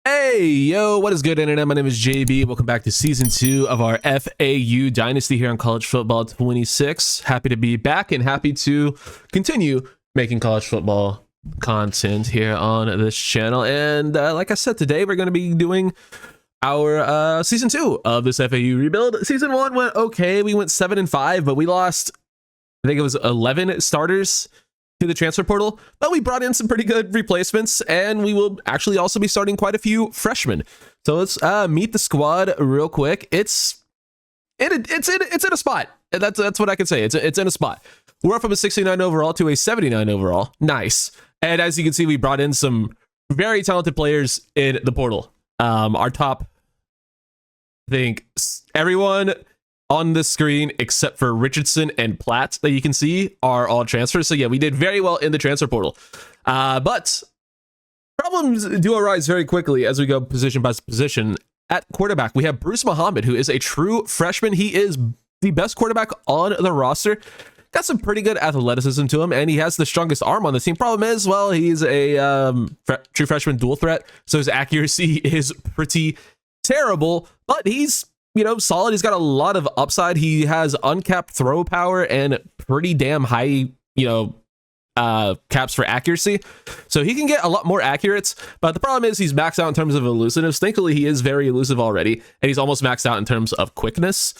Hey, yo, what is good, internet? My name is JB. Welcome back to season 2 of our FAU Dynasty here on College Football 26. Happy to be back and happy to continue making college football content here on this channel. And like I said, today we're going to be doing our season 2 of this FAU rebuild. Season 1 went okay. We went 7-5, but we lost, I think it was 11 starters to the transfer portal, but we brought in some pretty good replacements, and we will actually also be starting quite a few freshmen. So let's meet the squad real quick. It's in a spot. That's what I can say. It's in a spot. We're up from a 69 overall to a 79 overall. Nice. And as you can see, we brought in some very talented players in the portal. Our top, I think, everyone on the screen except for Richardson and Platt that you can see are all transfers. So yeah, we did very well in the transfer portal. But problems do arise very quickly as we go position by position. At quarterback, we have Bruce Muhammad, who is a true freshman. He is the best quarterback on the roster. Got some pretty good athleticism to him, and he has the strongest arm on the team. Problem is, well, he's a true freshman dual threat, so his accuracy is pretty terrible, but he's solid. He's got a lot of upside. He has uncapped throw power and pretty damn high, caps for accuracy. So he can get a lot more accurate, but the problem is he's maxed out in terms of elusiveness. Thankfully, he is very elusive already, and he's almost maxed out in terms of quickness.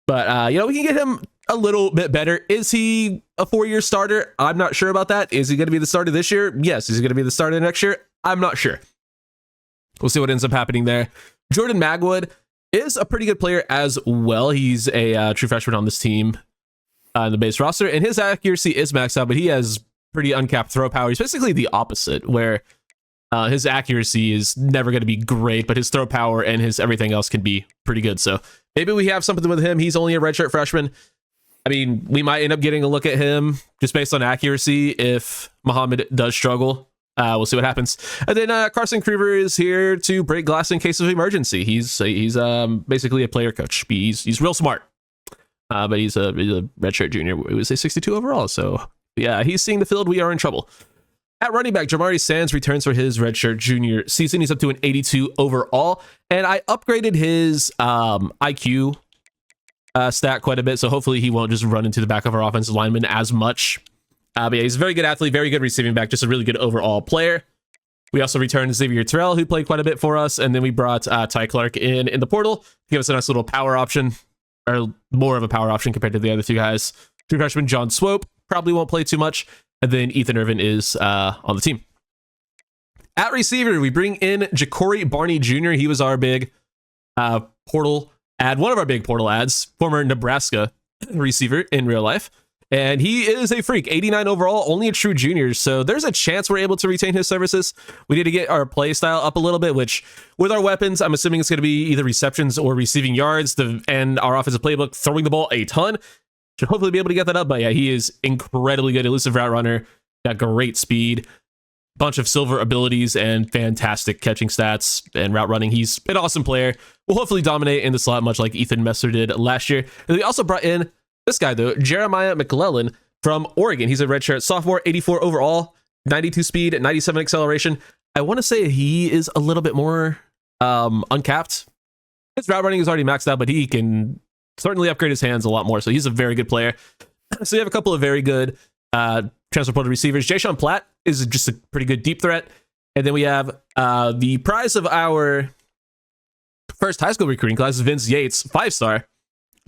But, we can get him a little bit better. Is he a 4-year starter? I'm not sure about that. Is he going to be the starter this year? Yes. Is he going to be the starter next year? I'm not sure. We'll see what ends up happening there. Jordan Magwood is a pretty good player as well. He's a true freshman on this team in the base roster, and his accuracy is maxed out, but he has pretty uncapped throw power. He's basically the opposite, where his accuracy is never going to be great, but his throw power and his everything else can be pretty good. So maybe we have something with him. He's only a redshirt freshman. I mean, we might end up getting a look at him just based on accuracy if Muhammad does struggle. We'll see what happens. And then Carson Creever is here to break glass in case of emergency. He's basically a player coach. He's real smart, but he's a redshirt junior. It was a 62 overall. So yeah, he's seeing the field. We are in trouble. At running back, Jamari Sands returns for his redshirt junior season. He's up to an 82 overall, and I upgraded his IQ stat quite a bit, so hopefully he won't just run into the back of our offensive lineman as much. But yeah, he's a very good athlete, very good receiving back, just a really good overall player. We also returned Xavier Terrell, who played quite a bit for us, and then we brought Ty Clark in the portal to give us a nice little power option, or more of a power option compared to the other two guys. True freshman John Swope probably won't play too much, and then Ethan Irvin is on the team. At receiver, we bring in Ja'Cory Barney Jr. He was our big portal ad, one of our big portal ads, former Nebraska receiver in real life. And he is a freak, 89 overall, only a true junior. So there's a chance we're able to retain his services. We need to get our play style up a little bit, which with our weapons, I'm assuming it's going to be either receptions or receiving yards, and our offensive playbook, throwing the ball a ton. Should hopefully be able to get that up. But yeah, he is incredibly good, elusive route runner, got great speed, bunch of silver abilities, and fantastic catching stats and route running. He's an awesome player. We'll hopefully dominate in the slot, much like Ethan Messer did last year. And we also brought in this guy, though, Jeremiah McClellan from Oregon. He's a redshirt sophomore, 84 overall, 92 speed, 97 acceleration. I want to say he is a little bit more uncapped. His route running is already maxed out, but he can certainly upgrade his hands a lot more. So he's a very good player. So you have a couple of very good transfer portal receivers. Ja'Shawn Platt is just a pretty good deep threat. And then we have the prize of our first high school recruiting class, Vince Yates, 5-star.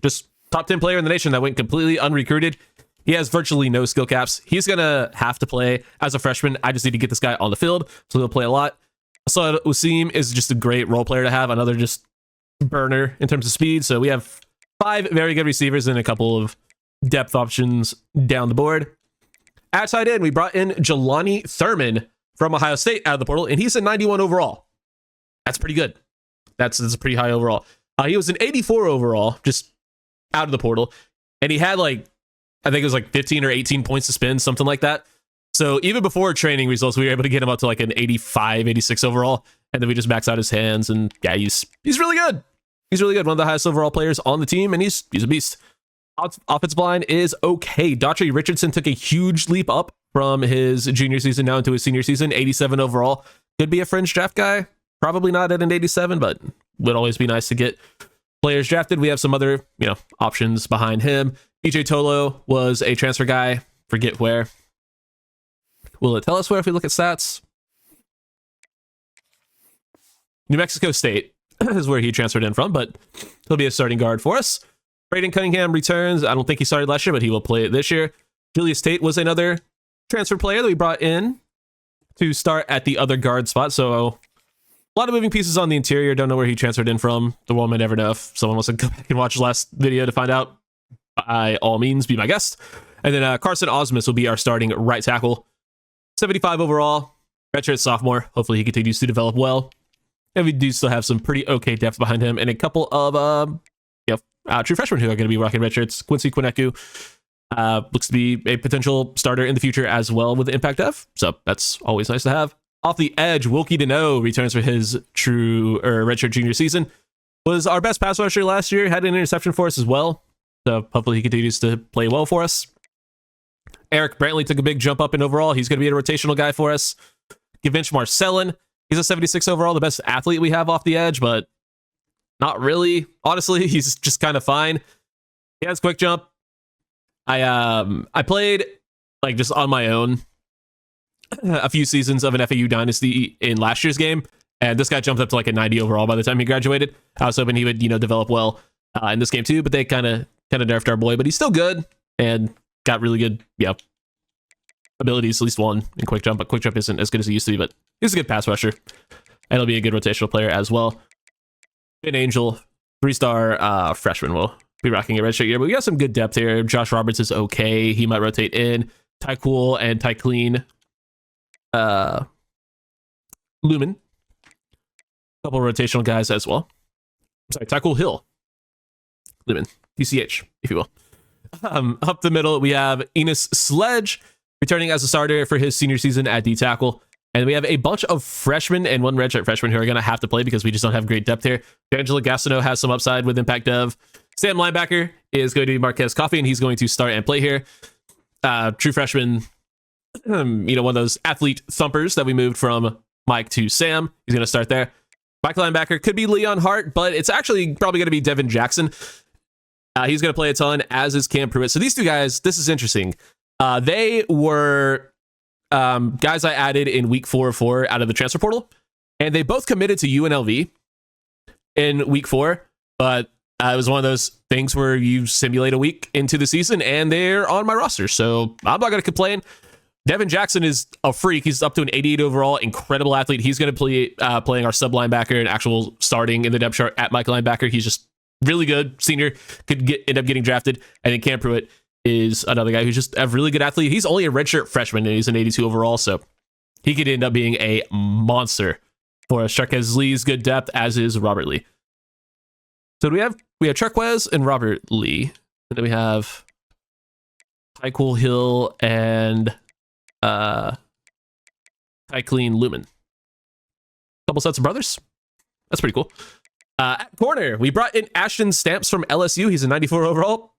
Just top 10 player in the nation that went completely unrecruited. He has virtually no skill caps. He's going to have to play as a freshman. I just need to get this guy on the field, so he'll play a lot. Asad Wasim is just a great role player to have, another just burner in terms of speed. So we have 5 very good receivers and a couple of depth options down the board. At tight end, we brought in Jelani Thurman from Ohio State out of the portal, and he's a 91 overall. That's pretty good. That's a pretty high overall. He was an 84 overall, just out of the portal, and he had I think it was 15 or 18 points to spend, something like that. So even before training results, we were able to get him up to an 85, 86 overall, and then we just maxed out his hands, and yeah, he's really good. He's really good. One of the highest overall players on the team, and he's a beast. Offensive line is okay. Daughtry Richardson took a huge leap up from his junior season now into his senior season, 87 overall. Could be a fringe draft guy. probably not at an 87, but would always be nice to get players drafted. We have some other, options behind him. EJ Tolo was a transfer guy. Forget where. Will it tell us where if we look at stats? New Mexico State is where he transferred in from, but he'll be a starting guard for us. Braden Cunningham returns. I don't think he started last year, but he will play it this year. Julius Tate was another transfer player that we brought in to start at the other guard spot. So a lot of moving pieces on the interior. Don't know where he transferred in from. The world may never know. If someone wants to go back and watch the last video to find out, by all means, be my guest. And then Carson Osmus will be our starting right tackle. 75 overall, redshirt sophomore. Hopefully he continues to develop well. And we do still have some pretty okay depth behind him, and a couple of true freshmen who are going to be rocking redshirts. Quincy Quineku looks to be a potential starter in the future as well with the Impact Dev, so that's always nice to have. Off the edge, Wilkie Deneau returns for his true redshirt junior season. Was our best pass rusher last year, had an interception for us as well, so hopefully he continues to play well for us. Eric Brantley took a big jump up in overall. He's going to be a rotational guy for us. Gavinch Marcellin, he's a 76 overall, the best athlete we have off the edge, but not really. Honestly, he's just kind of fine. He has quick jump. I played like just on my own a few seasons of an FAU Dynasty in last year's game, and this guy jumped up to like a 90 overall by the time he graduated. I was hoping he would, develop well in this game too, but they kind of nerfed our boy, but he's still good and got really good, abilities, at least one in quick jump, but quick jump isn't as good as it used to be, but he's a good pass rusher, and he'll be a good rotational player as well. Ben Angel, 3-star freshman, will be rocking a redshirt year, but we got some good depth here. Josh Roberts is okay. He might rotate in. Ty Cool and Ty Clean. Lumen. A couple rotational guys as well. Sorry, Ty Cool Hill. Lumen. TCH, if you will. Up the middle, we have Enos Sledge returning as a starter for his senior season at D-tackle. And we have a bunch of freshmen and one redshirt freshman who are going to have to play because we just don't have great depth here. Angela Gastineau has some upside with Impact Dev. Sam linebacker is going to be Marquez Coffey, and he's going to start and play here. True freshman, one of those athlete thumpers that we moved from Mike to Sam. He's going to start there. Mike linebacker could be Leon Hart, but it's actually probably going to be Devin Jackson. He's going to play a ton, as is Cam Pruitt. So these two guys, this is interesting. They were guys I added in week 4 of 4 out of the transfer portal, and they both committed to UNLV in week 4, but it was one of those things where you simulate a week into the season and they're on my roster, so I'm not going to complain. Devin Jackson is a freak. He's up to an 88 overall, incredible athlete. He's going to play playing our sub linebacker and actual starting in the depth chart at Mike linebacker. He's just really good. Senior, could end up getting drafted. And then Cam Pruitt is another guy who's just a really good athlete. He's only a redshirt freshman and he's an 82 overall, so he could end up being a monster for us. Charquez Lee's good depth, as is Robert Lee. So we have Charquez and Robert Lee, and then we have Ty Cool Hill and Ty Clean Lumen. Couple sets of brothers. That's pretty cool. At corner, we brought in Ashton Stamps from LSU. He's a 94 overall.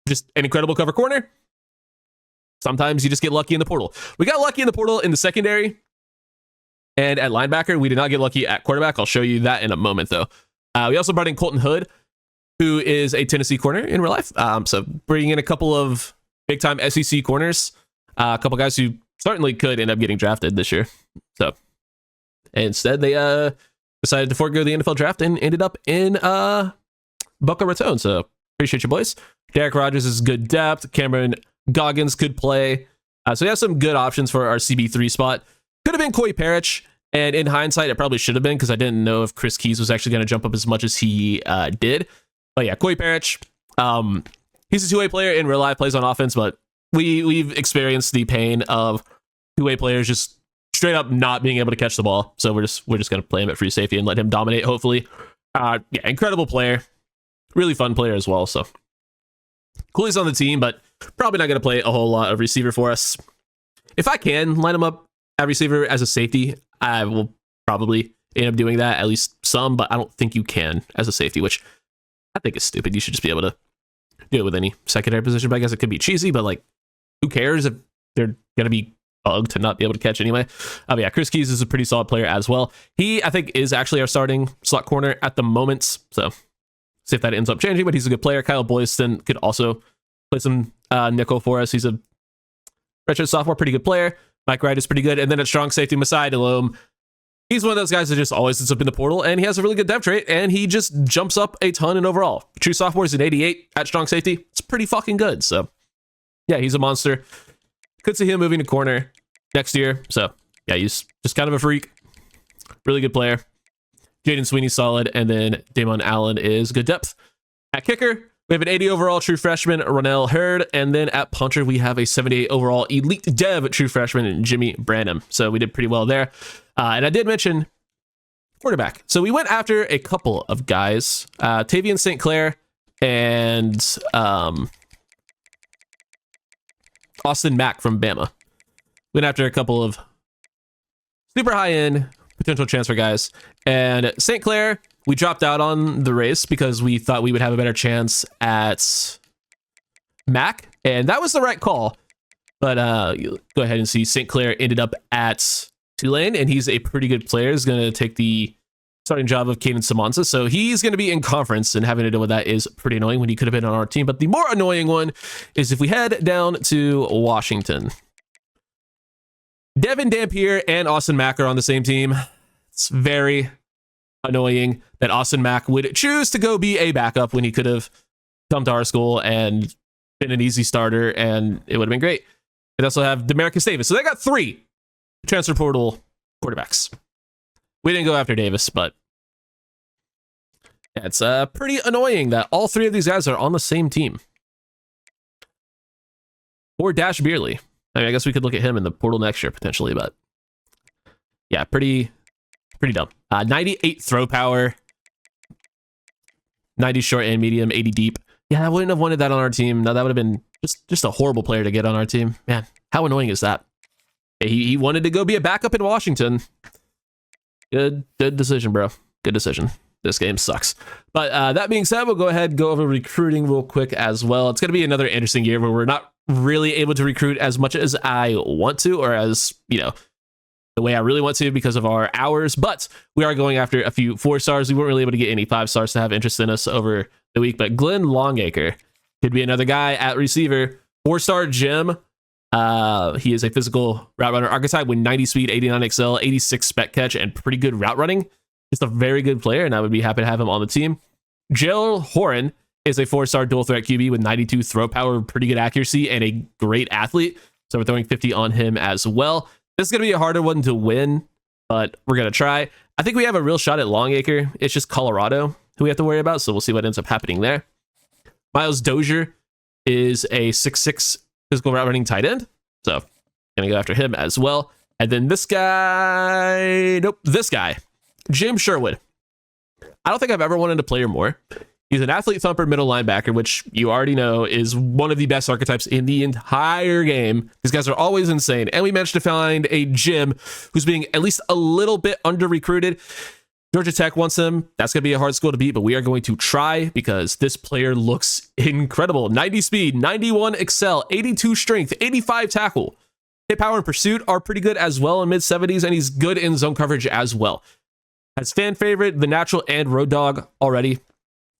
Just an incredible cover corner. Sometimes you just get lucky in the portal. We got lucky in the portal in the secondary. And at linebacker, we did not get lucky at quarterback. I'll show you that in a moment, though. We also brought in Colton Hood, who is a Tennessee corner in real life. So bringing in a couple of big-time SEC corners. A couple guys who certainly could end up getting drafted this year. So instead, they decided to forego the NFL draft and ended up in Boca Raton. So appreciate you, boys. Derek Rogers is good depth. Cameron Goggins could play. So we have some good options for our CB3 spot. Could have been Coy Parrish. And in hindsight, it probably should have been because I didn't know if Chris Keys was actually going to jump up as much as he did. But yeah, Coy Parrish. He's a two-way player in real life, plays on offense, but we've experienced the pain of two-way players just straight up not being able to catch the ball. So we're just going to play him at free safety and let him dominate, hopefully. Yeah, incredible player. Really fun player as well. So cool he's on the team, but probably not going to play a whole lot of receiver for us. If I can line him up at receiver as a safety, I will probably end up doing that, at least some, but I don't think you can as a safety, which I think is stupid. You should just be able to do it with any secondary position, but I guess it could be cheesy, but like, who cares if they're going to be bug to not be able to catch anyway. But yeah, Chris Keys is a pretty solid player as well. He, I think, is actually our starting slot corner at the moment. So see if that ends up changing, but he's a good player. Kyle Boyston could also play some nickel for us. He's a redshirt sophomore, pretty good player. Mike Wright is pretty good. And then at strong safety, Masai Delome. He's one of those guys that just always ends up in the portal, and he has a really good depth trait, and he just jumps up a ton in overall. True sophomore is an 88 at strong safety. It's pretty fucking good. So yeah, he's a monster. Could see him moving to corner next year. So yeah, he's just kind of a freak. Really good player. Jaden Sweeney's solid, and then Damon Allen is good depth. At kicker, we have an 80 overall true freshman, Ronell Hurd, and then at punter, we have a 78 overall elite dev true freshman, Jimmy Branham. So we did pretty well there. And I did mention quarterback. So we went after a couple of guys, Tavian St. Clair and Austin Mack from Bama. Went after a couple of super high-end potential transfer guys. And St. Clair, we dropped out on the race because we thought we would have a better chance at Mac, and that was the right call. But go ahead and see St. Clair ended up at Tulane, and he's a pretty good player. He's going to take the starting job of Caden Samansa, so he's going to be in conference, and having to deal with that is pretty annoying when he could have been on our team. But the more annoying one is if we head down to Washington. Devin Dampier and Austin Mack are on the same team. It's very annoying that Austin Mack would choose to go be a backup when he could have come to our school and been an easy starter, and it would have been great. They also have Demarcus Davis. So they got 3 transfer portal quarterbacks. We didn't go after Davis, but yeah, it's pretty annoying that all 3 of these guys are on the same team. Or Dash Beerley. I mean, I guess we could look at him in the portal next year potentially, but yeah, pretty dumb. 98 throw power, 90 short and medium, 80 deep. Yeah, I wouldn't have wanted that on our team. No, that would have been just a horrible player to get on our team. Man, how annoying is that? He wanted to go be a backup in Washington. Good decision, bro. Good decision. This game sucks. But that being said, we'll go ahead and go over recruiting real quick as well. It's going to be another interesting year where we're not really able to recruit as much as I want to, or as, you know, the way I really want to because of our hours, but we are going after a few 4-stars. We weren't really able to get any 5-stars to have interest in us over the week, but Glenn Longacre could be another guy at receiver. 4-star Jim. He is a physical route runner archetype with 90 speed, 89 excel, 86 spec catch, and pretty good route running. Just a very good player, and I would be happy to have him on the team. Jill Horan is a 4-star dual threat QB with 92 throw power, pretty good accuracy, and a great athlete. So we're throwing 50 on him as well. This is going to be a harder one to win, but we're going to try. I think we have a real shot at Longacre. It's just Colorado who we have to worry about, so we'll see what ends up happening there. Miles Dozier is a 6'6 physical route running tight end, so going to go after him as well. And then this guy, Jim Sherwood. I don't think I've ever wanted a player more. He's an athlete thumper middle linebacker, which you already know is one of the best archetypes in the entire game. These guys are always insane. And we managed to find a Jim who's being at least a little bit under recruited. Georgia Tech wants him. That's going to be a hard school to beat, but we are going to try because this player looks incredible. 90 speed, 91 excel, 82 strength, 85 tackle. Hit power and pursuit are pretty good as well in mid-70s, and he's good in zone coverage as well. Has fan favorite, the natural, and road dog already.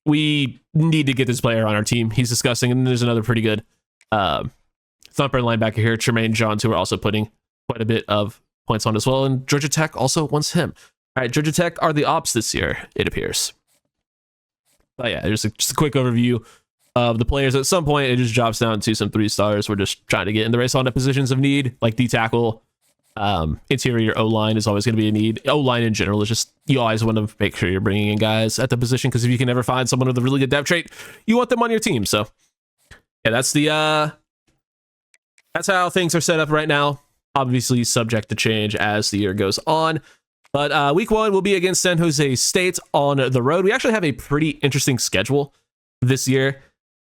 We need to get this player on our team. He's disgusting. And there's another pretty good thumper linebacker here, Tremaine Johns, who we're also putting quite a bit of points on as well. And Georgia Tech also wants him. All right, Georgia Tech are the ops this year, it appears. But yeah, just a quick overview of the players. At some point, it just drops down to some 3-stars. We're just trying to get in the race on the positions of need, like D-tackle. Interior O-line is always going to be a need. O-line in general is just, you always want to make sure you're bringing in guys at the position, because if you can never find someone with a really good depth trait, you want them on your team. So yeah, that's how things are set up right now. Obviously subject to change as the year goes on. But week 1 will be against San Jose State on the road. We actually have a pretty interesting schedule this year.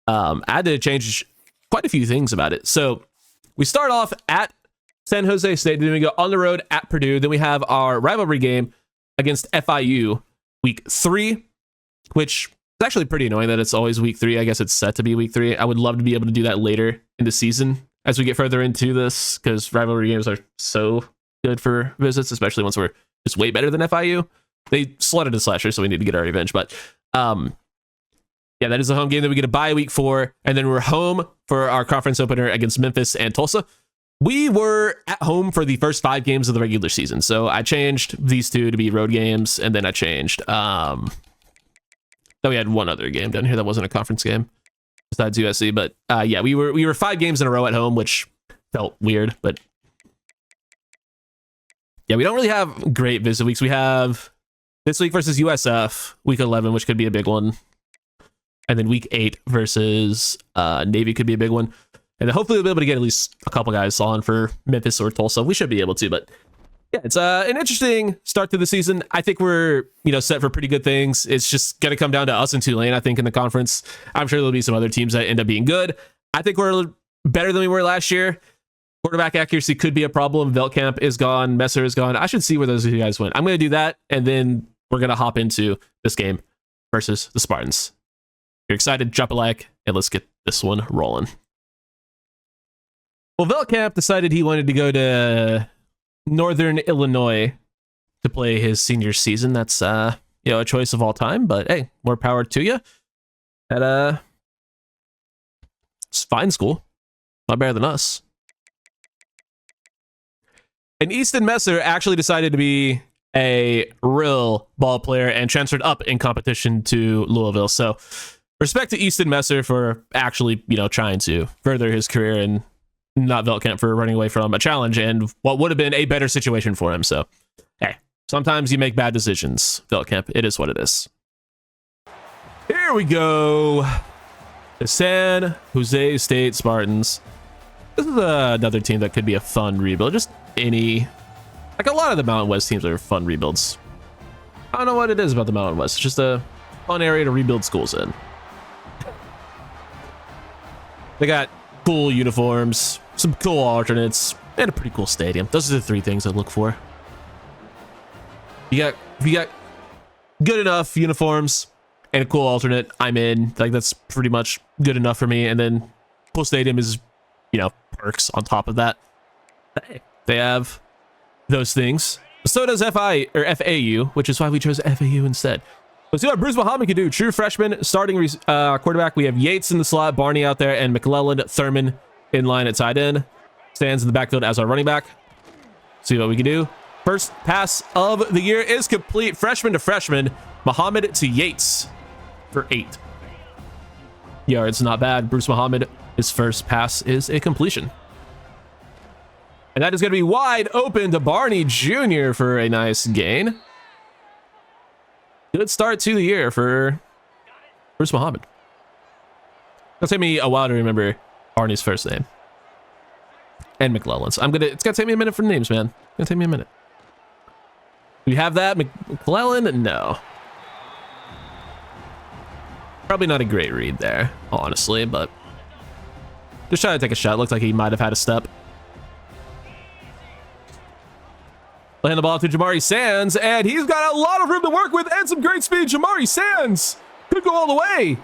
I had to change quite a few things about it. So we start off at San Jose State, then we go on the road at Purdue. Then we have our rivalry game against FIU week 3, which is actually pretty annoying that it's always week 3. I guess it's set to be week 3. I would love to be able to do that later in the season as we get further into this, because rivalry games are so good for visits, especially once we're just way better than FIU. They slaughtered us last year, so we need to get our revenge. But yeah, that is the home game that we get a bye week for, and then we're home for our conference opener against Memphis and Tulsa. We were at home for the first 5 games of the regular season, so I changed these 2 to be road games, and then I changed. Then we had one other game down here that wasn't a conference game besides USC, but yeah, we were 5 games in a row at home, which felt weird, but yeah, we don't really have great visit weeks. We have this week versus USF, week 11, which could be a big one. And then week 8 versus Navy could be a big one. And then hopefully we'll be able to get at least a couple guys on for Memphis or Tulsa. We should be able to, but yeah, it's an interesting start to the season. I think we're, set for pretty good things. It's just going to come down to us and Tulane, I think, in the conference. I'm sure there'll be some other teams that end up being good. I think we're better than we were last year. Quarterback accuracy could be a problem. Veltkamp is gone. Messer is gone. I should see where those 2 guys went. I'm going to do that, and then we're going to hop into this game versus the Spartans. If you're excited, drop a like, and let's get this one rolling. Well, Veltkamp decided he wanted to go to Northern Illinois to play his senior season. That's a choice of all time, but hey, more power to you. At it's fine school, not better than us. And Easton Messer actually decided to be a real ball player and transferred up in competition to Louisville. So respect to Easton Messer for actually, trying to further his career, and not Veltkamp for running away from a challenge and what would have been a better situation for him. So, hey, sometimes you make bad decisions, Veltkamp. It is what it is. Here we go. The San Jose State Spartans. This is another team that could be a fun rebuild. Just like a lot of the Mountain West teams are fun rebuilds. I don't know what it is about the Mountain West. It's just a fun area to rebuild schools in. They got cool uniforms, some cool alternates, and a pretty cool stadium. Those are the 3 things I look for. If you got good enough uniforms and a cool alternate, I'm in. Like, that's pretty much good enough for me. And then cool stadium is, perks on top of that. They have those things. So does FAU, which is why we chose FAU instead. Let's see what Bruce Muhammad can do. True freshman, starting quarterback. We have Yates in the slot, Barney out there, and McClellan, Thurman in line at tight end. Stands in the backfield as our running back. See what we can do. First pass of the year is complete. Freshman to freshman. Muhammad to Yates for 8 yards. Not bad. Bruce Muhammad, his first pass is a completion. And that is going to be wide open to Barney Jr. for a nice gain. Good start to the year for Bruce Muhammad. It'll take me a while to remember Barney's first name. And McClellan's. It's gonna take me a minute for the names, man. It's gonna take me a minute. Do you have that? McClellan? No. Probably not a great read there, honestly, but just trying to take a shot. Looked like he might have had a step. Playing the ball to Jamari Sands, and he's got a lot of room to work with and some great speed. Jamari Sands could go all the way.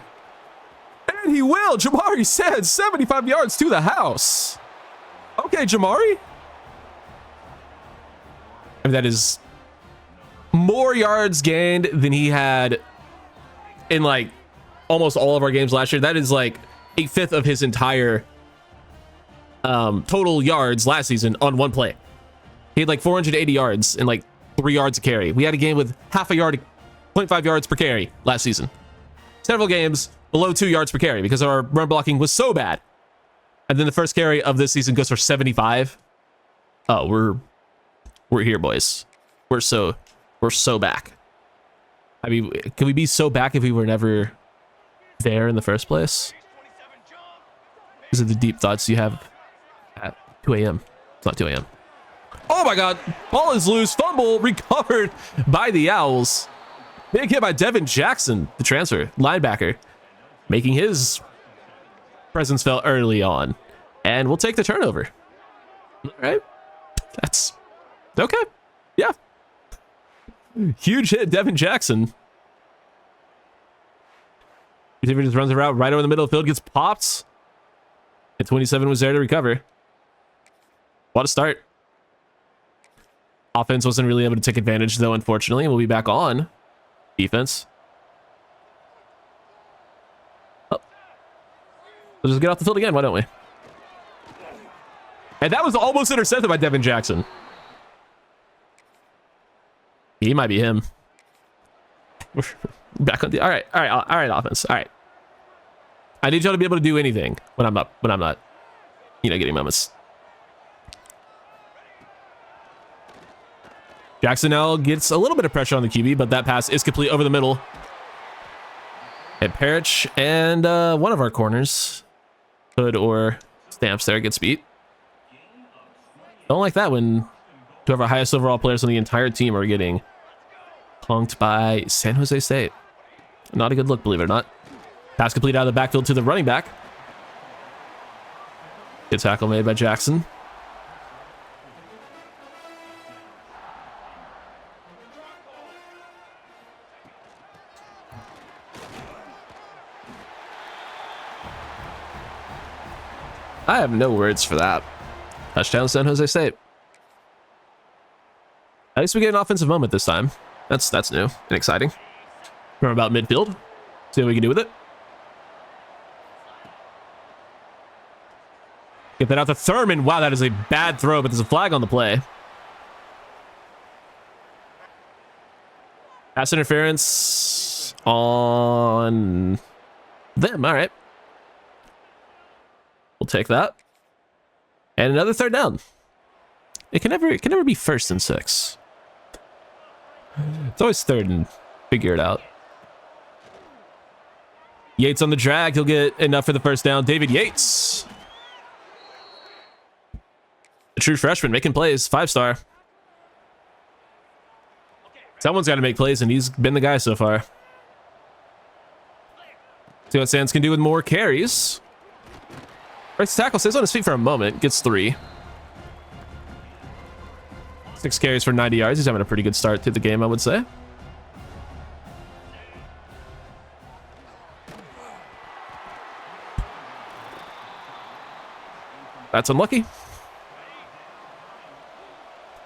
And he will. Jamari Sands, 75 yards to the house. Okay, Jamari. I mean, that is more yards gained than he had in like almost all of our games last year. That is like 1/5 of his entire total yards last season on one play. He had like 480 yards and like 3 yards a carry. We had a game with 0.5 yard, 0.5 yards per carry last season. Several games below 2 yards per carry because our run blocking was so bad. And then the first carry of this season goes for 75. Oh, we're here, boys. We're so back. I mean, can we be so back if we were never there in the first place? These are the deep thoughts you have at 2 a.m. It's not 2 a.m. Oh my God, ball is loose. Fumble recovered by the Owls. Big hit by Devin Jackson, the transfer linebacker, making his presence felt early on. And we'll take the turnover. All right. That's okay. Yeah. Huge hit, Devin Jackson. Receiver just runs around right over the middle of the field, gets popped. And 27 was there to recover. What a start. Offense wasn't really able to take advantage, though, unfortunately. We'll be back on defense. Oh. We'll just get off the field again, why don't we? And that was almost intercepted by Devin Jackson. He might be him. Back on the... All right, offense. All right. I need y'all to be able to do anything when I'm up, when I'm not, you know, getting moments. Jackson now gets a little bit of pressure on the QB, but that pass is complete over the middle. And Parrish and one of our corners, Hood or Stamps there, gets beat. Don't like that when two of our highest overall players on the entire team are getting punked by San Jose State. Not a good look, believe it or not. Pass complete out of the backfield to the running back. Good tackle made by Jackson. I have no words for that. Touchdown San Jose State. At least we get an offensive moment this time. That's new and exciting. From about midfield. See what we can do with it. Get that out to Thurman. Wow, that is a bad throw, but there's a flag on the play. Pass interference on them. All right. We'll take that. And another third down. It can never be 1st and 6. It's always 3rd and figure it out. Yates on the drag. He'll get enough for the first down. David Yates. The true freshman making plays. 5-star. Someone's got to make plays, and he's been the guy so far. See what Sands can do with more carries. Right tackle stays on his feet for a moment. Gets 3. 6 carries for 90 yards. He's having a pretty good start to the game, I would say. That's unlucky.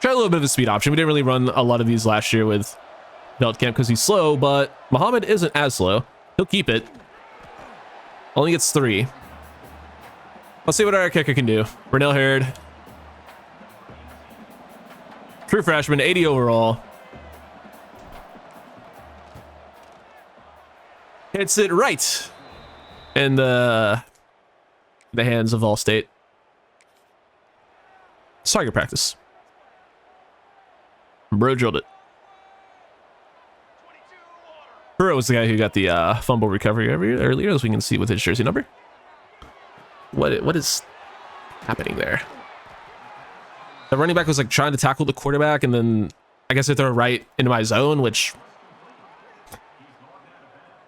Try a little bit of a speed option. We didn't really run a lot of these last year with Veldkamp because he's slow, but Muhammad isn't as slow. He'll keep it. Only gets 3. Let's see what our kicker can do. Renell Hurd. True freshman, 80 overall. Hits it right in the hands of Allstate. Target practice. Bro drilled it. Burrow was the guy who got the fumble recovery earlier, as we can see with his jersey number. What is happening there? The running back was like trying to tackle the quarterback, and then I guess they throw it right into my zone, which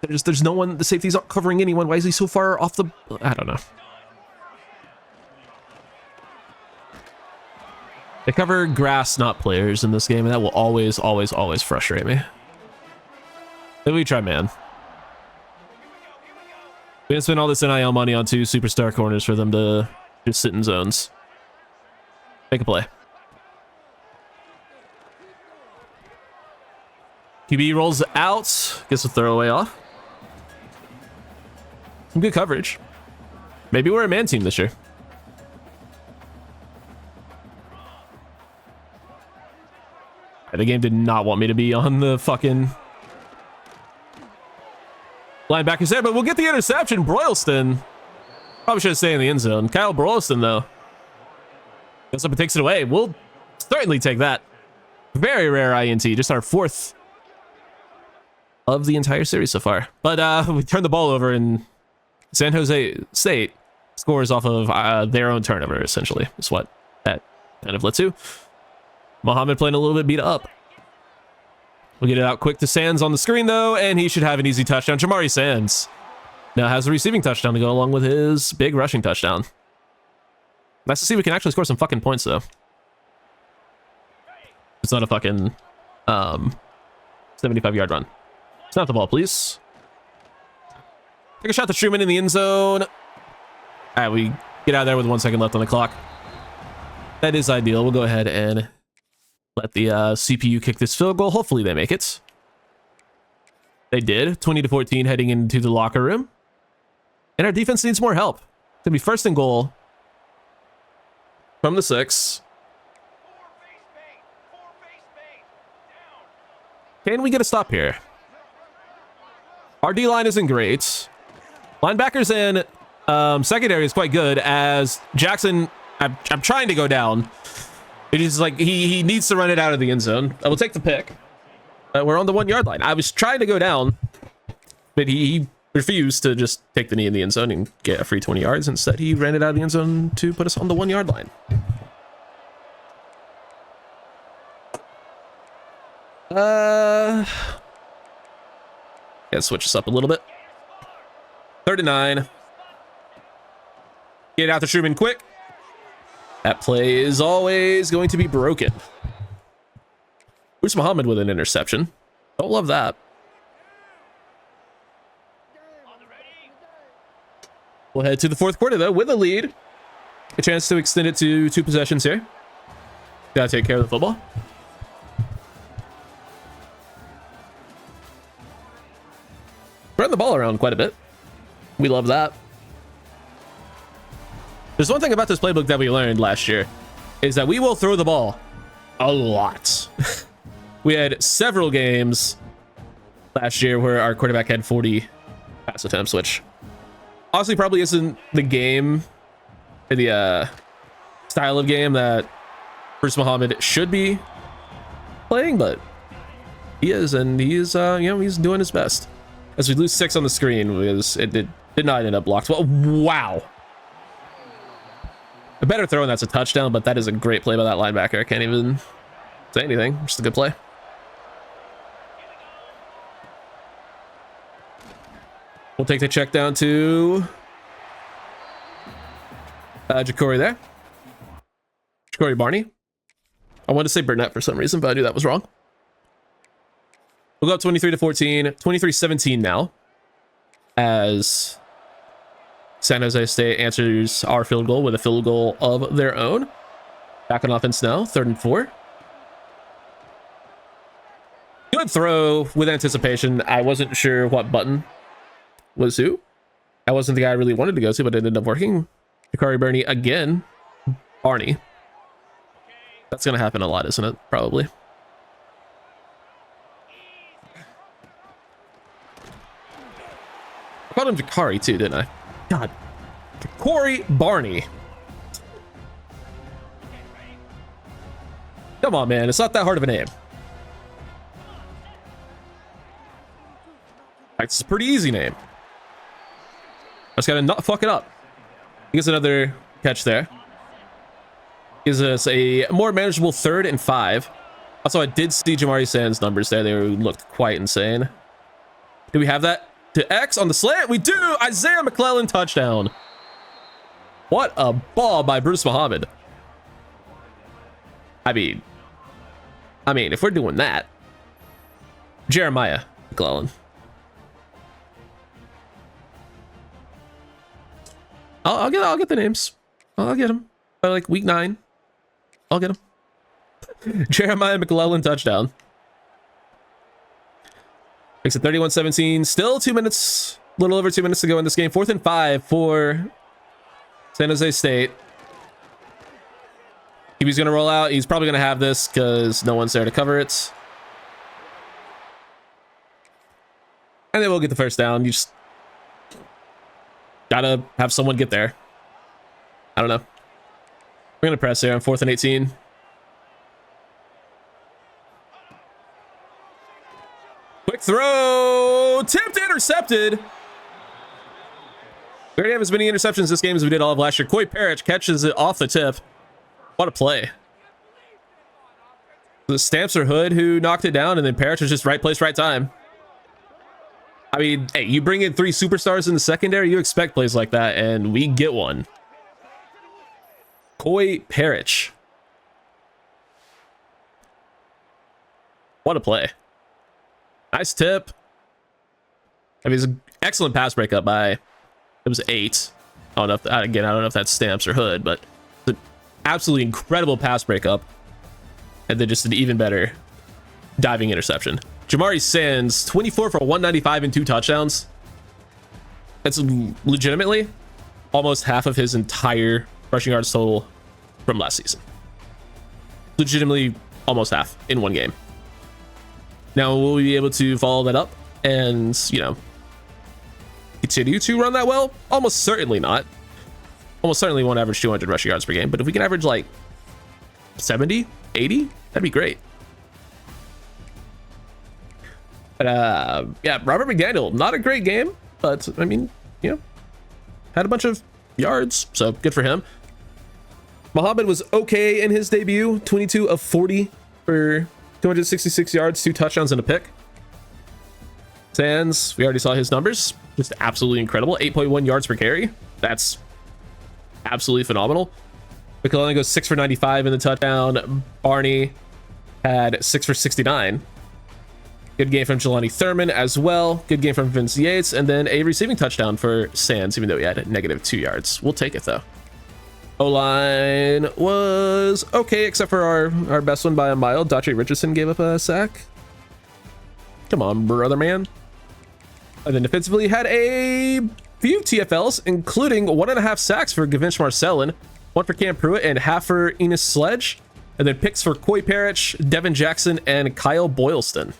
there's no one. The safety's not covering anyone. Why is he so far off the? I don't know. They cover grass, not players, in this game, and that will always frustrate me. Then we try man. We didn't spend all this NIL money on 2 superstar corners for them to just sit in zones. Make a play. QB rolls out. Gets a throwaway off. Some good coverage. Maybe we're a man team this year. The game did not want me to be on the fucking linebackers there, but we'll get the interception. Broylston. Probably should have stayed in the end zone. Kyle Broylston, though. Goes up and takes it away. We'll certainly take that. Very rare INT. Just our 4th of the entire series so far. But we turned the ball over, and San Jose State scores off of their own turnover, essentially, is what that kind of led to. Muhammad playing a little bit beat up. We'll get it out quick to Sands on the screen, though, and he should have an easy touchdown. Jamari Sands now has a receiving touchdown to go along with his big rushing touchdown. Nice to see we can actually score some fucking points, though. It's not a fucking 75-yard run. Snap the ball, please. Take a shot to Truman in the end zone. All right, we get out of there with 1 second left on the clock. That is ideal. We'll go ahead and let the CPU kick this field goal. Hopefully they make it. They did. 20-14 heading into the locker room. And our defense needs more help. It's going to be first and goal from the 6. Can we get a stop here? Our D-line isn't great. Linebackers and secondary is quite good as Jackson... I'm trying to go down. It is like he needs to run it out of the end zone. I will take the pick. We're on the 1 yard line. I was trying to go down, but he refused to just take the knee in the end zone and get a free 20 yards. Instead, he ran it out of the end zone to put us on the 1 yard line. Gotta switch this up a little bit. 39. Get out the Truman quick. That play is always going to be broken. Bruce Muhammad with an interception. Don't love that. We'll head to the 4th quarter, though, with a lead. A chance to extend it to 2 possessions here. Gotta take care of the football. Run the ball around quite a bit. We love that. There's one thing about this playbook that we learned last year is that we will throw the ball a lot. We had several games last year where our quarterback had 40 pass attempts, which honestly probably isn't the game, the style of game that Bruce Muhammad should be playing, but he is, and he's he's doing his best. As we lose 6 on the screen, because it did not end up blocked. Well, wow. A better throw, and that's a touchdown, but that is a great play by that linebacker. I can't even say anything. Just a good play. We'll take the check down to Ja'Cory there. Ja'Cory Barney. I wanted to say Burnett for some reason, but I knew that was wrong. We'll go up 23-14, 23-17 now, as San Jose State answers our field goal with a field goal of their own. Back on offense now, 3rd and 4. Good throw with anticipation. I wasn't sure what button was who. That wasn't the guy I really wanted to go to, but it ended up working. Ja'Cory Barney again. Barney. That's going to happen a lot, isn't it? Probably. I called him Ja'Cory too, didn't I? God. Ja'Cory Barney. Come on, man. It's not that hard of a name. It's a pretty easy name. I just gotta not fuck it up. He gets another catch there. Gives us a more manageable 3rd and 5. Also, I did see Jamari Sand's numbers there. They looked quite insane. Do we have that? To X on the slant, we do. Isaiah McClellan touchdown. What a ball by Bruce Muhammad. I mean, if we're doing that, Jeremiah McClellan. I'll get the names. I'll get them by like week 9. I'll get them. Jeremiah McClellan touchdown. Makes it 31-17. Still 2 minutes, a little over 2 minutes to go in this game. 4th and 5 for San Jose State. If he's going to roll out, he's probably going to have this because no one's there to cover it. And then we'll get the first down. You just gotta have someone get there. I don't know. We're going to press here on 4th and 18. Quick throw, tipped, intercepted. We already have as many interceptions this game as we did all of last year. Coy Parrish catches it off the tip. What a play. The Stamps or Hood who knocked it down, and then Parrish was just right place, right time. I mean, hey, you bring in 3 superstars in the secondary, you expect plays like that, and we get one. Coy Parrish. What a play. Nice tip. I mean, it's an excellent pass breakup by, it was 8. I don't know if, again, I don't know if that's Stamps or Hood, but it's absolutely incredible pass breakup, and then just an even better diving interception. Jamari Sands, 24 for 195 and 2 touchdowns. That's legitimately almost half of his entire rushing yards total from last season. Legitimately almost half in one game. Now, will we be able to follow that up and, you know, continue to run that well? Almost certainly not. Almost certainly won't average 200 rushing yards per game, but if we can average like 70, 80, that'd be great. But yeah, Robert McDaniel, not a great game, but I mean, you know, had a bunch of yards, so good for him. Muhammad was okay in his debut, 22 of 40 for 266 yards, 2 touchdowns and a pick. Sands, we already saw his numbers, just absolutely incredible. 8.1 yards per carry. That's absolutely phenomenal. McClellan goes 6 for 95 in the touchdown. Barney had 6 for 69. Good game from Jelani Thurman as well. Good game from Vince Yates, and then a receiving touchdown for Sands, even though he had -2 yards. We'll take it though. O-line was okay, except for our best one by a mile. Daughtry Richardson gave up a sack. Come on, brother man. And then defensively had a few TFLs, including 1.5 sacks for Gavinch Marcellin, 1 for Cam Pruitt, and half for Enos Sledge. And then picks for Coy Parrish, Devin Jackson, and Kyle Boylston.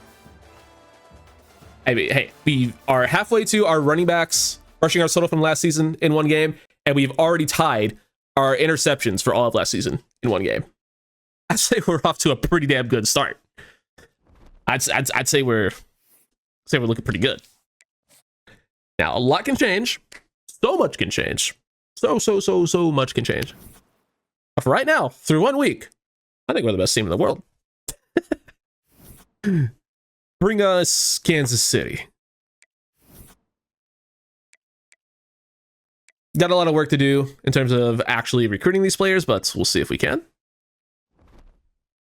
I mean, hey, we are halfway to our running backs rushing our total from last season in one game, and we've already tied our interceptions for all of last season in one game. I'd say we're off to a pretty damn good start. I'd say we're looking pretty good. Now, a lot can change. So much can change. So much can change. But for right now, through 1 week, I think we're the best team in the world. Bring us Kansas City. Got a lot of work to do in terms of actually recruiting these players, but we'll see if we can.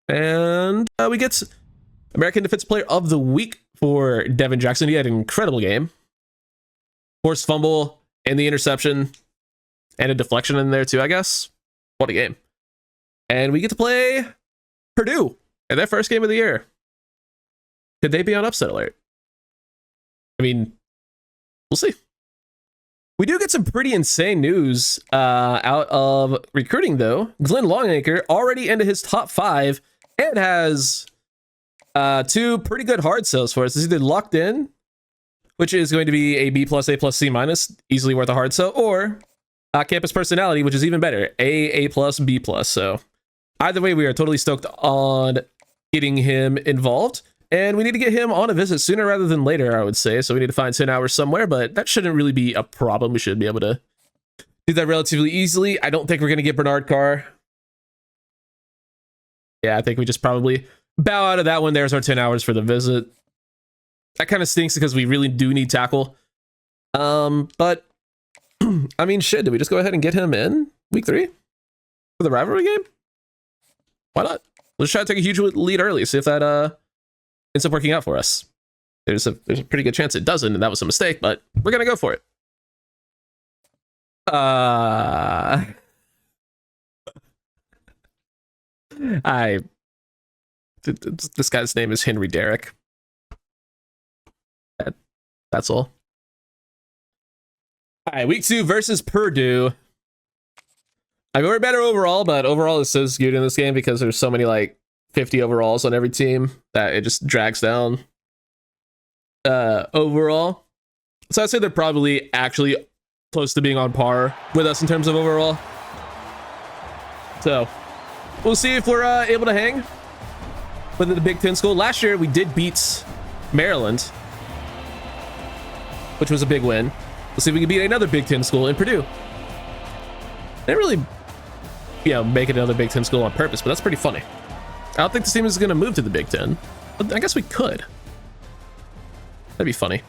And we get American Defensive Player of the Week for Devin Jackson. He had an incredible game. Forced fumble and the interception and a deflection in there too, I guess. What a game. And we get to play Purdue in their first game of the year. Could they be on upset alert? I mean, we'll see. We do get some pretty insane news out of recruiting, though. Glenn Longacre already into his top 5 and has 2 pretty good hard sells for us. This is either Locked In, which is going to be a B+, A+, C-, easily worth a hard sell, or Campus Personality, which is even better, A+, B+. So either way, we are totally stoked on getting him involved. And we need to get him on a visit sooner rather than later, I would say. So we need to find 10 hours somewhere, but that shouldn't really be a problem. We should be able to do that relatively easily. I don't think we're going to get Bernard Carr. Yeah, I think we just probably bow out of that one. There's our 10 hours for the visit. That kind of stinks because we really do need tackle. But, I mean, shit, did we just go ahead and get him in week 3 for the rivalry game? Why not? Let's try to take a huge lead early, see if that ends up working out for us. There's a pretty good chance it doesn't, and that was a mistake, but we're gonna go for it. This guy's name is Henry Derrick. That's all. All right, week 2 versus Purdue. I mean, we're better overall, but overall is so skewed in this game because there's so many like 50 overalls on every team that it just drags down overall. So I'd say they're probably actually close to being on par with us in terms of overall. So we'll see if we're able to hang with the Big Ten school. Last year we did beat Maryland, which was a big win. We'll see if we can beat another Big Ten school in Purdue. They didn't really, make it another Big Ten school on purpose, but that's pretty funny. I don't think this team is going to move to the Big Ten, but I guess we could. That'd be funny.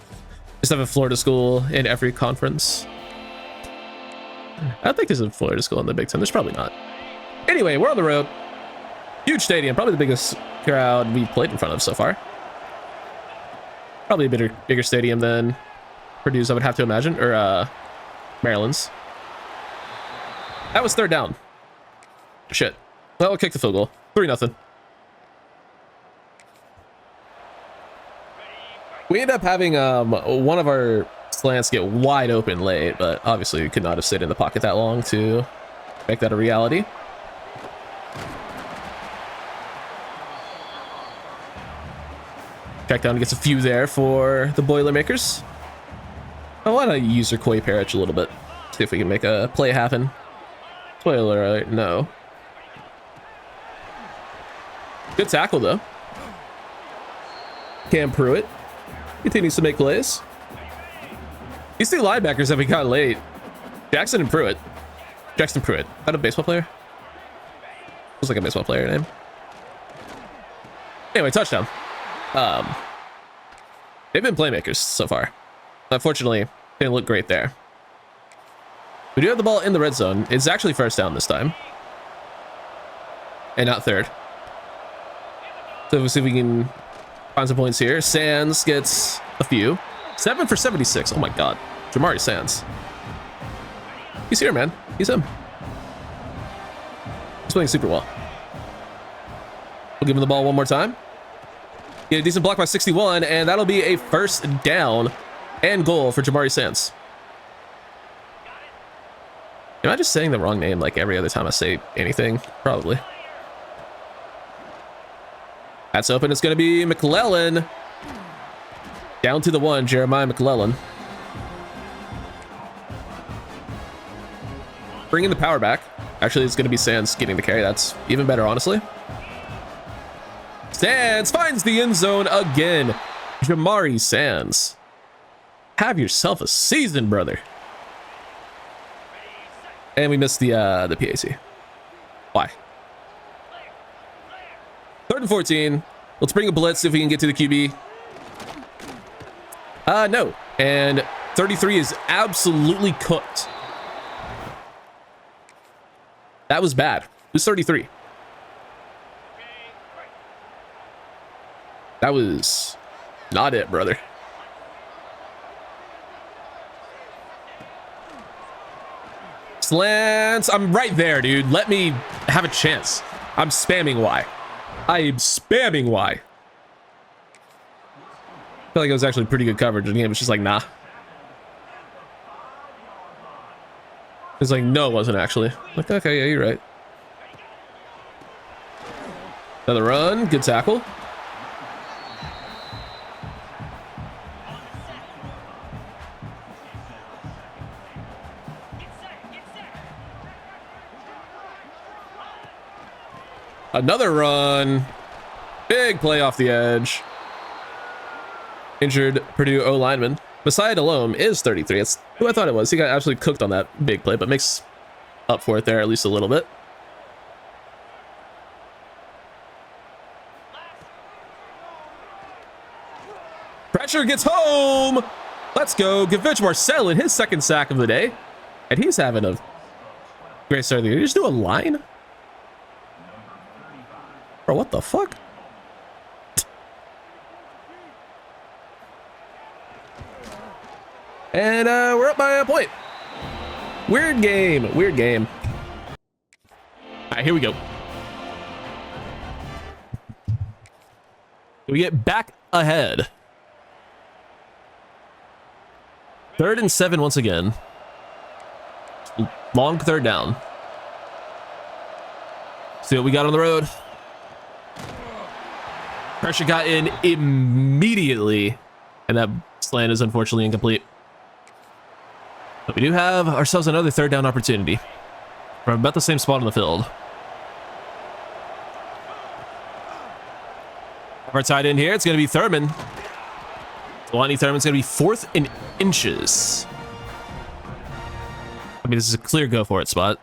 Just have a Florida school in every conference. I don't think there's a Florida school in the Big Ten. There's probably not. Anyway, we're on the road. Huge stadium. Probably the biggest crowd we've played in front of so far. Probably a bigger stadium than Purdue's, I would have to imagine, or Maryland's. That was third down. Shit. Well, we'll kick the field goal. 3-0. We ended up having one of our slants get wide open late, but obviously we could not have stayed in the pocket that long to make that a reality. Check down gets a few there for the Boilermakers. I want to use their Koi Parrish a little bit. See if we can make a play happen. Spoiler alert, no. Good tackle though. Cam Pruitt continues to make plays. These two linebackers that we got late. Jackson and Pruitt. Jackson Pruitt. Is that a baseball player? Looks like a baseball player name. Anyway, touchdown. They've been playmakers so far. Unfortunately, didn't look great there. We do have the ball in the red zone. It's actually first down this time. And not third. So we'll see if we can find some points here. Sands gets a few. 7 for 76. Oh my god. Jamari Sands. He's here, man. He's him. He's playing super well. We'll give him the ball one more time. Get a decent block by 61, and that'll be a first down and goal for Jamari Sands. Am I just saying the wrong name like every other time I say anything? Probably. That's open. It's going to be McClellan. Down to the 1, Jeremiah McClellan. Bringing the power back. Actually, it's going to be Sands getting the carry. That's even better, honestly. Sands finds the end zone again. Jamari Sands. Have yourself a season, brother. And we missed the PAC. Why? 3rd and 14. Let's bring a blitz, see if we can get to the QB. No. And 33 is absolutely cooked. That was bad. Who's 33? That was not it, brother. Slants. I'm right there, dude. Let me have a chance. I'm spamming Y. I am spamming Y. I feel like it was actually pretty good coverage, and it was just like, nah. It's like, no, it wasn't actually. Like, okay, yeah, you're right. Another run. Good tackle. Another run. Big play off the edge. Injured Purdue O lineman. Messiah Delhomme is 33. That's who I thought it was. He got absolutely cooked on that big play, but makes up for it there at least a little bit. Pressure gets home. Let's go. Gavich Marcel in his second sack of the day. And he's having a great start of the year. Did you just do a line? Bro, what the fuck? And we're up by a point. Weird game. Weird game. All right, here we go. We get back ahead. 3rd and 7 once again. Long 3rd down. See what we got on the road. Pressure got in immediately, and that slant is unfortunately incomplete. But we do have ourselves another 3rd down opportunity from about the same spot on the field. Our tight end here, it's going to be Thurman. Lonnie Thurman's going to be 4th and inches. I mean, this is a clear go for it spot.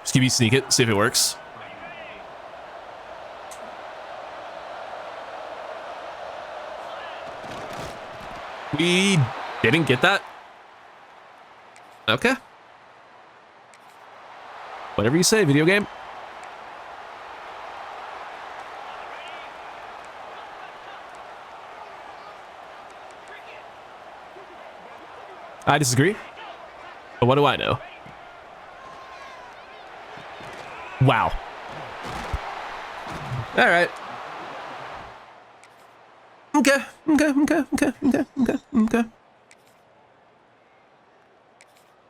Just QB sneak it, see if it works. We didn't get that. Okay. Whatever you say, video game. I disagree. But what do I know? Wow. All right. Okay.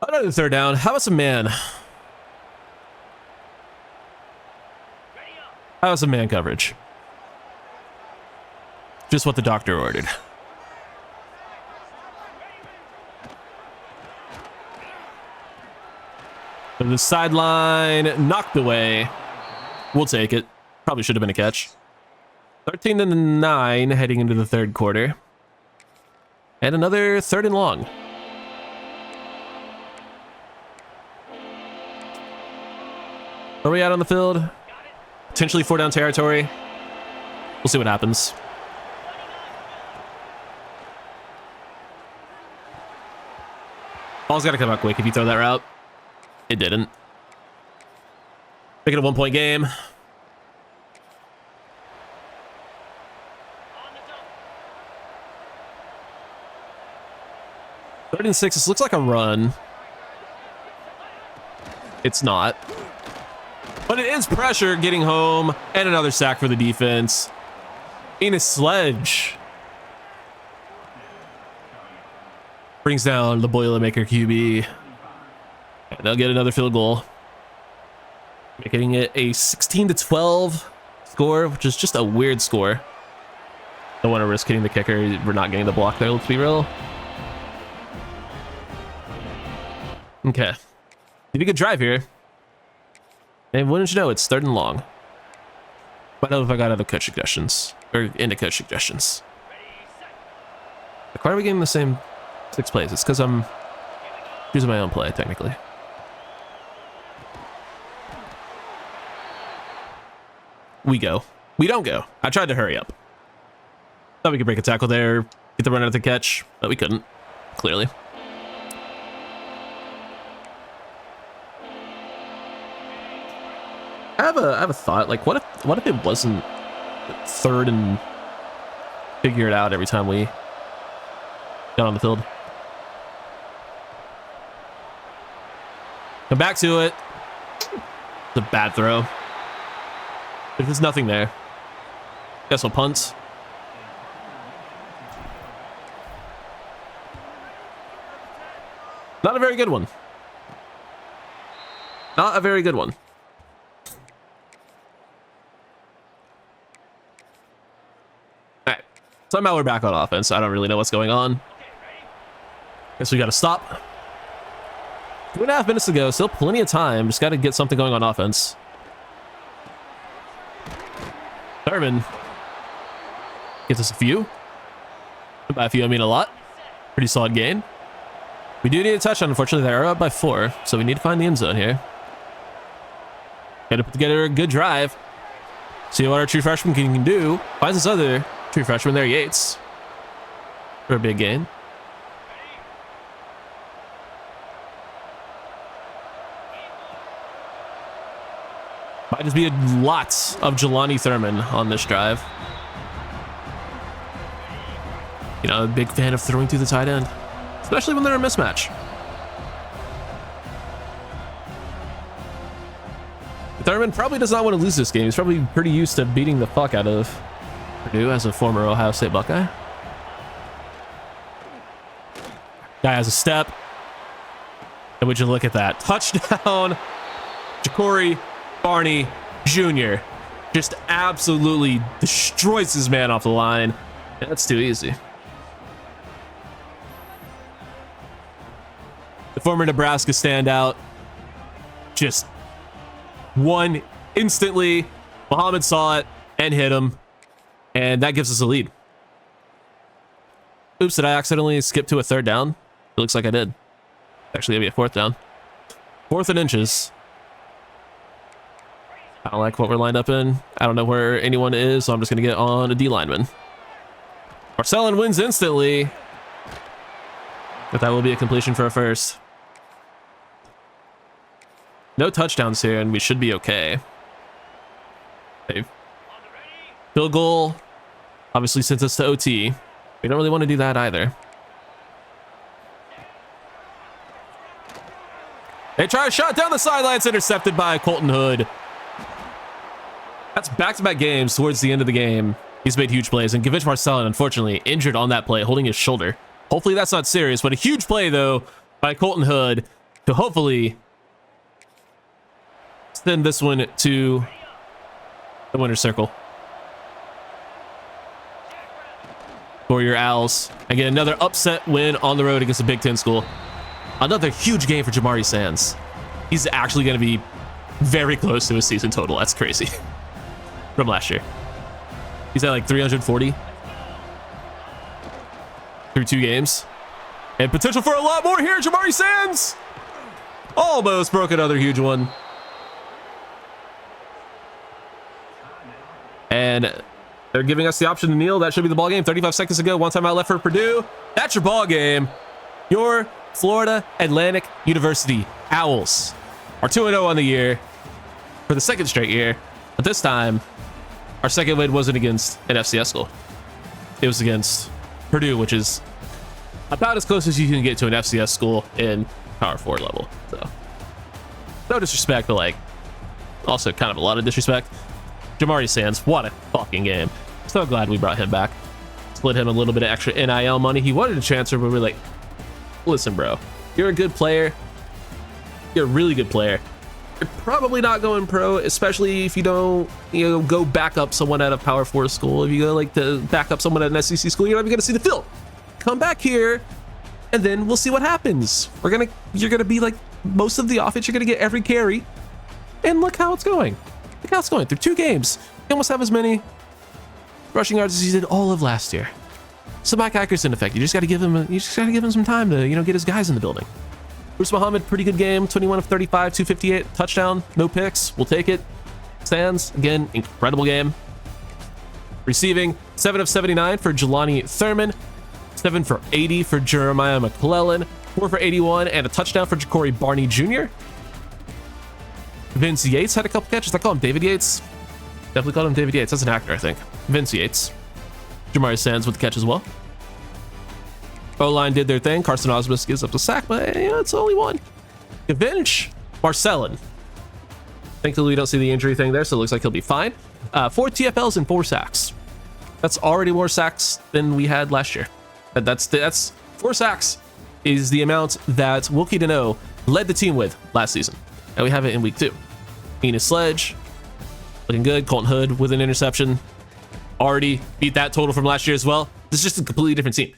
Another third down. How about some man? How about some man coverage? Just what the doctor ordered. To the sideline, knocked away. We'll take it. Probably should have been a catch. 13-9 heading into the third quarter. And another third and long. Where are we at on the field? Potentially 4-down territory. We'll see what happens. Ball's got to come out quick if you throw that route. It didn't. Make it a 1-point game. Third and 6. This looks like a run. It's not. But it is pressure getting home and another sack for the defense. Enos Sledge brings down the Boilermaker QB. And they'll get another field goal, making it a 16-12 score, which is just a weird score. Don't want to risk hitting the kicker. We're not getting the block there, let's be real. Okay. Did a good drive here. And wouldn't you know, it's third and long. Might know if I got other coach suggestions. Or into coach suggestions. Like, why are we getting the same 6 plays? It's because I'm choosing my own play, technically. We go. We don't go. I tried to hurry up. Thought we could break a tackle there, get the run out of the catch, but we couldn't, clearly. I have a thought. Like, what if it wasn't third and figure it out every time we got on the field? Come back to it. It's a bad throw. But there's nothing there. Guess we'll punt. Not a very good one. Not a very good one. Alright. Somehow we're back on offense. I don't really know what's going on. Guess we gotta stop. 2.5 minutes to go. Still plenty of time. Just gotta get something going on offense. Thurman gets us a few. By a few, I mean a lot. Pretty solid gain. We do need a touchdown. Unfortunately, they're up by 4, so we need to find the end zone here. Gotta put together a good drive. See what our true freshman can do. Finds this other true freshman there, Yates, for a big gain. Might just be a lot of Jelani Thurman on this drive. You know, a big fan of throwing through the tight end, especially when they're a mismatch. Thurman probably does not want to lose this game. He's probably pretty used to beating the fuck out of Purdue as a former Ohio State Buckeye. Guy has a step. And would you look at that? Touchdown. Ja'Cory Barney Jr. just absolutely destroys his man off the line. Yeah, that's too easy. The former Nebraska standout just won instantly. Muhammad saw it and hit him, and that gives us a lead. Oops, did I accidentally skip to a third down? It looks like I did. Actually, gonna be a 4th down. 4th and inches. I don't like what we're lined up in. I don't know where anyone is, so I'm just going to get on a D lineman. Marcellin wins instantly. But that will be a completion for a first. No touchdowns here, and we should be okay. Okay. Field goal obviously sends us to OT. We don't really want to do that either. They try a shot down the sidelines, intercepted by Colton Hood. That's back-to-back games towards the end of the game. He's made huge plays, and Gavin Marcellin, unfortunately, injured on that play, holding his shoulder. Hopefully that's not serious, but a huge play, though, by Colton Hood to hopefully send this one to the winner's circle for your Owls. Again, another upset win on the road against a Big Ten school. Another huge game for Jamari Sands. He's actually going to be very close to his season total. That's crazy. From last year. He's at like 340 through 2 games. And potential for a lot more here. Jamari Sands almost broke another huge one. And they're giving us the option to kneel. That should be the ball game. 35 seconds ago. One timeout left for Purdue. That's your ball game. Your Florida Atlantic University Owls are 2-0 on the year for the second straight year. But this time, our second win wasn't against an FCS school. It was against Purdue, which is about as close as you can get to an FCS school in Power 4 level. So, no disrespect, but like, also kind of a lot of disrespect. Jamari Sands, what a fucking game. So glad we brought him back. Split him a little bit of extra NIL money. He wanted to transfer, but we're like, listen, bro, you're a good player. You're a really good player. You're probably not going pro, especially if you don't, go back up someone at a Power 4 school. If you go like to back up someone at an SEC school, you're not even going to see the film. Come back here, and then we'll see what happens. You're gonna be like most of the offense. You're gonna get every carry, and look how it's going. Look how it's going through 2 games. You almost have as many rushing yards as he did all of last year. So Mike Icker's in effect. You just got to give him some time to get his guys in the building. Bruce Muhammad, pretty good game. 21 of 35, 258, touchdown, no picks. We'll take it. Sands, again, incredible game. Receiving 7 of 79 for Jelani Thurman, 7 for 80 for Jeremiah McClellan, 4 for 81, and a touchdown for Ja'Cory Barney Jr. Vince Yates had a couple catches. I call him David Yates. Definitely called him David Yates. That's an actor, I think. Vince Yates. Jamari Sands with the catch as well. O-line did their thing. Carson Osmus gives up the sack, but it's only one. Gavinch Marcellin. Thankfully, we don't see the injury thing there, so it looks like he'll be fine. 4 TFLs and 4 sacks. That's already more sacks than we had last year. That's 4 sacks is the amount that Wilkie Deneau led the team with last season. And we have it in week 2. Enos Sledge, looking good. Colton Hood with an interception. Already beat that total from last year as well. This is just a completely different team.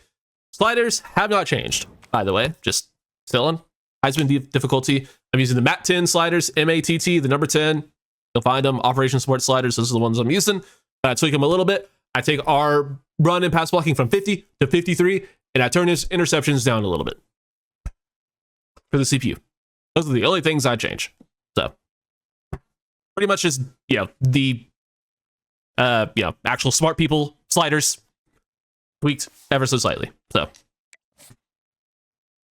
Sliders have not changed, by the way. Just still on Heisman difficulty. I'm using the MAT 10 sliders, MATT, the number 10. You'll find them. Operation Support sliders. Those are the ones I'm using. I tweak them a little bit. I take our run and pass blocking from 50 to 53, and I turn his interceptions down a little bit for the CPU. Those are the only things I change. So pretty much just, the actual smart people sliders tweaked ever so slightly. So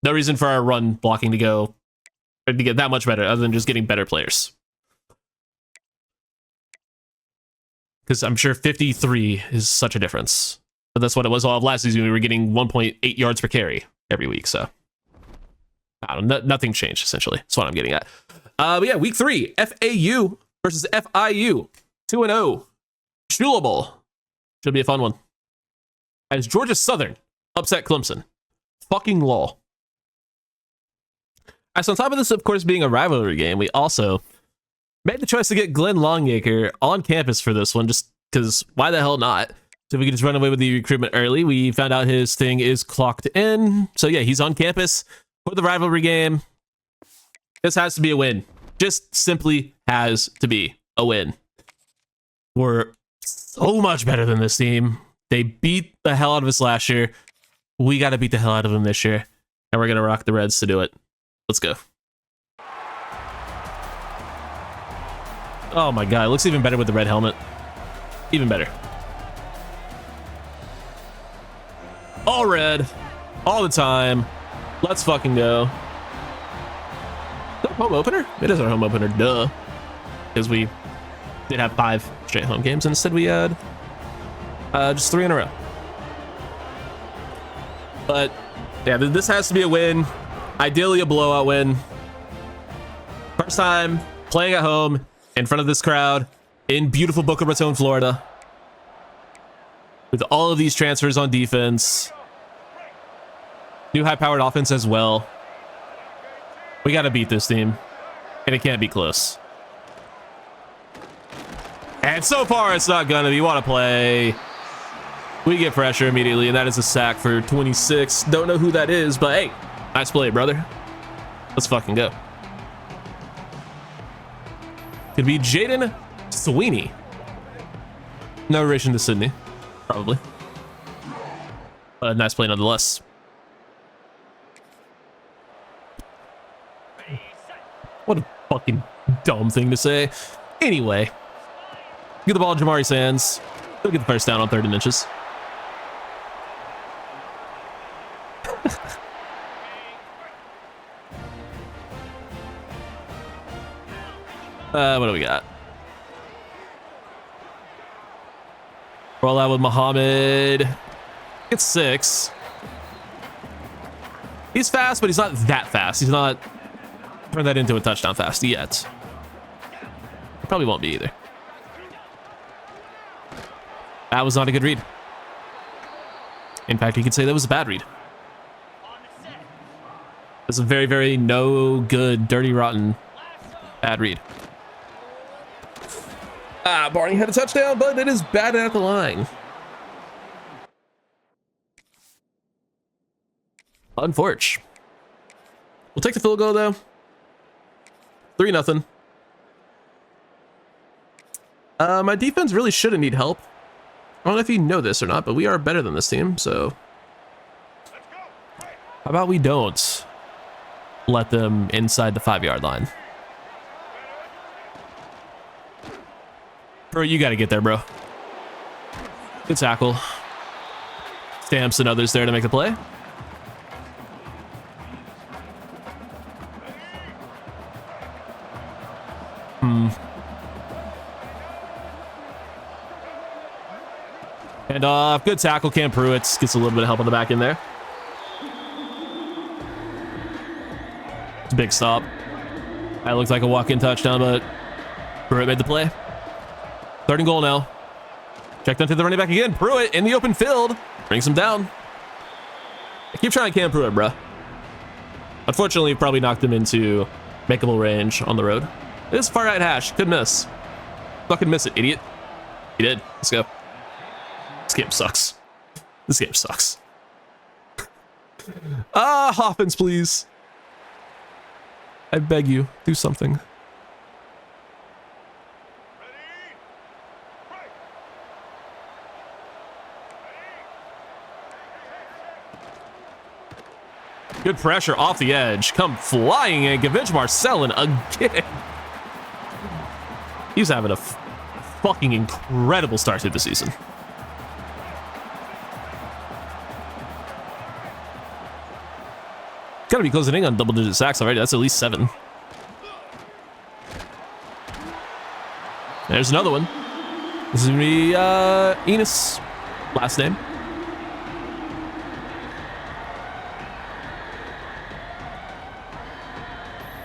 no reason for our run blocking to get that much better other than just getting better players. Because I'm sure 53 is such a difference. But that's what it was all of last season. We were getting 1.8 yards per carry every week. So I don't know, nothing changed, essentially. That's what I'm getting at. But yeah, week 3, FAU versus FIU. 2-0. Shula Bowl. Should be a fun one. As Georgia Southern upset Clemson. Fucking law. So on top of this, of course, being a rivalry game, we also made the choice to get Glenn Longacre on campus for this one, just because why the hell not? So we could just run away with the recruitment early. We found out his thing is clocked in. So yeah, he's on campus for the rivalry game. This has to be a win. Just simply has to be a win. We're so much better than this team. They beat the hell out of us last year. We got to beat the hell out of them this year. And we're going to rock the Reds to do it. Let's go. Oh my god, it looks even better with the red helmet. Even better. All red. All the time. Let's fucking go. Is that a home opener? It is our home opener, duh. Because we did have 5 straight home games, and instead we had just 3 in a row. But yeah, this has to be a win. Ideally a blowout win. First time playing at home in front of this crowd in beautiful Boca Raton, Florida. With all of these transfers on defense. New high-powered offense as well. We got to beat this team. And it can't be close. And so far, it's not gonna be. What a play. We get pressure immediately, and that is a sack for 26. Don't know who that is, but hey, nice play, brother. Let's fucking go. Could be Jaden Sweeney. No relation to Sydney, probably. But a nice play nonetheless. What a fucking dumb thing to say. Anyway, get the ball in Jamari's hands. He'll get the first down on 3rd and inches. What do we got? Roll out with Muhammad. It's 6. He's fast, but he's not that fast. He's not turn that into a touchdown fast yet. Probably won't be either. That was not a good read. In fact, you could say that was a bad read. That's a very, very no good, dirty, rotten, bad read. Barney had a touchdown, but it is bad at the line. Unfortunate. We'll take the field goal though. 3-0. My defense really shouldn't need help. I don't know if you know this or not, but we are better than this team, so how about we don't let them inside the 5-yard line? Bro, you got to get there, bro. Good tackle. Stamps and others there to make the play. And good tackle, Cam Pruitt gets a little bit of help on the back end there. It's a big stop. That looked like a walk-in touchdown, but Pruitt made the play. 3rd and goal now. Checked onto the running back again. Pruitt in the open field. Brings him down. I keep trying Cam Pruitt, bruh. Unfortunately, probably knocked him into makeable range on the road. It is far right hash. Could miss. Fucking miss it, idiot. He did. Let's go. This game sucks. This game sucks. Offense, please. I beg you, do something. Good pressure off the edge. Come flying in. Gavinch Marcellin again. He's having a fucking incredible start to the season. Gotta be closing in on double-digit sacks already. That's at least 7. There's another one. This is gonna be Enos, last name.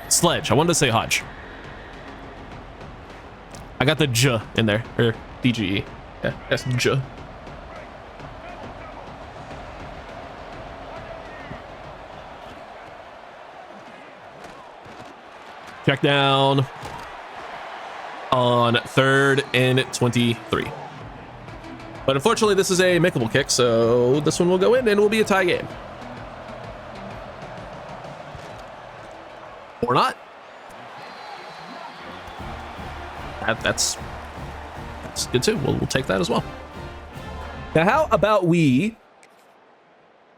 Sledge. I wanted to say Hodge. I got the J in there, or DGE. Yeah, that's J. Check down on 3rd and 23. But unfortunately, this is a makeable kick, so this one will go in and it will be a tie game. Or not. That's good too. We'll take that as well. Now, how about we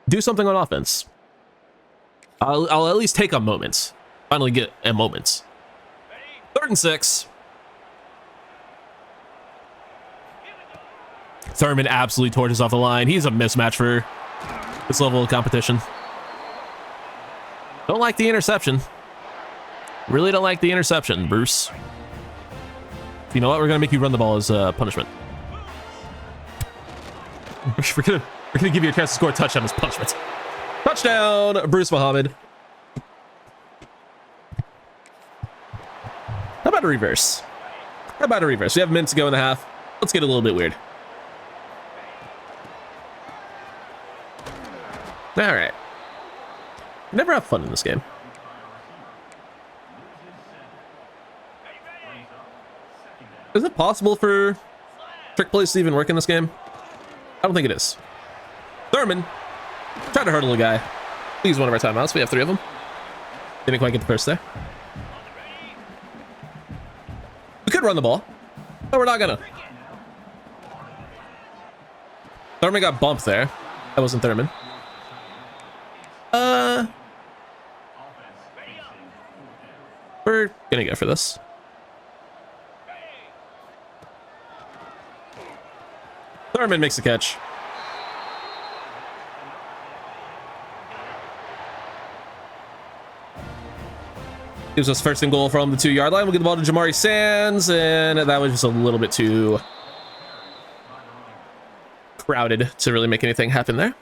do something on offense? I'll at least take a moment. Finally get a moment. 3rd and 6. Thurman absolutely torches off the line. He's a mismatch for this level of competition. Don't like the interception. Really don't like the interception, Bruce. You know what? We're gonna make you run the ball as punishment. We're gonna give you a chance to score a touchdown as punishment. Touchdown, Bruce Muhammad. about a reverse? How about a reverse? We have a minute to go in the half. Let's get a little bit weird. All right. Never have fun in this game. Is it possible for trick plays to even work in this game? I don't think it is. Thurman, try to hurdle a guy. Use one of our timeouts. We have 3 of them. Didn't quite get the first there. We could run the ball, but we're not gonna. Thurman got bumped there. That wasn't Thurman. We're gonna go for this. Thurman makes the catch. Gives us first and goal from the 2-yard line. We'll get the ball to Jamari Sands, and that was just a little bit too crowded to really make anything happen there,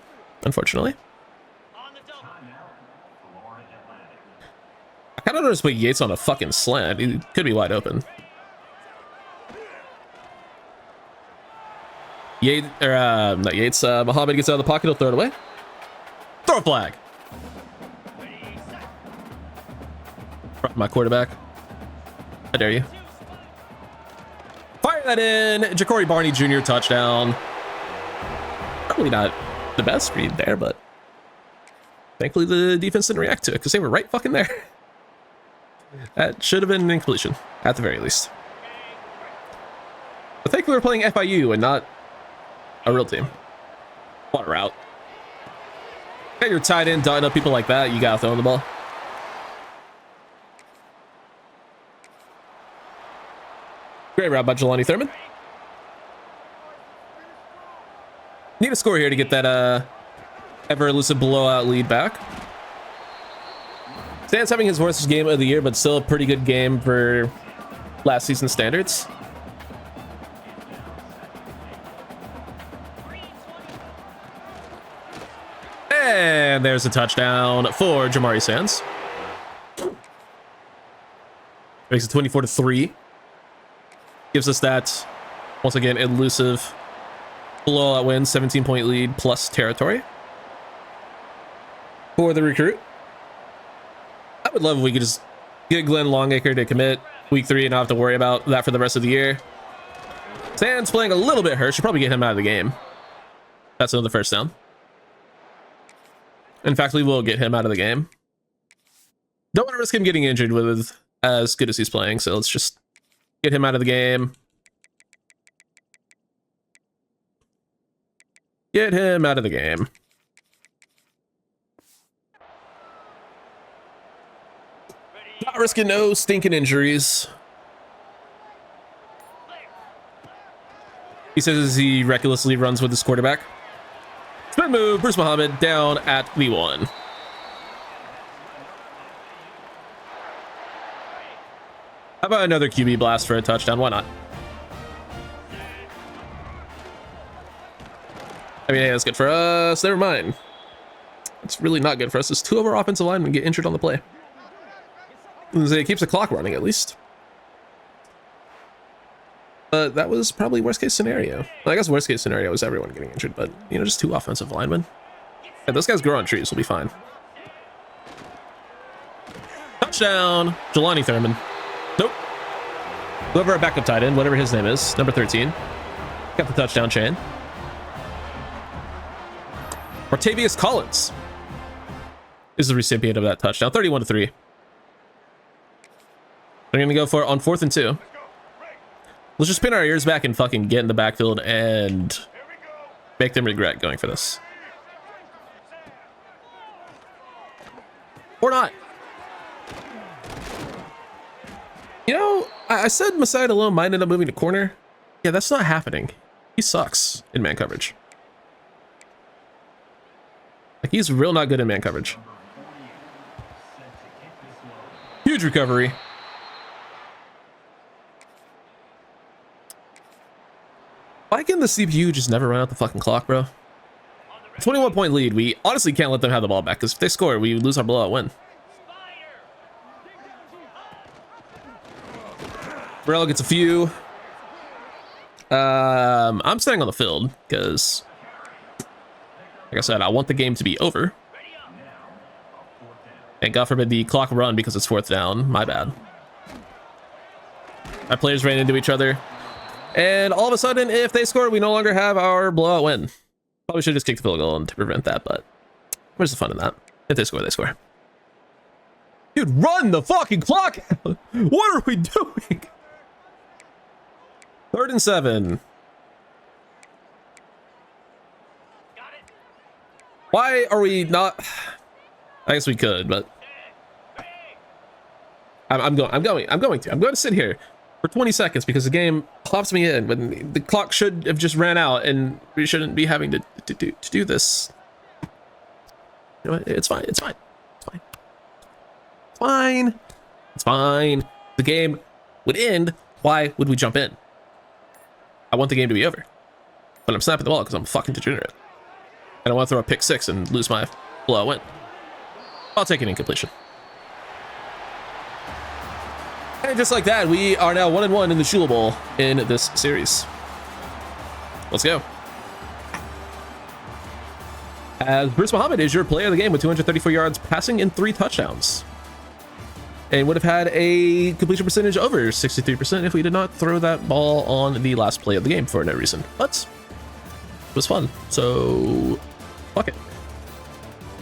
unfortunately. I kind of noticed put Yates on a fucking slant. He could be wide open. Yates, or not Yates, Muhammad gets out of the pocket, he'll throw it away. Throw a flag. My quarterback. How dare you? Fire that in. Ja'Cory Barney Jr. touchdown. Probably not the best read there, but thankfully the defense didn't react to it because they were right fucking there. That should have been an incompletion, at the very least. But thankfully we're playing FIU and not a real team. What a route. Got your tight end dotting up people like that, you gotta throw the ball. Great route by Jelani Thurman. Need a score here to get that ever elusive blowout lead back. Stan's having his worst game of the year, but still a pretty good game for last season standards. And there's a touchdown for Jamari Sands. Makes it 24-3. Gives us that, once again, elusive blowout win, 17-point lead plus territory for the recruit. I would love if we could just get Glenn Longacre to commit week 3 and not have to worry about that for the rest of the year. Sands playing a little bit hurt. Should probably get him out of the game. That's another first down. In fact, we will get him out of the game. Don't want to risk him getting injured with as good as he's playing, so let's just get him out of the game. Get him out of the game. Not risking no stinking injuries. He says as he recklessly runs with his quarterback. Spin move, Bruce Muhammad down at the 1. How about another QB blast for a touchdown? Why not? I mean, hey, that's good for us. Never mind. It's really not good for us. There's 2 of our offensive linemen get injured on the play. It keeps the clock running, at least. But that was probably worst case scenario. Well, I guess worst case scenario is everyone getting injured, but, you know, just 2 offensive linemen. Yeah, those guys grow on trees. We'll be fine. Touchdown, Jelani Thurman. Nope. Whoever our backup tight end, whatever his name is, number 13, got the touchdown chain. Martavius Collins is the recipient of that touchdown, 31-3. They're gonna go for it on 4th and 2. Let's just pin our ears back and fucking get in the backfield and make them regret going for this. Or not. You know, I said Messiah alone might end up moving to corner. Yeah, that's not happening. He sucks in man coverage. Like, he's real not good in man coverage. Huge recovery. Why can the CPU just never run out the fucking clock, bro? 21-point lead. We honestly can't let them have the ball back, because if they score, we lose our blowout win. Varela gets a few. I'm staying on the field because, like I said, I want the game to be over. And God forbid the clock run because it's 4th down. My bad. Our players ran into each other. And all of a sudden, if they score, we no longer have our blowout win. Probably should just kick the field goal to prevent that, but where's the fun in that? If they score, they score. Dude, run the fucking clock! What are we doing? 3rd and 7. Why are we not? I guess we could, but I'm going to sit here for 20 seconds because the game pops me in when the clock should have just ran out and we shouldn't be having to do this. You know what? It's fine. It's fine. It's fine. It's fine. It's fine. The game would end. Why would we jump in? I want the game to be over, but I'm snapping the ball because I'm fucking degenerate. And I want to throw a pick 6 and lose my blowout win. I'll take an incompletion. And just like that, we are now 1-1 in the Shula Bowl in this series. Let's go. As Bruce Muhammad is your player of the game with 234 yards passing and 3 touchdowns. And would have had a completion percentage over 63% if we did not throw that ball on the last play of the game for no reason. But it was fun, so fuck it.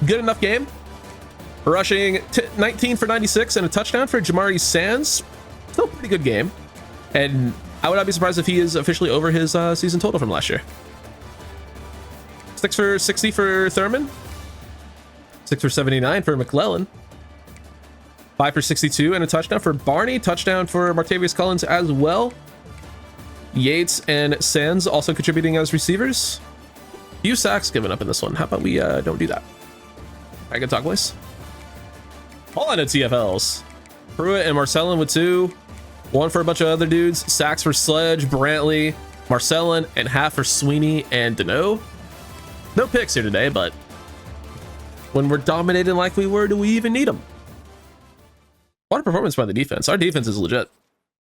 Good enough game. Rushing 19 for 96 and a touchdown for Jamari Sands. Still a pretty good game. And I would not be surprised if he is officially over his season total from last year. 6 for 60 for Thurman. 6 for 79 for McClellan. 5 for 62 and a touchdown for Barney. Touchdown for Martavius Collins as well. Yates and Sands also contributing as receivers. Few sacks given up in this one. How about we don't do that? I can talk, boys. All on TFLs. Pruitt and Marcellin with 2. 1 for a bunch of other dudes. Sacks for Sledge, Brantley, Marcellin, and half for Sweeney and Deneau. No picks here today, but when we're dominating like we were, do we even need them? What a performance by the defense. Our defense is legit.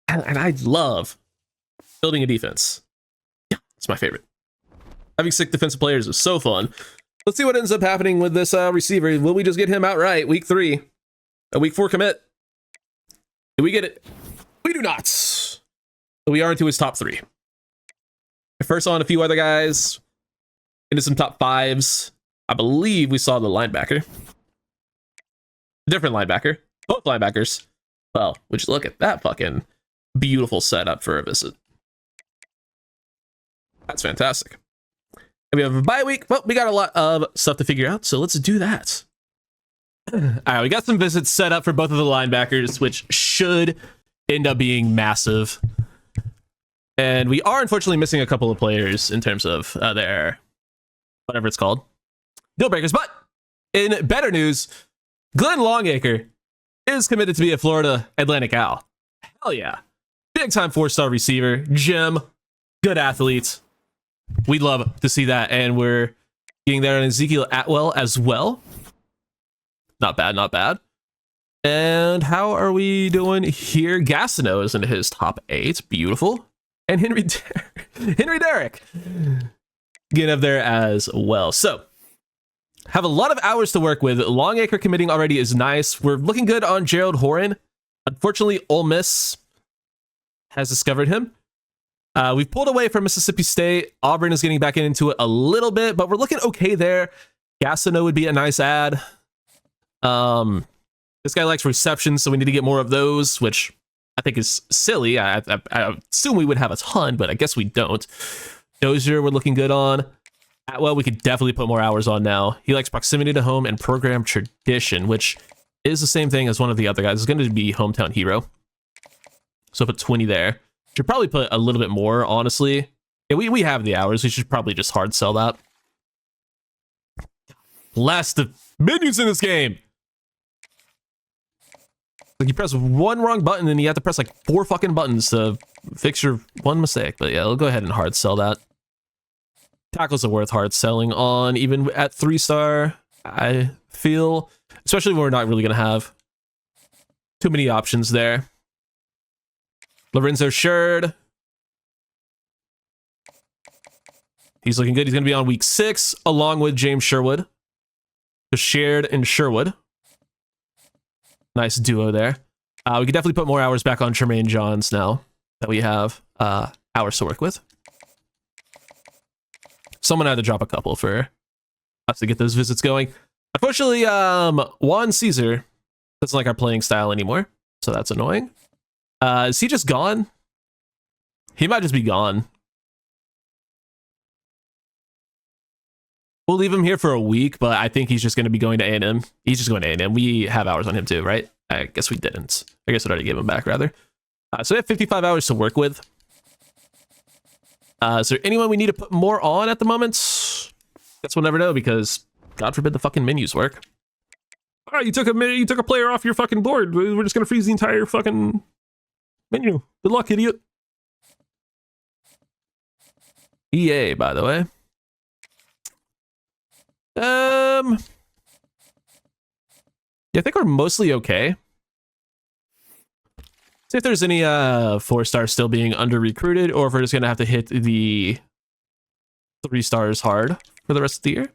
And I love building a defense. Yeah, it's my favorite. Having 6 defensive players is so fun. Let's see what ends up happening with this receiver. Will we just get him outright? Week 3. A week 4 commit. Did we get it? We do not. But we are into his top 3. First on a few other guys. Into some top 5s. I believe we saw the linebacker. Different linebacker. Both linebackers. Well, would you look at that fucking beautiful setup for a visit. That's fantastic. And we have a bye week. Well, we got a lot of stuff to figure out, so let's do that. All right, we got some visits set up for both of the linebackers, which should end up being massive. And we are unfortunately missing a couple of players in terms of their, whatever it's called, deal breakers. But in better news, Glenn Longacre is committed to be a Florida Atlantic Owl. Hell yeah. Big time 4-star receiver, gem, good athlete. We'd love to see that. And we're getting there on Ezekiel Atwell as well. Not bad, not bad. And how are we doing here? Gastineau is in his top 8. Beautiful. And Henry Derrick getting up there as well. So, have a lot of hours to work with. Longacre committing already is nice. We're looking good on Gerald Horan. Unfortunately, Ole Miss has discovered him. We've pulled away from Mississippi State. Auburn is getting back into it a little bit, but we're looking okay there. Gastineau would be a nice add. This guy likes receptions, so we need to get more of those, which I think is silly. I assume we would have a ton, but I guess we don't. Dozier, we're looking good on. Atwell, we could definitely put more hours on now. He likes proximity to home and program tradition, which is the same thing as one of the other guys. It's going to be hometown hero. So put 20 there. Should probably put a little bit more, honestly. Yeah, we have the hours. We should probably just hard sell that. Bless the menus in this game. Like you press one wrong button and you have to press like 4 fucking buttons to fix your one mistake. But yeah, I'll go ahead and hard sell that. Tackles are worth hard selling on, even at 3-star, I feel. Especially when we're not really going to have too many options there. Lorenzo Sherd. He's looking good. He's going to be on week 6 along with James Sherwood. So Shared and Sherwood. Nice duo there. We could definitely put more hours back on Tremaine Johns now that we have hours to work with. Someone had to drop a couple for us to get those visits going. Unfortunately, Juan Caesar doesn't like our playing style anymore, so that's annoying. Is he just gone? He might just be gone. We'll leave him here for a week, but I think he's just going to be going to A&M. He's just going to A&M. We have hours on him too, right? I guess we didn't. I guess I already gave him back, rather. So we have 55 hours to work with. Is there anyone we need to put more on at the moment? Guess we'll never know, because God forbid the fucking menus work. All right, you took a player off your fucking board. We're just going to freeze the entire fucking menu. Good luck, idiot. EA, by the way. Yeah, I think we're mostly okay. See if there's any 4-stars still being under recruited, or if we're just gonna have to hit the 3 stars hard for the rest of the year.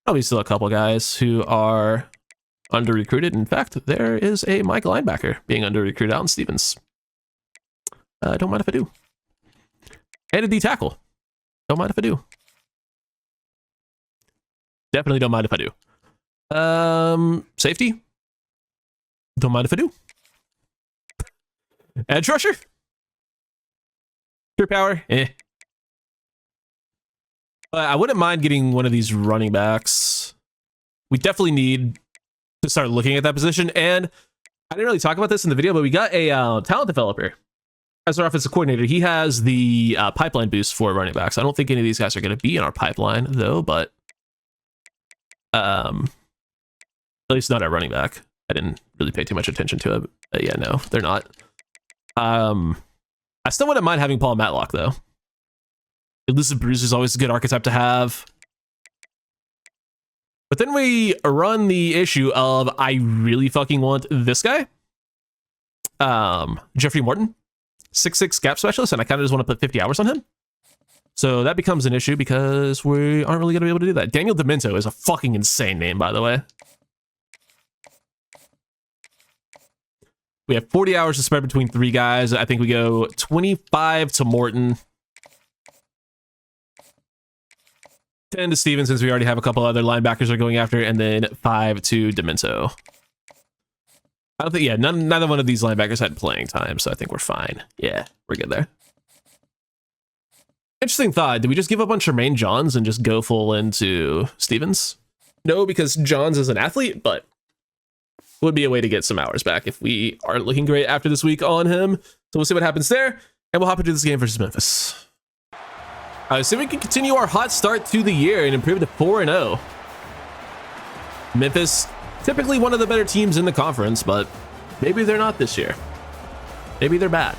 Probably still a couple guys who are under recruited. In fact, there is a Mike linebacker being under recruited out in Stevens. Don't mind if I do. And a D tackle. Don't mind if I do. Definitely don't mind if I do. Safety. Don't mind if I do. Edge rusher. Pure power. I wouldn't mind getting one of these running backs. We definitely need to start looking at that position. And I didn't really talk about this in the video, but we got a talent developer as our offensive coordinator. He has the pipeline boost for running backs. I don't think any of these guys are going to be in our pipeline though, but at least not our running back. I didn't really pay too much attention to it. But yeah, no, they're not. I still wouldn't mind having Paul Matlock though. Elusive Bruce is always a good archetype to have. But then we run the issue of I really fucking want this guy. Jeffrey Morton, 6'6" gap specialist, and I kind of just want to put 50 hours on him. So that becomes an issue because we aren't really going to be able to do that. Daniel Demento is a fucking insane name, by the way. We have 40 hours to spread between 3 guys. I think we go 25 to Morton. 10 to Stevens, since we already have a couple other linebackers are going after, and then 5 to Demento. I don't think, yeah, neither one of these linebackers had playing time, so I think we're fine. Yeah, we're good there. Interesting thought. Did we just give up on Tremaine Johns and just go full into Stevens? No, because Johns is an athlete, but would be a way to get some hours back if we aren't looking great after this week on him. So we'll see what happens there, and we'll hop into this game versus Memphis. So we can continue our hot start to the year and improve to 4-0. Memphis, typically one of the better teams in the conference, but maybe they're not this year. Maybe they're bad.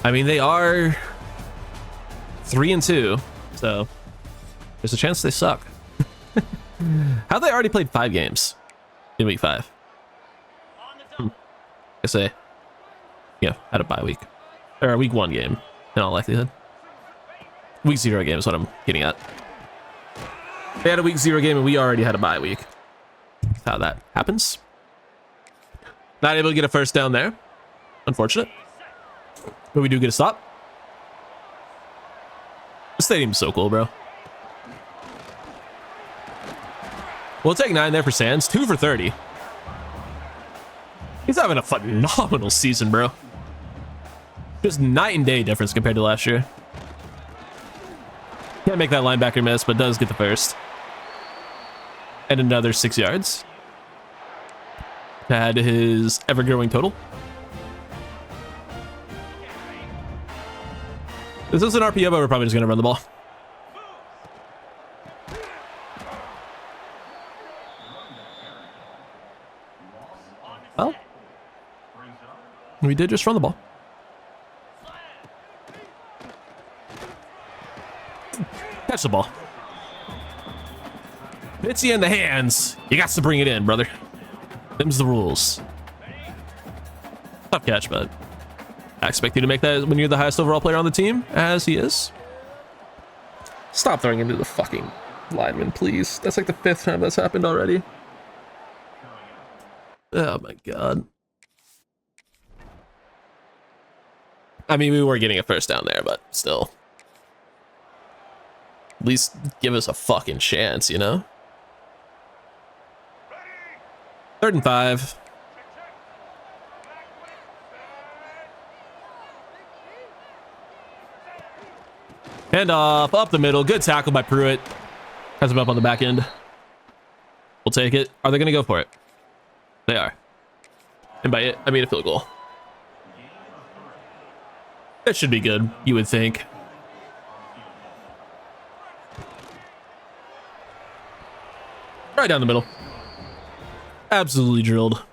I mean, they are 3-2, so there's a chance they suck. How they already played 5 games in week 5? I guess they, had a bye week, or a week 1 game in all likelihood. Week 0 game is what I'm getting at. They had a week 0 game and we already had a bye week. That's how that happens. Not able to get a first down there. Unfortunate. But we do get a stop. The stadium's so cool, bro. We'll take 9 there for Sands. 2 for 30. He's having a phenomenal season, bro. Just night and day difference compared to last year. Can't make that linebacker miss, but does get the first. And another 6 yards. To add to his ever-growing total. This is an RPO, but we're probably just going to run the ball. Well, we did just run the ball. Catch the ball. Hits you in the hands. You got to bring it in, brother. Them's the rules. Tough catch, but I expect you to make that when you're the highest overall player on the team, as he is. Stop throwing into the fucking lineman, please. That's like the 5th time that's happened already. Oh my god. I mean, we were getting a first down there, but still. At least give us a fucking chance, you know? 3rd and 5. Hand off, up the middle. Good tackle by Pruitt. Has him up on the back end. We'll take it. Are they going to go for it? They are. And by it, I mean a field goal. That should be good, you would think. Right down the middle. Absolutely drilled.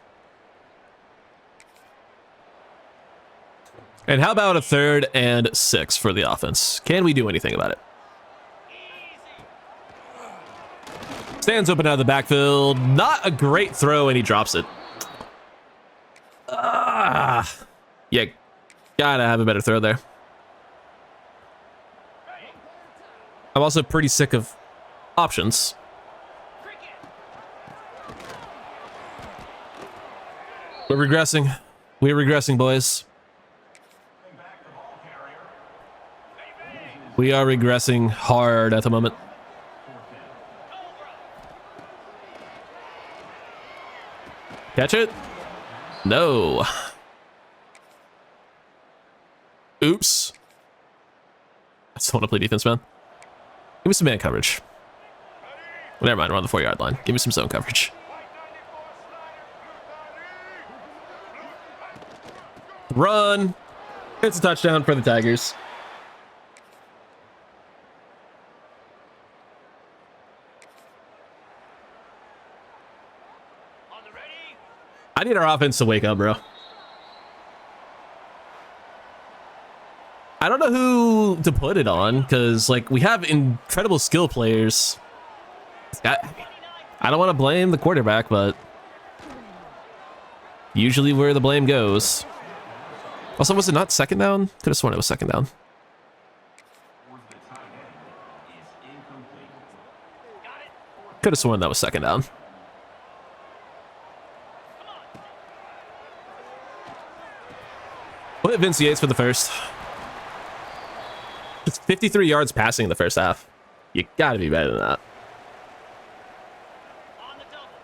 And how about a 3rd and 6 for the offense? Can we do anything about it? Stands open out of the backfield. Not a great throw, and he drops it. Yeah, gotta have a better throw there. I'm also pretty sick of options. We're regressing. We're regressing, boys. We are regressing hard at the moment. Catch it? No. Oops. I just want to play defense, man. Give me some man coverage. Well, never mind, we're on the 4-yard line. Give me some zone coverage. Run. It's a touchdown for the Tigers. I need our offense to wake up, bro. I don't know who to put it on, because, like, we have incredible skill players. I don't want to blame the quarterback, but usually where the blame goes. Also, was it not 2nd down? Could have sworn it was 2nd down. Could have sworn that was 2nd down. We'll hit Vince Yates for the first. It's 53 yards passing in the first half. You gotta be better than that.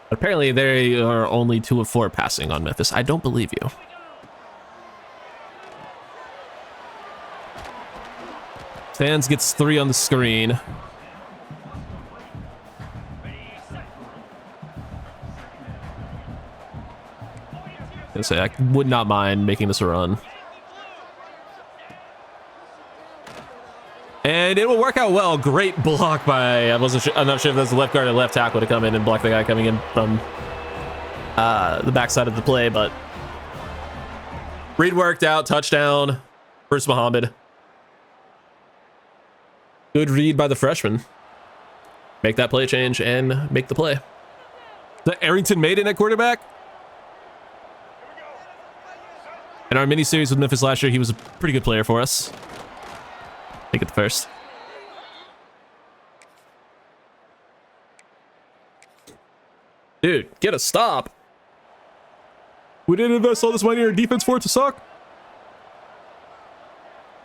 But apparently they are only 2 of 4 passing on Memphis. I don't believe you. Sands gets 3 on the screen. I would not mind making this a run. And it will work out well. Great block by, I'm not sure if that's the left guard or left tackle to come in and block the guy coming in from the backside of the play, but read worked out, touchdown, first Muhammad. Good read by the freshman. Make that play change and make the play. The Arrington Maiden at quarterback. In our mini series with Memphis last year, he was a pretty good player for us. Make it the first. Dude, get a stop. We didn't invest all this money in our defense for it to suck.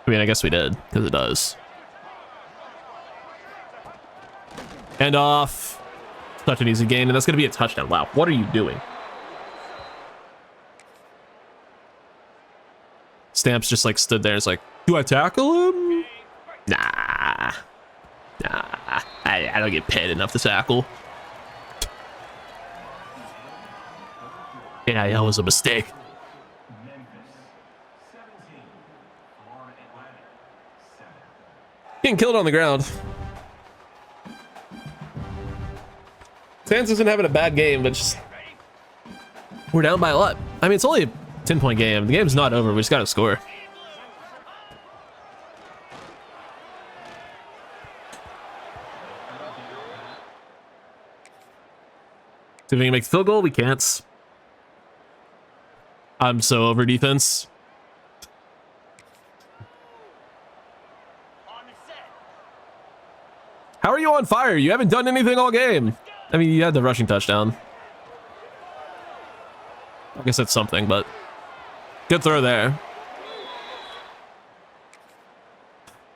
I mean, I guess we did, because it does. And off. Such an easy gain, and that's going to be a touchdown. Wow, what are you doing? Stamps just like stood there and is like, do I tackle him? Nah. Nah. I don't get paid enough to tackle. Yeah, that was a mistake. Getting killed on the ground. Sands isn't having a bad game, but just we're down by a lot. I mean, it's only a 10-point game. The game's not over. We just got to score. See if we can make the field goal. We can't. I'm so over defense. How are you on fire? You haven't done anything all game. I mean, you had the rushing touchdown. I guess that's something, but good throw there.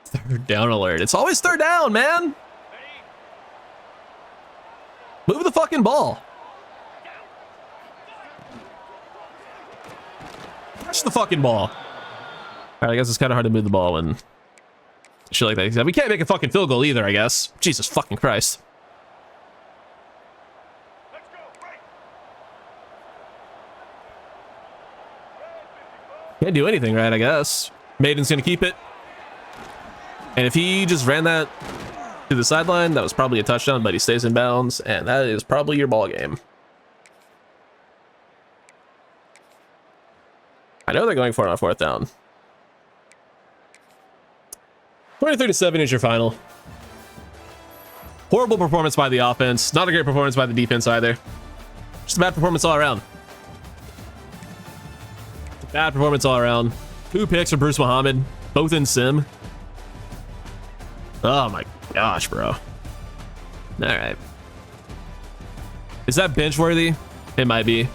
Third down alert. It's always third down, man. Move the fucking ball. Touch the fucking ball. All right, I guess it's kind of hard to move the ball when shit like that. We can't make a fucking field goal either, I guess. Jesus fucking Christ. Can't do anything right, I guess. Madden's gonna keep it. And if he just ran that to the sideline, that was probably a touchdown, but he stays in bounds, and that is probably your ball game. I know they're going for it on fourth down. 23-7 is your final. Horrible performance by the offense. Not a great performance by the defense either. Just a bad performance all around. Bad performance all around. 2 picks for Bruce Muhammad, both in sim. Oh my gosh, bro. All right. Is that bench worthy? It might be.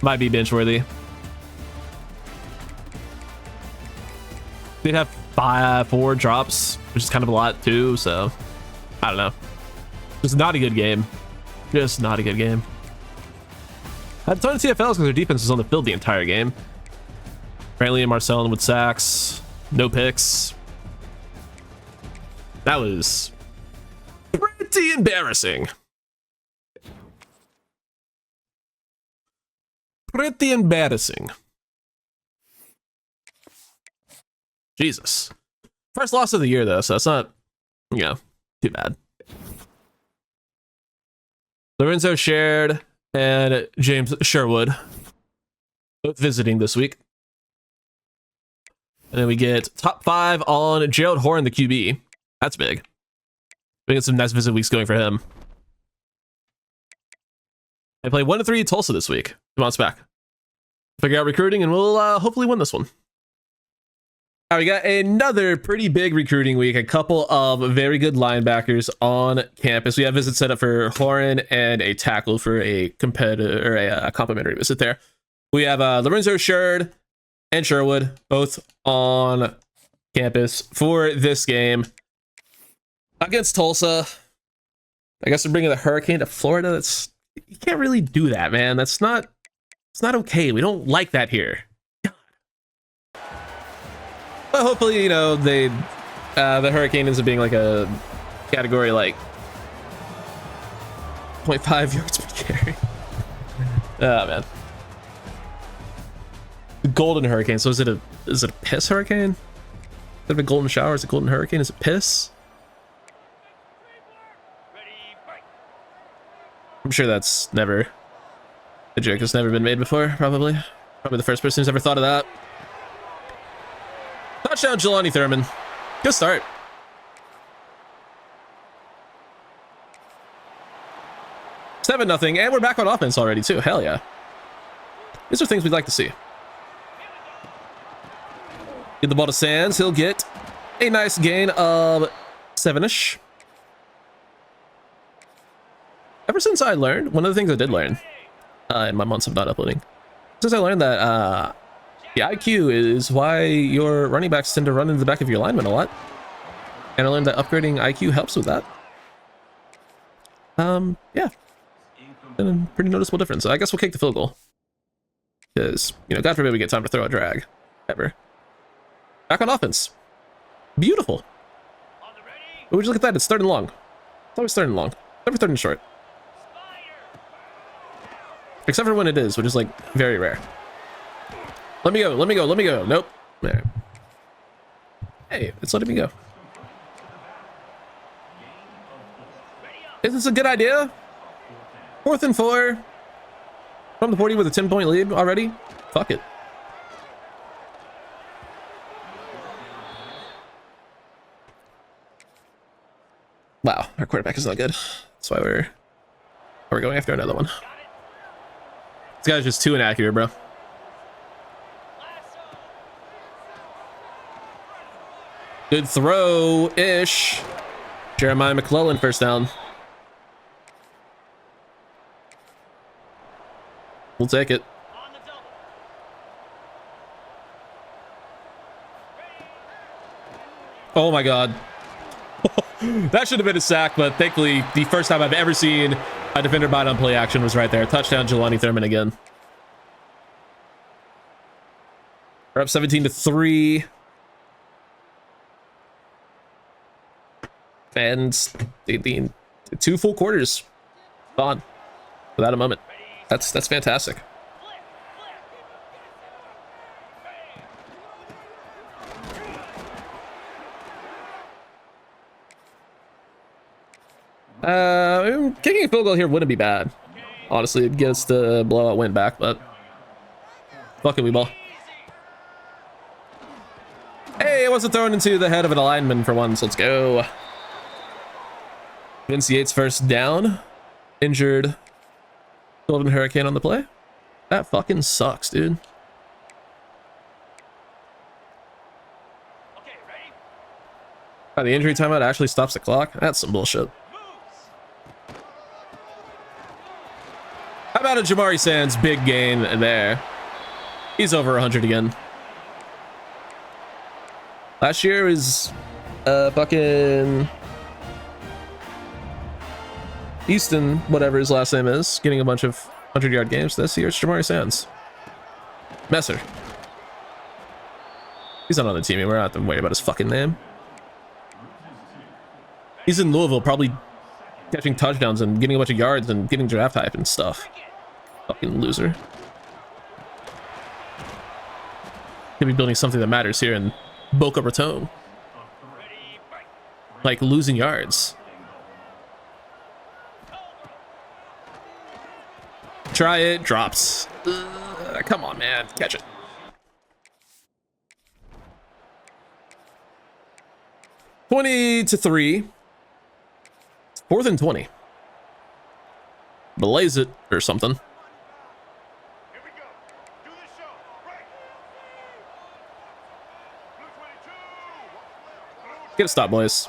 Might be bench worthy. They'd have 4 drops, which is kind of a lot too, so I don't know. Just not a good game. Just not a good game. I had a ton of TFLs because their defense was on the field the entire game. Brantley and Marcellin with sacks, no picks. That was pretty embarrassing. Pretty embarrassing. Jesus. First loss of the year, though, so that's not, you know, too bad. Lorenzo Shared and James Sherwood both visiting this week. And then we get top 5 on Gerald Horn, the QB. That's big. We get some nice visit weeks going for him. I play 1-3 Tulsa this week. Come on, it's back. Figure out recruiting, and we'll hopefully win this one. All right, we got another pretty big recruiting week. A couple of very good linebackers on campus. We have visits set up for Horan and a tackle for a competitor or a complimentary visit there. We have Lorenzo Sherd and Sherwood both on campus for this game against Tulsa. I guess we're bringing the Hurricane to Florida. That's, you can't really do that, man. That's not, it's not okay. We don't like that here. But hopefully, you know, they the Hurricane ends up being like a category like 0.5 yards per carry. Oh man. The Golden Hurricane. So is it a piss hurricane? Instead of a golden shower, is it golden hurricane? Is it piss? I'm sure that's never a joke that's never been made before, probably. Probably the first person who's ever thought of that. Touchdown, Jelani Thurman. Good start. Seven nothing, and we're back on offense already too. Hell yeah. These are things we'd like to see. Get the ball to Sands. He'll get a nice gain of 7-ish. Ever since I learned, one of the things I did learn in my months of not uploading, since I learned that the IQ is why your running backs tend to run into the back of your lineman a lot. And I learned that upgrading IQ helps with that. Yeah. And a pretty noticeable difference. So I guess we'll kick the field goal. Because, you know, God forbid we get time to throw a drag. Ever. Back on offense. Beautiful. But would you look at that? It's third and long. It's always third and long. Never third and short. Except for when it is, which is like very rare. Let me go, let me go, let me go. Nope. There. Hey, it's letting me go. Is this a good idea? 4th and 4. From the 40 with a 10-point lead already? Fuck it. Wow, our quarterback is not good. That's why we're going after another one. This guy's just too inaccurate, bro. Good throw-ish. Jeremiah McClellan, first down. We'll take it. Oh my God. That should have been a sack, but thankfully the first time I've ever seen a defender bite on play action was right there. Touchdown, Jelani Thurman again. We're up 17-3. And the 2 full quarters gone without a moment. That's fantastic. Kicking a field goal here wouldn't be bad. Honestly, it gets the blowout win back, but fuck it, we ball. Hey, it wasn't thrown into the head of an lineman for once. Let's go. Vince Yates first down. Injured Golden Hurricane on the play. That fucking sucks, dude. Okay, ready? Oh, the injury timeout actually stops the clock? That's some bullshit. How about a Jamari Sands big gain there? He's over 100 again. Last year was fucking Easton, whatever his last name is, getting a bunch of 100-yard games. This year it's Jamari Sands. Messer. He's not on the team. We're not to worry about his fucking name. He's in Louisville, probably catching touchdowns and getting a bunch of yards and getting draft hype and stuff. Fucking loser. Could be building something that matters here in Boca Raton. Like losing yards. Try it, drops. Come on, man, catch it. (20-3). 4th and 20. Blaze it or something. Here we go. Do the show. Right. Blue 22. Get a stop, boys.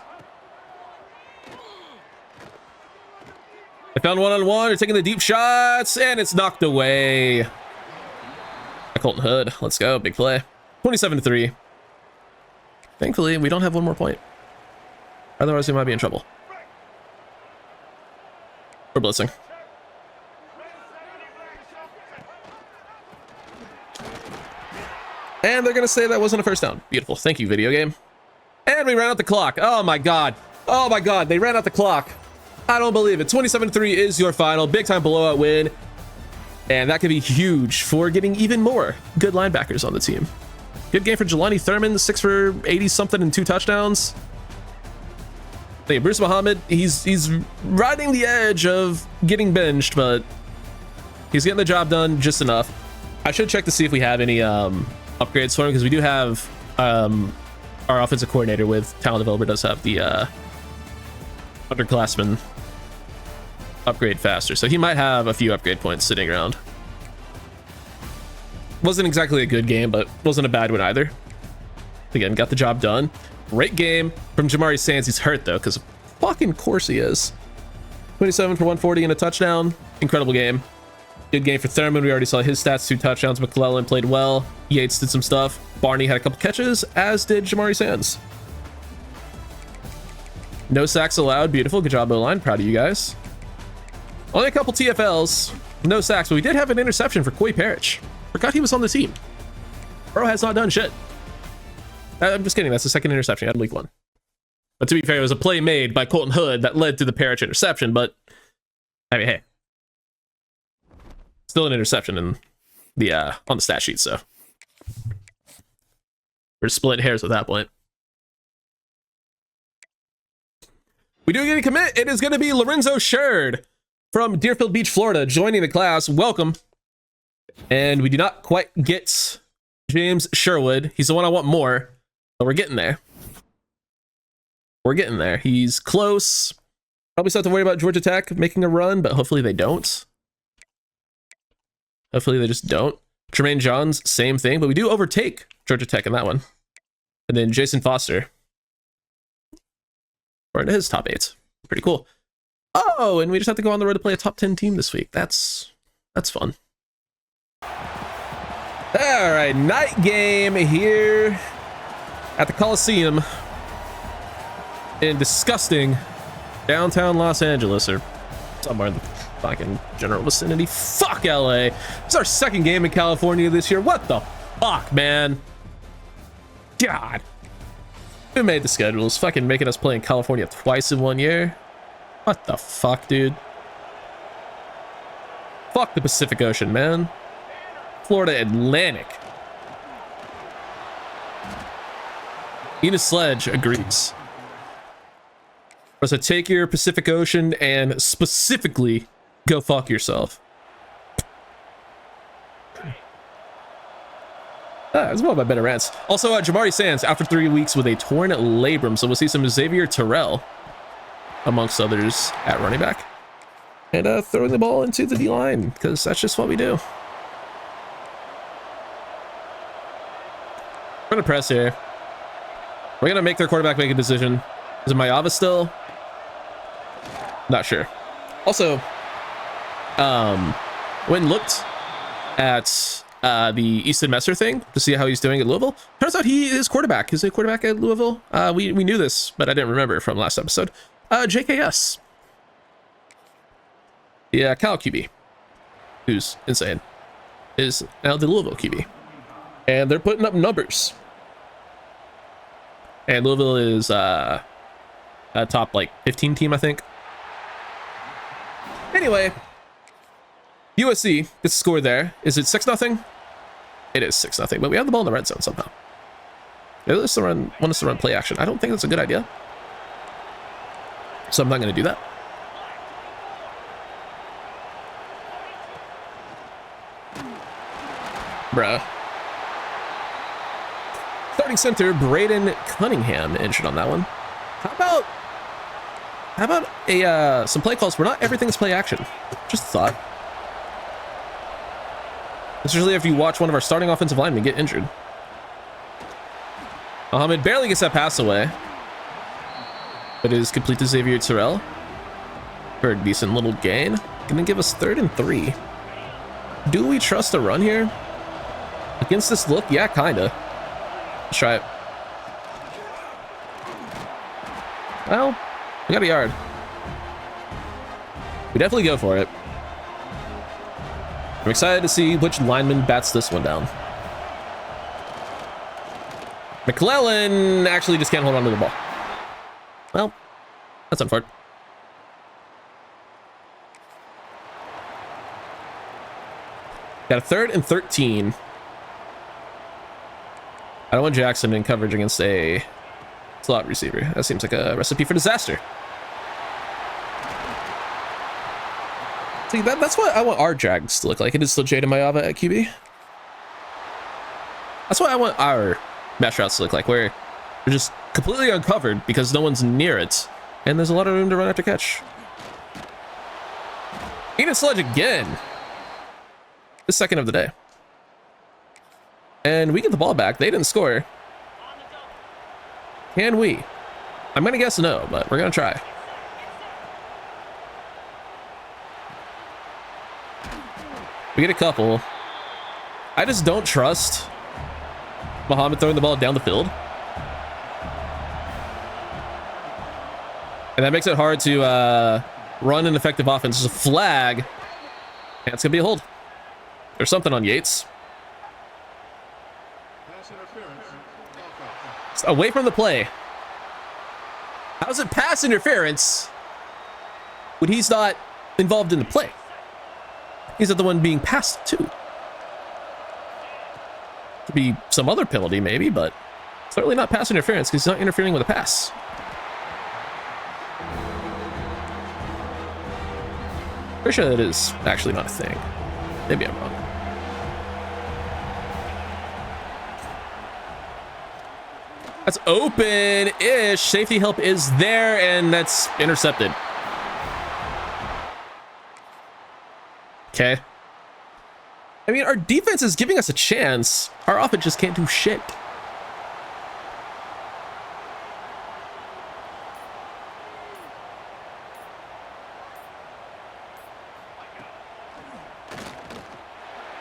They found one-on-one. They're taking the deep shots, and it's knocked away. Colton Hood. Let's go. Big play. 27-3. Thankfully, we don't have one more point. Otherwise, we might be in trouble. We're blitzing. And they're going to say that wasn't a first down. Beautiful. Thank you, video game. And we ran out the clock. Oh, my God. Oh, my God. They ran out the clock. I don't believe it. 27-3 is your final. Big time blowout win. And that could be huge for getting even more good linebackers on the team. Good game for Jelani Thurman. 6 for 80-something and 2 touchdowns. Hey, Bruce Muhammad, he's riding the edge of getting benched, but he's getting the job done just enough. I should check to see if we have any upgrades for him, because we do have our offensive coordinator with talent developer does have the underclassmen upgrade faster, so he might have a few upgrade points sitting around. Wasn't exactly a good game, but wasn't a bad one either. Again, got the job done. Great game from Jamari Sands. He's hurt though, because fucking course he is. 27 for 140 and a touchdown. Incredible game. Good game for Thurman. We already saw his stats, 2 touchdowns. McClellan played well. Yates did some stuff. Barney had a couple catches, as did Jamari Sands. No sacks allowed. Beautiful. Good job, O-line. Proud of you guys. Only a couple TFLs. No sacks, but we did have an interception for Koi Parrish. Forgot he was on the team. Bro has not done shit. I'm just kidding. That's the second interception. He had week 1. But to be fair, it was a play made by Colton Hood that led to the Parrish interception. But I mean, hey, still an interception in the on the stat sheet. So we're splitting hairs at that point. We do get a commit. It is going to be Lorenzo Sherd from Deerfield Beach, Florida, joining the class. Welcome. And we do not quite get James Sherwood. He's the one I want more. But we're getting there. We're getting there. He's close. Probably still have to worry about Georgia Tech making a run, but hopefully they don't. Hopefully they just don't. Tremaine Johns, same thing, but we do overtake Georgia Tech in that one. And then Jason Foster or into his top 8. Pretty cool. Oh, and we just have to go on the road to play a top 10 team this week. That's fun. All right, night game here at the Coliseum in disgusting downtown Los Angeles, or somewhere in the fucking general vicinity. Fuck LA. It's our second game in California this year. What the fuck, man? God. Who made the schedules? Fucking making us play in California twice in 1 year. What the fuck, dude? Fuck the Pacific Ocean, man. Florida Atlantic. Enos Sledge agrees. So take your Pacific Ocean and specifically go fuck yourself. That's one of my better rants. Also, Jamari Sands, after 3 weeks with a torn labrum, so we'll see some Xavier Terrell, amongst others, at running back. And throwing the ball into the D-line, because that's just what we do. We're going to press here. We're going to make their quarterback make a decision. Is it Mayava still? Not sure. Also, when looked at the Easton Messer thing to see how he's doing at Louisville, turns out he is quarterback. He's a quarterback at Louisville. We knew this, but I didn't remember from last episode. JKS. Yeah, Cal QB, who's insane, is now the Louisville QB. And they're putting up numbers. And Louisville is a top, like, 15 team, I think. Anyway, USC gets a score there. Is it 6-0? It is 6-0, but we have the ball in the red zone somehow. They want us to run play action. I don't think that's a good idea. So I'm not going to do that. Bruh. Starting center, Braden Cunningham injured on that one. How about some play calls where not everything's play action? Just a thought. Especially if you watch one of our starting offensive linemen get injured. Muhammad barely gets that pass away, but is complete to Xavier Terrell for a decent little gain. Gonna give us 3rd and 3. Do we trust a run here? Against this look? Yeah, kinda. Let's try it. Well, we got a yard. We definitely go for it. I'm excited to see which lineman bats this one down. McClellan actually just can't hold on to the ball. Well, that's unfortunate. Got a 3rd and 13. I don't want Jackson in coverage against a slot receiver. That seems like a recipe for disaster. See, that's what I want our Jags to look like. It is still Jada Mayava at QB. That's what I want our mesh routes to look like, where they're just completely uncovered because no one's near it, and there's a lot of room to run after catch. Enos Sledge again. The second of the day. And we get the ball back. They didn't score. Can we? I'm going to guess no, but we're going to try. We get a couple. I just don't trust Muhammad throwing the ball down the field. And that makes it hard to run an effective offense. There's a flag. And it's going to be a hold. There's something on Yates. Away from the play. How's it pass interference when he's not involved in the play? He's not the one being passed to. Could be some other penalty maybe, but certainly not pass interference because he's not interfering with a pass. Pretty sure that is actually not a thing. Maybe I'm wrong. That's open-ish. Safety help is there, and that's intercepted. Okay. I mean, our defense is giving us a chance. Our offense just can't do shit.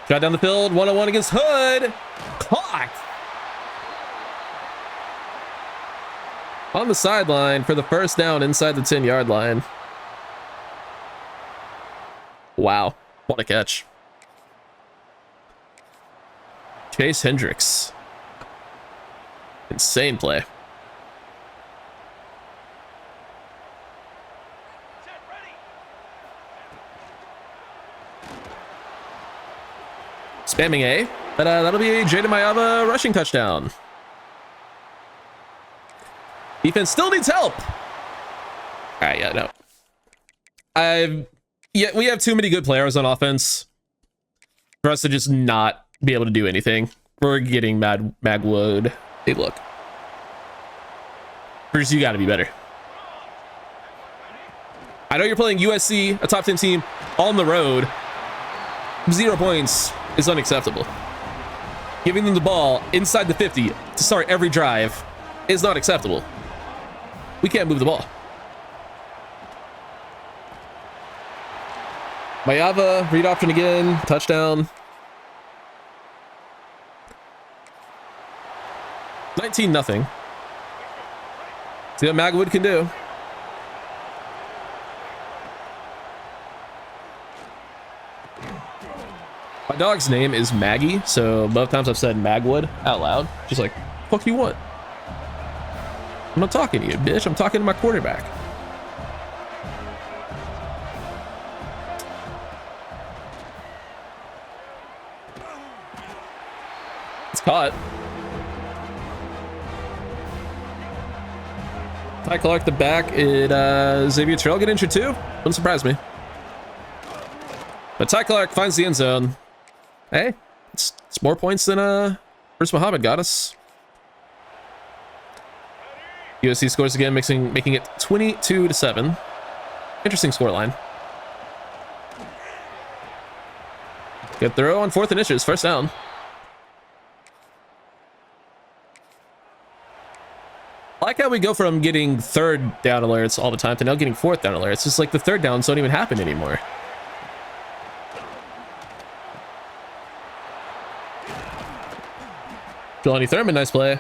Shot down the field, 1-on-1 against Hood. Caught. On the sideline for the first down inside the 10-yard line. Wow, what a catch. Chase Hendricks. Insane play. Spamming A, but that'll be a Jaden Mayava rushing touchdown. Defense still needs help. All right, yeah, no. We have too many good players on offense for us to just not be able to do anything. We're getting Magwood. Hey, look. Bruce, you got to be better. I know you're playing USC, a top 10 team, on the road. 0 points is unacceptable. Giving them the ball inside the 50 to start every drive is not acceptable. We can't move the ball. Mayava, read option again, touchdown. 19-0. See what Magwood can do. My dog's name is Maggie, so both times I've said Magwood out loud. She's like, fuck you want? I'm not talking to you, bitch. I'm talking to my quarterback. It's caught. Ty Clark the back. Xavier Terrell get injured too? Wouldn't surprise me. But Ty Clark finds the end zone. Hey, it's more points than Bruce Muhammad got us. USC scores again, making it 22-7. Interesting scoreline. Good throw on 4th initiatives, first down. I like how we go from getting 3rd down alerts all the time to now getting 4th down alerts. It's like the 3rd downs don't even happen anymore. Jelani Thurman, nice play.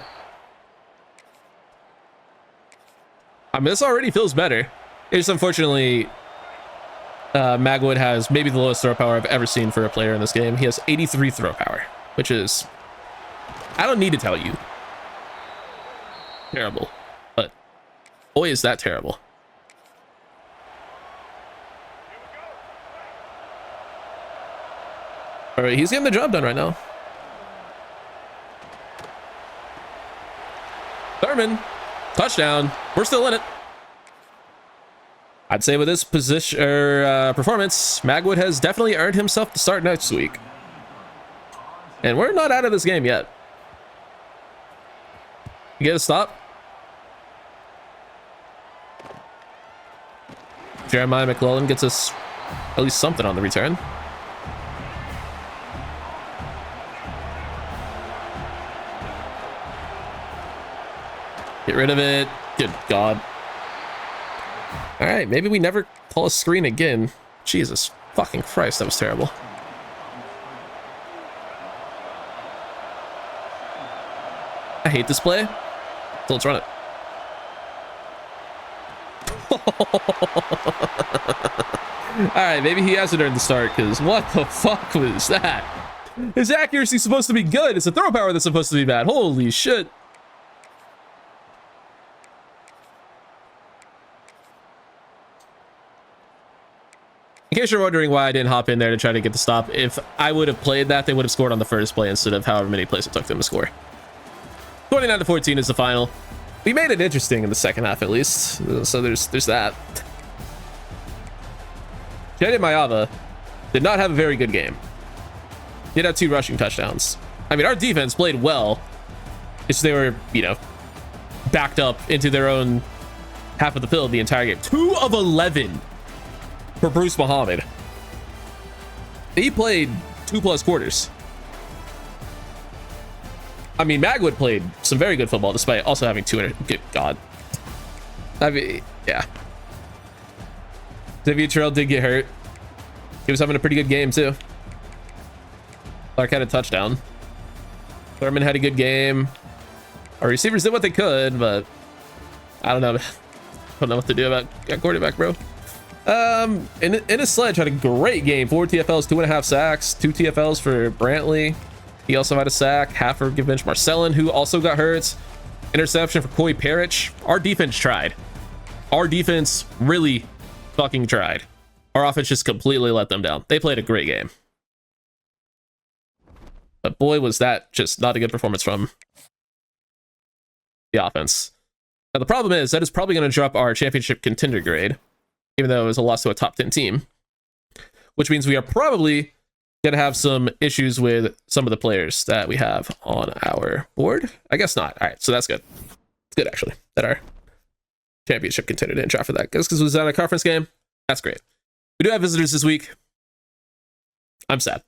I mean, this already feels better. It's just unfortunately, Magwood has maybe the lowest throw power I've ever seen for a player in this game. He has 83 throw power, which is, I don't need to tell you, terrible. But boy, is that terrible. All right, he's getting the job done right now. Thurman, touchdown. We're still in it. I'd say with this position or performance, Magwood has definitely earned himself to start next week. And we're not out of this game yet. You get a stop. Jeremiah McClellan gets us at least something on the return. Get rid of it. Good God. All right, maybe we never call a screen again. Jesus fucking Christ, that was terrible. I hate this play. So let's run it. All right, maybe he hasn't earned the start, because what the fuck was that? His accuracy's supposed to be good. It's the throw power that's supposed to be bad. Holy shit. In case you're wondering why I didn't hop in there to try to get the stop, if I would have played that, they would have scored on the first play instead of however many plays it took them to score. 29-14 is the final. We made it interesting in the second half, at least. So there's that. Jaden Mayava did not have a very good game. He did have 2 rushing touchdowns. I mean, our defense played well. It's they were, you know, backed up into their own half of the field the entire game. 2 of 11 for Bruce Muhammad. He played 2+ quarters. I mean, Magwood played some very good football despite also having 200. Good God. I mean, yeah. Xavier Terrell did get hurt. He was having a pretty good game too. Clark had a touchdown. Thurman had a good game. Our receivers did what they could, but I don't know. I don't know what to do about quarterback, bro. In his Sledge had a great game. 4 TFLs, 2.5 sacks, 2 TFLs for Brantley. He also had a sack, half for bench Marcellin, who also got hurt. Interception for Coy Parrish. Our defense tried. Our defense really fucking tried. Our offense just completely let them down. They played a great game. But boy, was that just not a good performance from the offense. Now, the problem is that is probably going to drop our championship contender grade, even though it was a loss to a top 10 team, which means we are probably going to have some issues with some of the players that we have on our board. I guess not. All right, so that's good. It's good, actually, that our championship contender didn't drop for that. Because it was on a conference game. That's great. We do have visitors this week. I'm sad.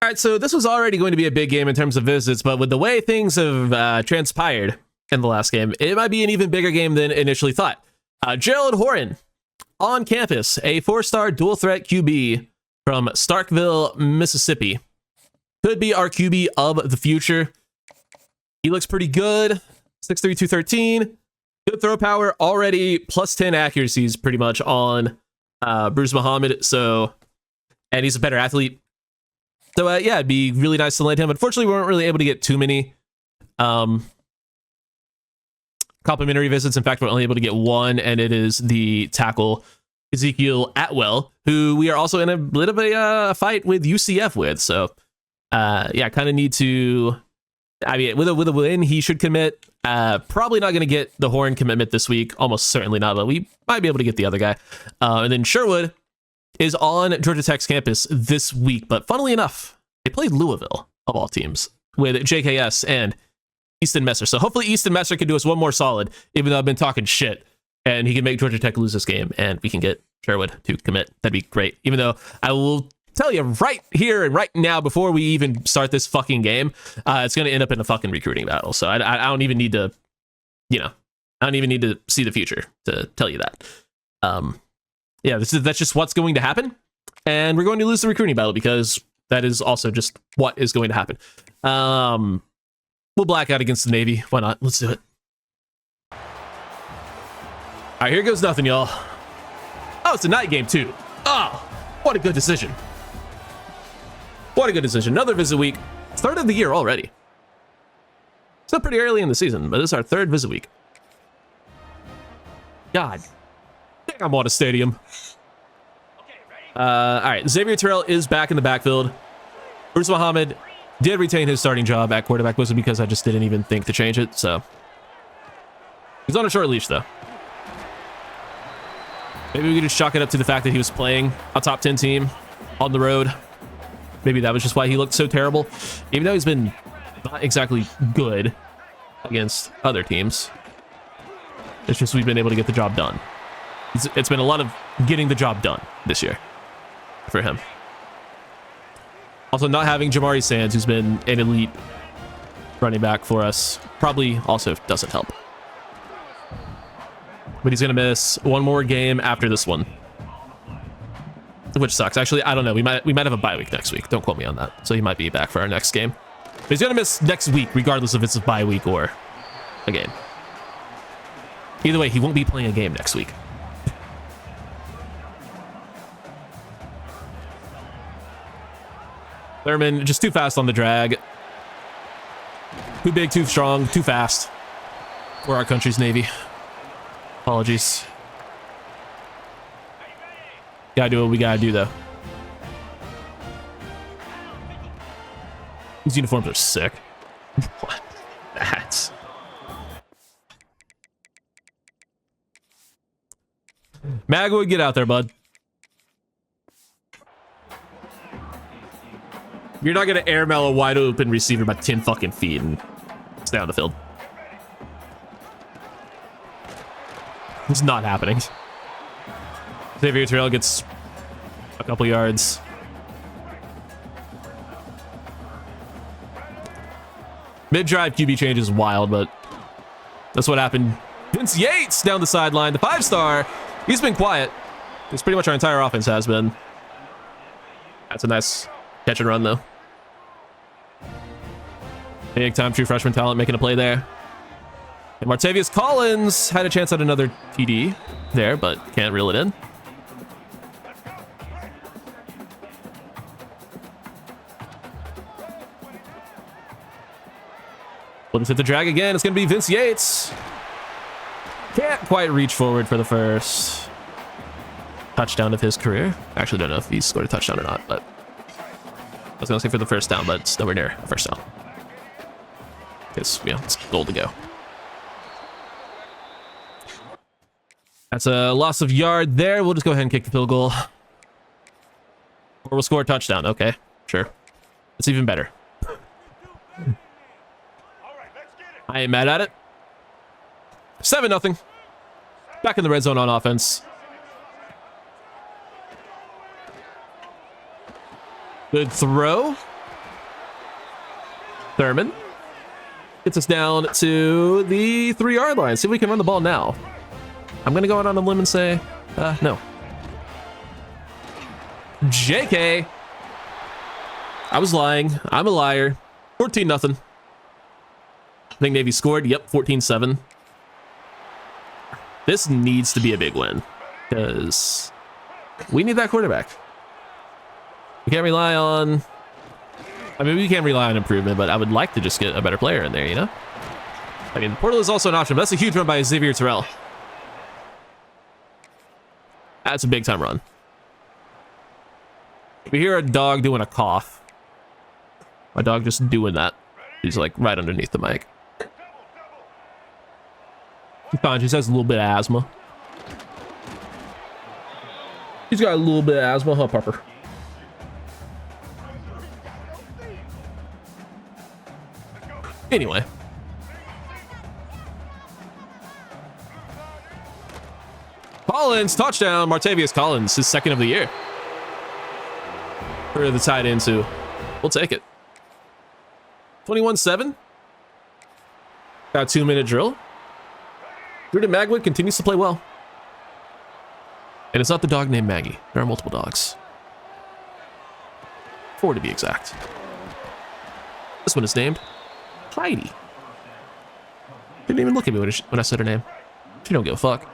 All right, so this was already going to be a big game in terms of visits, but with the way things have transpired in the last game, it might be an even bigger game than initially thought. Gerald Horan on campus, a 4-star dual threat QB from Starkville, Mississippi. Could be our QB of the future. He looks pretty good. 6'3", 213. Good throw power, already plus 10 accuracies pretty much on Bruce Muhammad. So, and he's a better athlete. So yeah, it'd be really nice to land him. Unfortunately, we weren't really able to get too many complimentary visits. In fact, we're only able to get one, and it is the tackle Ezekiel Atwell, who we are also in a bit of a fight with UCF with. So yeah, kind of need to. I mean, with a win, he should commit. Probably not going to get the Horn commitment this week. Almost certainly not, but we might be able to get the other guy. And then Sherwood is on Georgia Tech's campus this week. But funnily enough, they played Louisville, of all teams, with JKS and Easton Messer. So hopefully Easton Messer can do us one more solid, even though I've been talking shit, and he can make Georgia Tech lose this game, and we can get Sherwood to commit. That'd be great. Even though I will tell you right here and right now, before we even start this fucking game, it's going to end up in a fucking recruiting battle. So I don't even need to, I don't even need to see the future to tell you that. Yeah, that's just what's going to happen. And we're going to lose the recruiting battle because that is also just what is going to happen. We'll black out against the Navy. Why not? Let's do it. All right, here goes nothing, y'all. Oh, it's a night game too. Oh, what a good decision. What a good decision. Another visit week. Third of the year already. It's not pretty early in the season, but this is our third visit week. God. Dang, I'm on a stadium. All right, Xavier Terrell is back in the backfield. Bruce Muhammad did retain his starting job at quarterback. Was it because I just didn't even think to change it? So he's on a short leash, though. Maybe we could just chalk it up to the fact that he was playing a top 10 team on the road. Maybe that was just why he looked so terrible. Even though he's been not exactly good against other teams. It's just we've been able to get the job done. It's been a lot of getting the job done this year for him. Also, not having Jamari Sands, who's been an elite running back for us, probably also doesn't help. But he's going to miss one more game after this one, which sucks. Actually, I don't know. We might have a bye week next week. Don't quote me on that. So he might be back for our next game. But he's going to miss next week, regardless if it's a bye week or a game. Either way, he won't be playing a game next week. Thurman, just too fast on the drag. Too big, too strong, too fast for our country's Navy. Apologies. Gotta do what we gotta do, though. These uniforms are sick. What? That's... Magwood, get out there, bud. You're not going to airmail a wide open receiver by 10 fucking feet and stay on the field. It's not happening. Xavier Terrell gets a couple yards. Mid-drive QB change is wild, but that's what happened. Vince Yates down the sideline, the 5-star. He's been quiet. It's pretty much our entire offense has been. That's a nice catch and run, though. Big time true freshman talent making a play there. And Martavius Collins had a chance at another TD there, but can't reel it in. Let's hit the drag again. It's going to be Vince Yates. Can't quite reach forward for the first touchdown of his career. Actually, don't know if he scored a touchdown or not, but I was going to say for the first down, but it's nowhere near a first down. Because, you know, it's goal to go. That's a loss of yard there. We'll just go ahead and kick the field goal. Or we'll score a touchdown. Okay, sure. It's even better. I ain't mad at it. 7-0. Back in the red zone on offense. Good throw. Thurman gets us down to the 3-yard line. See if we can run the ball now. I'm going to go out on a limb and say, no. JK. I was lying. I'm a liar. 14-0. I think Navy scored. Yep, 14-7. This needs to be a big win because we need that quarterback. We can't rely on... I mean, we can't rely on improvement, but I would like to just get a better player in there, you know? I mean, portal is also an option, but that's a huge run by Xavier Terrell. That's a big-time run. We hear a dog doing a cough. My dog just doing that. He's like right underneath the mic. He's fine. He just has a little bit of asthma. He's got a little bit of asthma, huh, Pupper? Anyway. Collins, touchdown. Martavius Collins, his second of the year. For the tight end, too. We'll take it. 21-7. Got a 2-minute drill. Jordan Magwood continues to play well. And it's not the dog named Maggie. There are multiple dogs. 4 to be exact. This one is named Heidi. Didn't even look at me when I said her name. She don't give a fuck.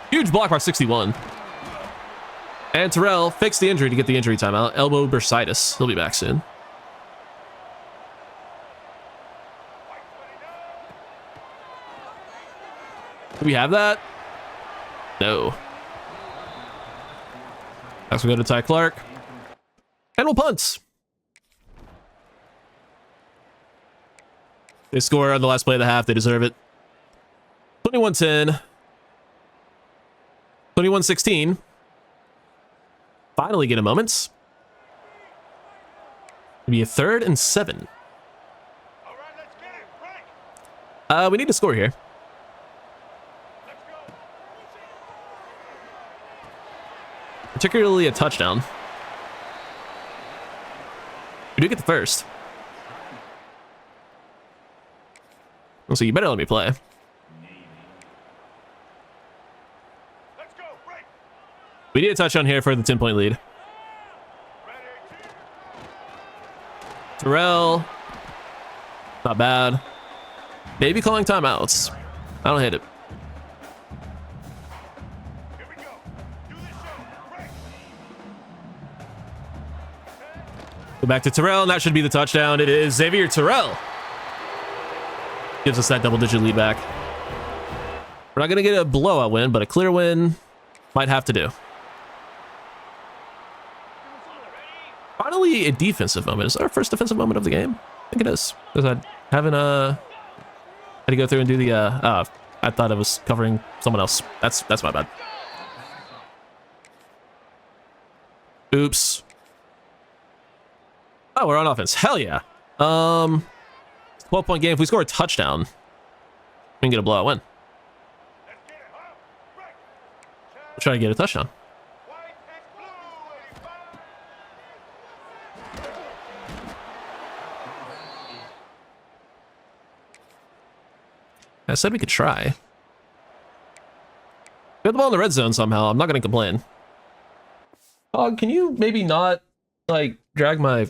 Huge block by 61. And Terrell fixed the injury to get the injury timeout. Elbow bursitis. He'll be back soon. Do we have that? No. Next we go to Ty Clark. And we'll punt. They score on the last play of the half. They deserve it. 21-10. 21-16. Finally get a moment. It'll be a 3rd and 7. All right, let's get it. Break. We need to score here. Let's go. Particularly a touchdown. We do get the first. So you better let me play. Let's go. Break. We need a touchdown here for the 10-point lead. Ready. Terrell. Not bad. Maybe calling timeouts. I don't hate it. Here we go. Do the show. Break. Go back to Terrell, and that should be the touchdown. It is Xavier Terrell. Gives us that double-digit lead back. We're not going to get a blowout win, but a clear win might have to do. Finally, a defensive moment. Is that our first defensive moment of the game? I think it is. Because I haven't, had to go through and do the, I thought I was covering someone else. That's my bad. Oops. Oh, we're on offense. Hell yeah. 12-point game. If we score a touchdown, we can get a blowout win. Let's get it. Huh? Break. We'll try to get a touchdown. White and blue. I said we could try. We have the ball in the red zone somehow. I'm not going to complain. Dog, can you maybe not Like, drag my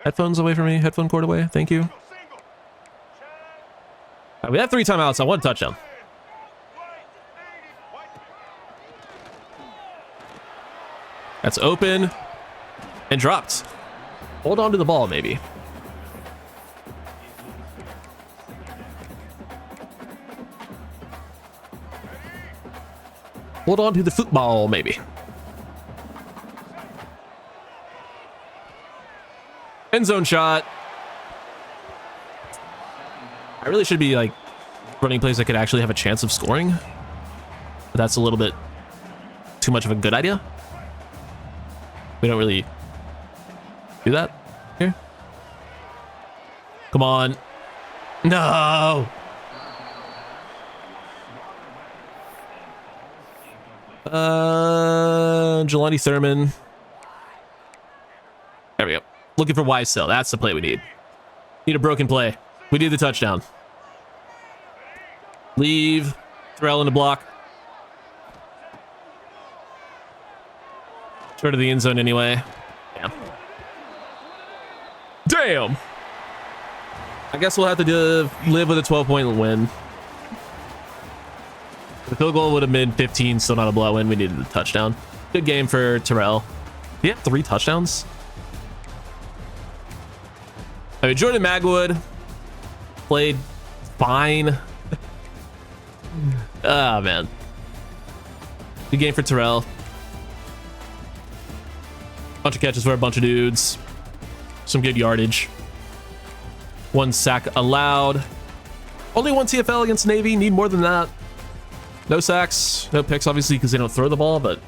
headphones away from me. Headphone cord away. Thank you. Single. We have 3 timeouts. I want a touchdown. That's open and dropped. Hold on to the ball, maybe. Hold on to the football, maybe. End zone shot. I really should be like running plays that could actually have a chance of scoring. But that's a little bit too much of a good idea. We don't really do that here. Come on. No. Jelani Thurman. There we go. Looking for Wysell. That's the play we need. Need a broken play. We need the touchdown. Leave. Terrell in the block. Short of the end zone anyway. Damn. Damn. I guess we'll have to live with a 12-point win. The field goal would have been 15, still not a blowout win. We needed the touchdown. Good game for Terrell. Did he have 3 touchdowns? I mean, Jordan Magwood played fine. Ah, man. Good game for Terrell. Bunch of catches for a bunch of dudes. Some good yardage. 1 sack allowed. Only 1 TFL against Navy. Need more than that. No sacks, no picks, obviously, because they don't throw the ball, but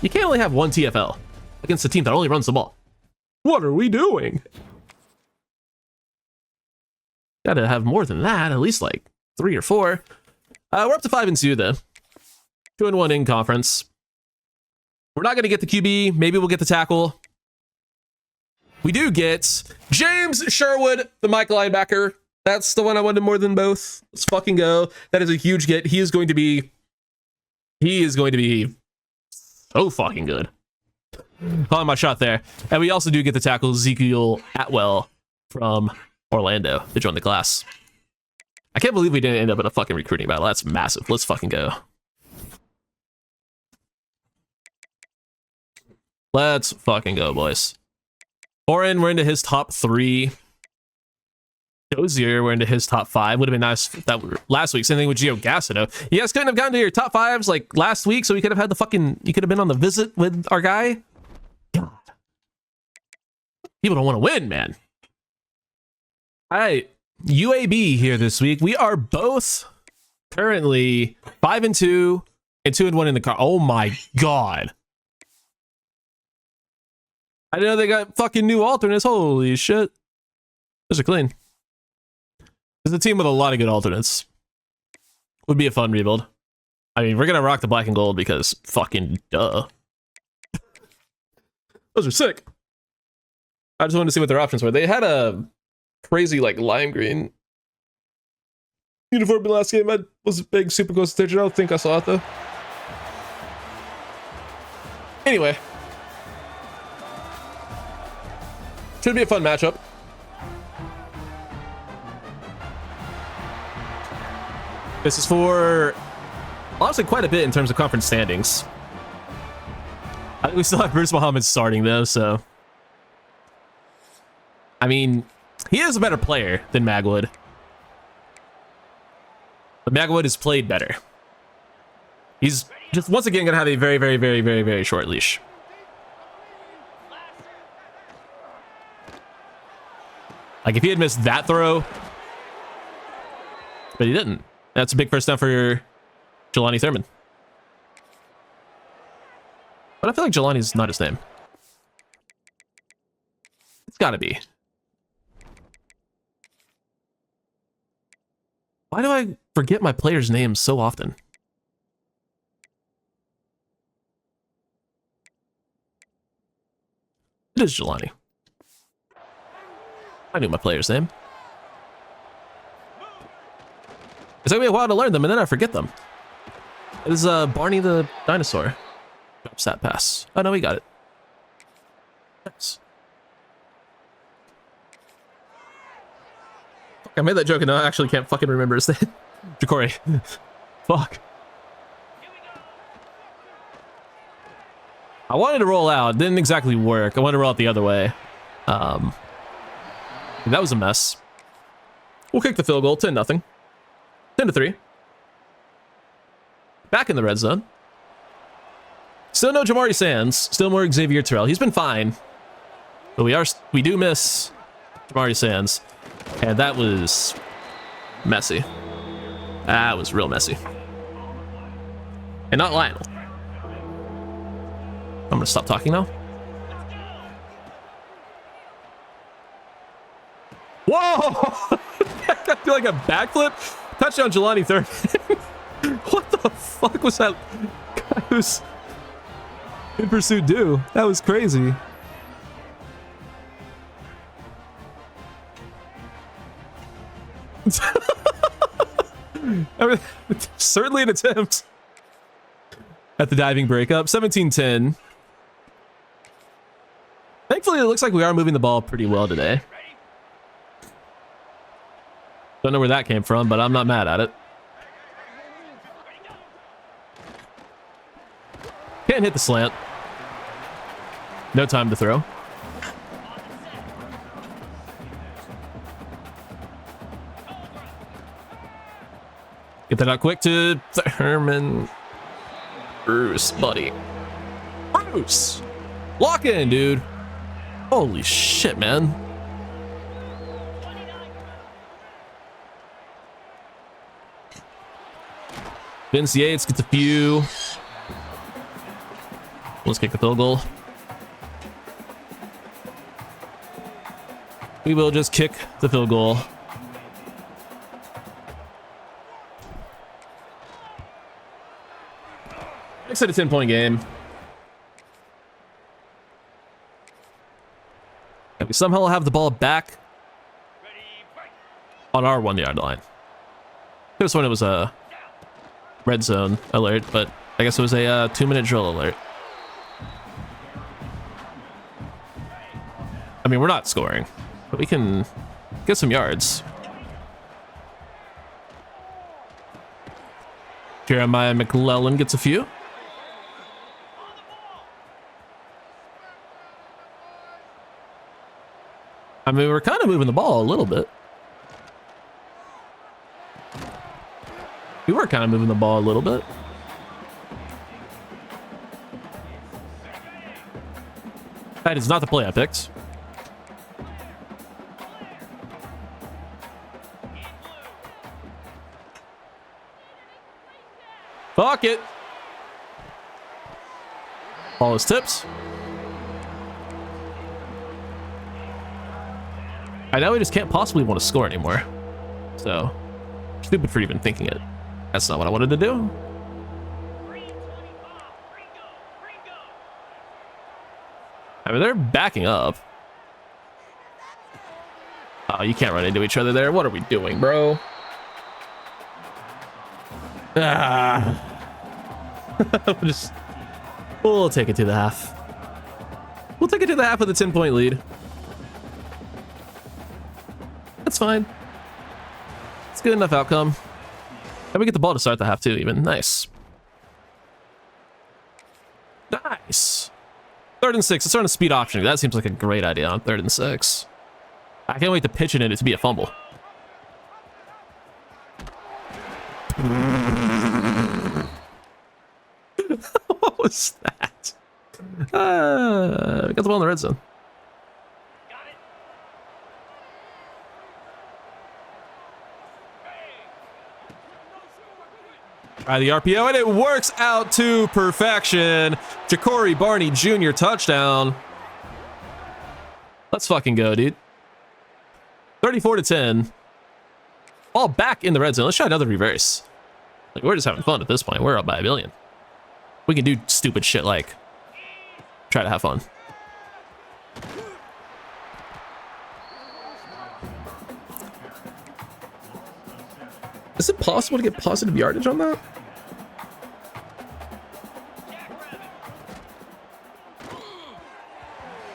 you can't only have 1 TFL against a team that only runs the ball. What are we doing? Gotta have more than that, at least like 3 or 4. We're up to 5-2 though. 2-1 in conference. We're not gonna get the QB. Maybe we'll get the tackle. We do get James Sherwood, the Mike linebacker. That's the one I wanted more than both. Let's fucking go. That is a huge get. He is going to be so fucking good. Calling my shot there. And we also do get the tackle Ezekiel Atwell from Orlando to join the class. I can't believe we didn't end up in a fucking recruiting battle. That's massive. Let's fucking go. Let's fucking go, boys. Oren, we're into his top 3. Dozier, we're into his top 5. Would have been nice if that were last week. Same thing with Gio Gassino. You guys couldn't have gotten to your top 5s like last week, so we could have had the fucking, you could have been on the visit with our guy. God. People don't want to win, man. All right. UAB here this week. We are both currently 5-2 and 2-1 in the car. Oh my God. I didn't know they got fucking new alternates. Holy shit. Those are clean. This is a team with a lot of good alternates. Would be a fun rebuild. I mean, we're going to rock the black and gold because fucking duh. Those are sick. I just wanted to see what their options were. They had a crazy, like, lime green uniform in the last game. I was a big super close attention. I don't think I saw it, though. Anyway. Should be a fun matchup. This is for, honestly, quite a bit in terms of conference standings. I think we still have Bruce Muhammad starting, though, so. I mean, he is a better player than Magwood. But Magwood has played better. He's just, once again, going to have a very, very, very, very, very short leash. Like, if he had missed that throw, but he didn't. That's a big first down for Jelani Thurman. But I feel like Jelani's not his name. It's gotta be. Why do I forget my players' names so often? It is Jelani. I knew my player's name. It's taking me a while to learn them, and then I forget them. It is Barney the dinosaur. Drops that pass. Oh, no, we got it. Nice. Fuck, I made that joke and I actually can't fucking remember his name. Jacory. Fuck. I wanted to roll out. It didn't exactly work. I wanted to roll out the other way. That was a mess. We'll kick the field goal. 10-0. 10-3. Back in the red zone. Still no Jamari Sands. Still more Xavier Terrell. He's been fine. But we do miss Jamari Sands. And that was messy. That was real messy. And not Lionel. I'm gonna stop talking now. Whoa! I feel like a backflip. Touchdown, Jelani Thurman. What the fuck was that guy who's in pursuit do? That was crazy. I mean, certainly an attempt at the diving breakup. 17-10. Thankfully, it looks like we are moving the ball pretty well today. Don't know where that came from, but I'm not mad at it. Can't hit the slant. No time to throw. Get that out quick to Thurman. Bruce, buddy. Bruce! Lock in, dude. Holy shit, man. Vince Yates gets a few. Let's kick the field goal. We will just kick the field goal. Makes it a 10-point game. And we somehow have the ball back on our 1-yard line. This one, it was a red zone alert, but I guess it was a 2-minute drill alert. I mean, we're not scoring, but we can get some yards. Jeremiah McClellan gets a few. I mean, we're kind of moving the ball a little bit. We were kind of moving the ball a little bit. That is not the play I picked. Fuck it. Ball is tipped. I know we just can't possibly want to score anymore. So, stupid for even thinking it. That's not what I wanted to do. I mean, they're backing up. Oh, you can't run into each other there. What are we doing, bro? Ah. We'll take it to the half. We'll take it to the half with a 10-point lead. That's fine. It's a good enough outcome. And we get the ball to start the half too, even. Nice. Nice. 3rd and 6. Let's run a speed option. That seems like a great idea on 3rd and 6. I can't wait to pitch it in it to be a fumble. What was that? We got the ball in the red zone. All right, the RPO, and it works out to perfection. Jacory Barney Jr. touchdown. Let's fucking go, dude. 34-10. Ball back in the red zone. Let's try another reverse. Like, we're just having fun at this point. We're up by 1 million. We can do stupid shit like try to have fun. Is it possible to get positive yardage on that?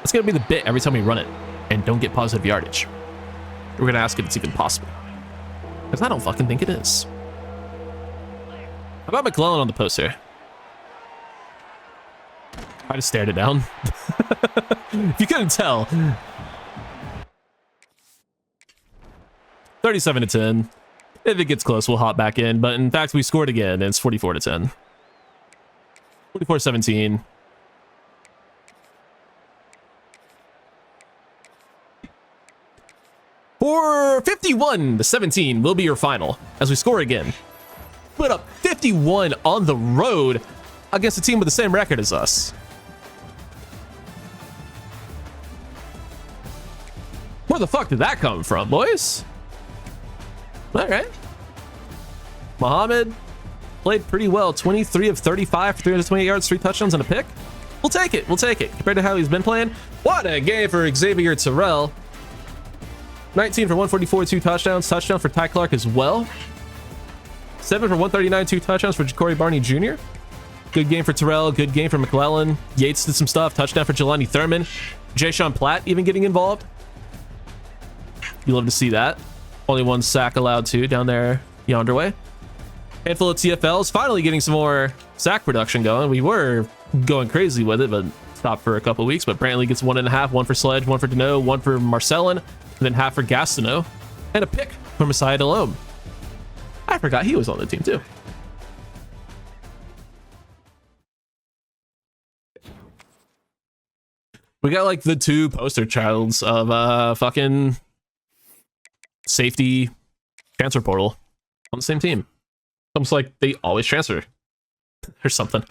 It's going to be the bit every time we run it and don't get positive yardage. We're going to ask if it's even possible. Because I don't fucking think it is. How about McClellan on the post here? I just stared it down. If you couldn't tell. 37-10. If it gets close, we'll hop back in. But in fact, we scored again, and it's 44-10. 44-17. For 51-17 will be your final as we score again. Put up 51 on the road against a team with the same record as us. Where the fuck did that come from, boys? All right. Muhammad played pretty well. 23 of 35 for 328 yards, 3 touchdowns, and a pick. We'll take it. We'll take it. Compared to how he's been playing. What a game for Xavier Terrell. 19 for 144, 2 touchdowns. Touchdown for Ty Clark as well. 7 for 139, 2 touchdowns for Ja'Cory Barney Jr. Good game for Terrell. Good game for McClellan. Yates did some stuff. Touchdown for Jelani Thurman. Jay-Sean Platt even getting involved. You love to see that. Only 1 sack allowed too down there yonder way. Handful of TFLs. Finally getting some more sack production going. We were going crazy with it, but stopped for a couple weeks. But Brantley gets 1.5. 1 for Sledge, 1 for Deneau, 1 for Marcellin, and then half for Gastineau. And a pick for Messiah Delhomme. I forgot he was on the team too. We got like the 2 poster childs of fucking safety transfer portal on the same team. Almost like they always transfer or something.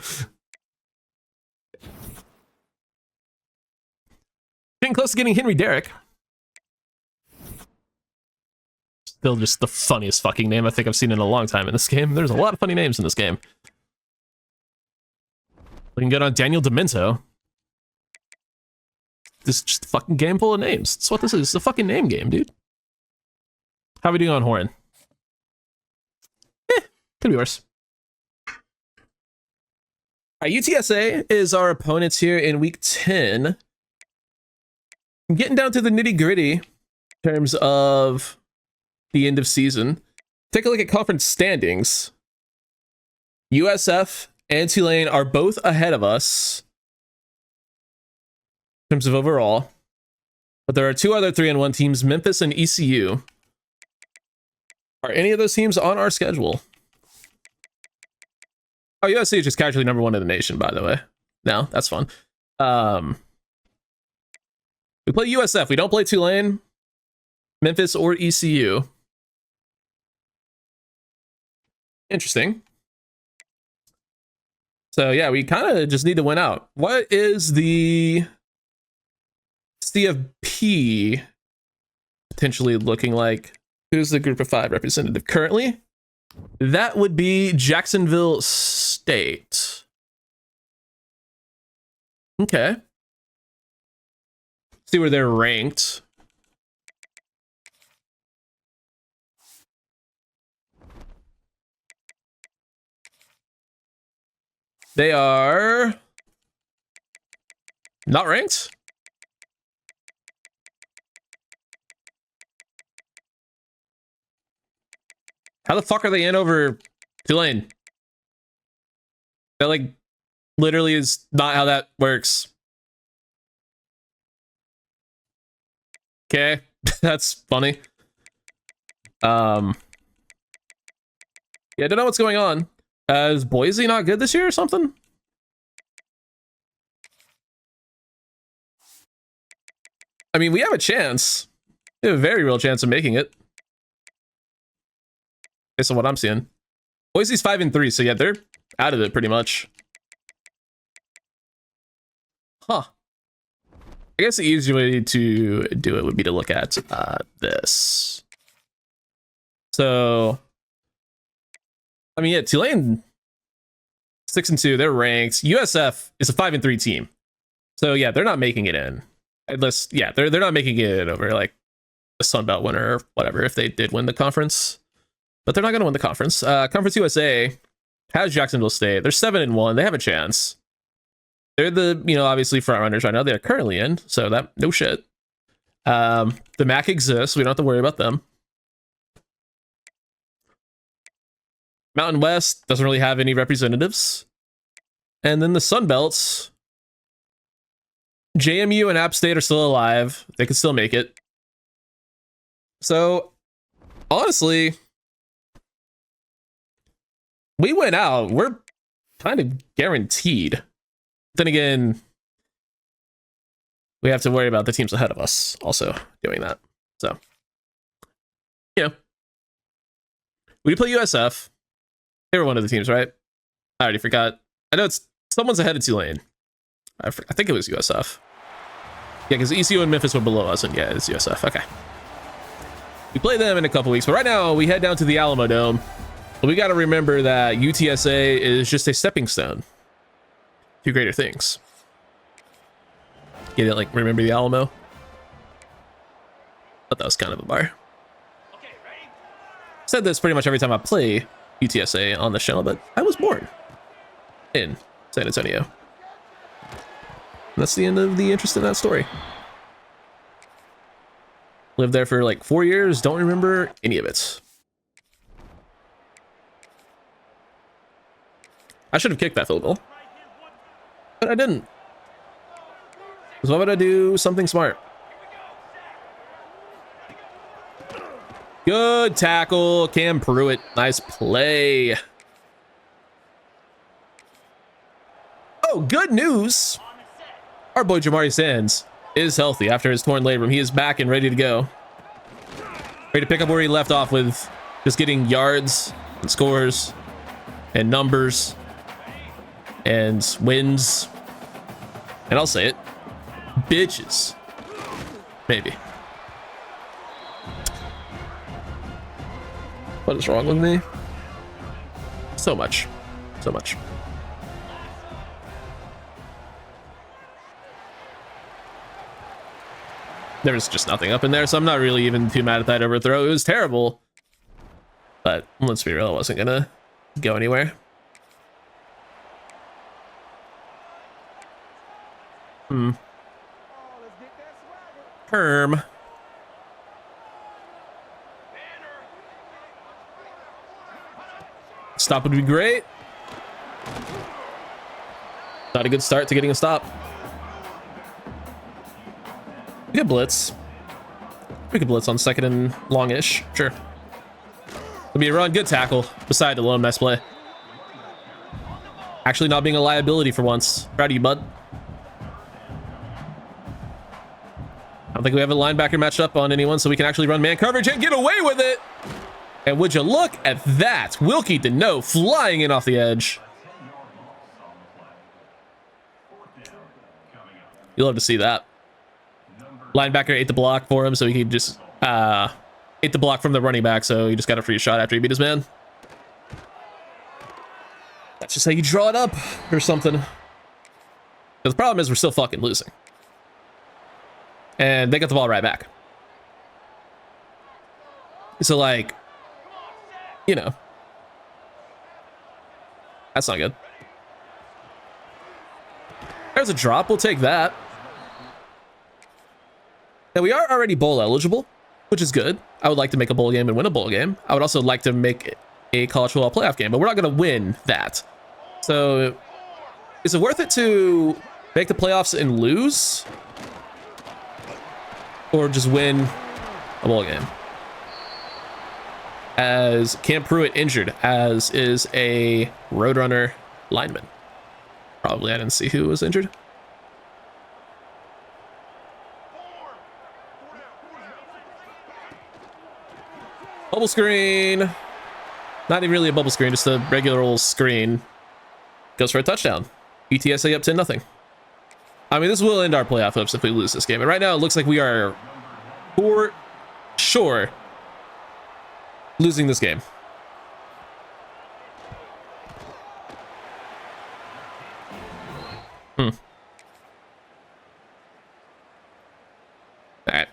Getting close to getting Henry Derrick. Still just the funniest fucking name I think I've seen in a long time in this game. There's a lot of funny names in this game. Looking good on Daniel Demento. This is just a fucking game full of names. That's what this is. It's a fucking name game, dude. How are we doing on Horan? Could be worse. All right, UTSA is our opponents here in week 10. Getting down to the nitty gritty in terms of the end of season. Take a look at conference standings. USF and Tulane are both ahead of us in terms of overall. But there are 2 other 3-1 teams, Memphis and ECU. Are any of those teams on our schedule? Oh, USC is just casually number 1 in the nation, by the way. No, that's fun. We play USF. We don't play Tulane, Memphis, or ECU. Interesting. So, yeah, we kind of just need to win out. What is the CFP potentially looking like? Who's the group of 5 representative currently? That would be Jacksonville State. Okay. See where they're ranked. They are not ranked. How the fuck are they in over Tulane? That like literally is not how that works. Okay, that's funny. Yeah, I don't know what's going on. Is Boise not good this year or something? I mean, we have a chance. We have a very real chance of making it. Based on what I'm seeing. Boise's 5-3, so yeah, they're out of it pretty much. Huh. I guess the easier way to do it would be to look at this. So, I mean, yeah, Tulane 6-2, they're ranked. USF is a 5-3 team, so yeah, they're not making it in. Unless, yeah, they're not making it in over like the Sun Belt winner or whatever if they did win the conference, but they're not going to win the conference. Conference USA has Jacksonville State. They're 7-1. They have a chance. They're the, obviously front runners right now. They're currently in, so that no shit. The MAC exists. We don't have to worry about them. Mountain West doesn't really have any representatives. And then the Sun Belts, JMU and App State are still alive. They can still make it. So, honestly, we went out. We're kind of guaranteed. Then again, we have to worry about the teams ahead of us also doing that. So, we play USF. They were one of the teams, right? I already forgot. I know someone's ahead of Tulane. I think it was USF. Yeah, because ECU and Memphis were below us, and yeah, it's USF. Okay. We play them in a couple weeks, but right now we head down to the Alamo Dome. But we got to remember that UTSA is just a stepping stone to greater things. Get it? Like, remember the Alamo? But that was kind of a bar. Okay, ready? Said this pretty much every time I play UTSA on the channel, but I was born in San Antonio. And that's the end of the interest in that story. Lived there for like 4 years, don't remember any of it. I should have kicked that field goal, but I didn't. So why would I do something smart? Good tackle, Cam Pruitt. Nice play. Oh, good news. Our boy Jamari Sands is healthy after his torn labrum. He is back and ready to go. Ready to pick up where he left off with just getting yards and scores and numbers and wins. And I'll say it, bitches. Maybe. What is wrong with me? So much. So much. There was just nothing up in there, so I'm not really even too mad at that overthrow. It was terrible. But let's be real, it wasn't gonna go anywhere. Perm. Stop would be great. Not a good start to getting a stop. We could blitz. We could blitz on second and long-ish. Sure. It'll be a run. Good tackle. Beside the low, nice play. Actually not being a liability for once. Proud of you, bud. I don't think we have a linebacker matched up on anyone, so we can actually run man coverage and get away with it. And would you look at that? Wilkie Deneau flying in off the edge. You love to see that. Linebacker ate the block for him, so he could just ate the block from the running back, so he just got a free shot after he beat his man. That's just how you draw it up or something. But the problem is we're still fucking losing. And they got the ball right back. So, like, you know, that's not good. There's a drop. We'll take that. Now, we are already bowl eligible, which is good. I would like to make a bowl game and win a bowl game. I would also like to make a college football playoff game, but we're not going to win that. So, is it worth it to make the playoffs and lose? Or just win a bowl game? As Cam Pruitt injured, as is a Roadrunner lineman. Probably I didn't see who was injured. Bubble screen. Not even really a bubble screen, just a regular old screen. Goes for a touchdown. UTSA up 10-0. I mean, this will end our playoff hopes if we lose this game. And right now, it looks like we are for sure losing this game. All right.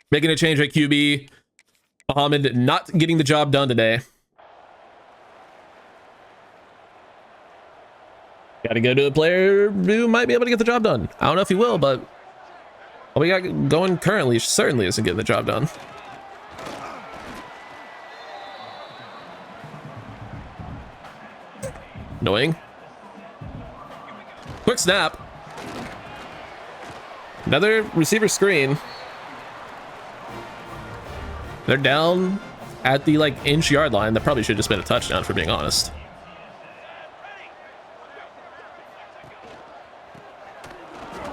Making a change at QB. Muhammad not getting the job done today. Got to go to a player who might be able to get the job done. I don't know if he will, but what we got going currently certainly isn't getting the job done. Annoying. Quick snap. Another receiver screen. They're down at the like inch yard line. That probably should have just been a touchdown, for being honest.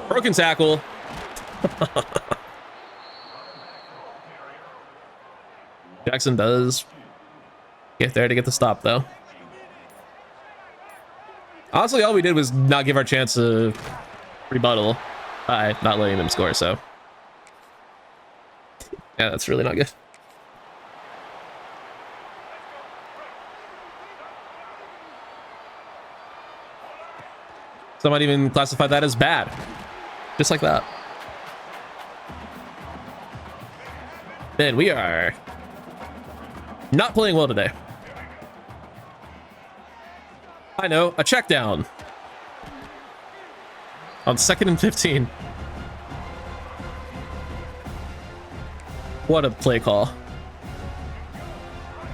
Broken tackle. Jackson does get there to get the stop, though. Honestly, all we did was not give our chance a rebuttal by not letting them score, so yeah, that's really not good. Some might even classify that as bad. Just like that. Man, we are not playing well today. I know, a check down. On 2nd and 15. What a play call.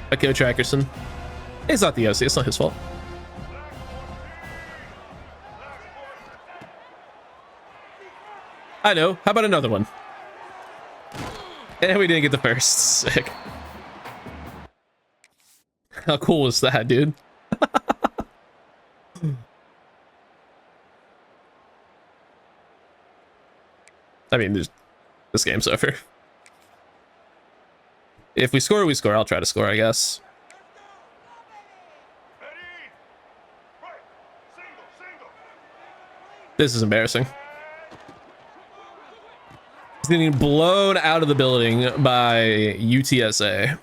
By Coach Ackerson. It's not the OC, it's not his fault. I know. How about another one? And we didn't get the first. Sick. How cool was that, dude? I mean, this game's over. If we score, we score. I'll try to score, I guess. This is embarrassing. He's getting blown out of the building by UTSA.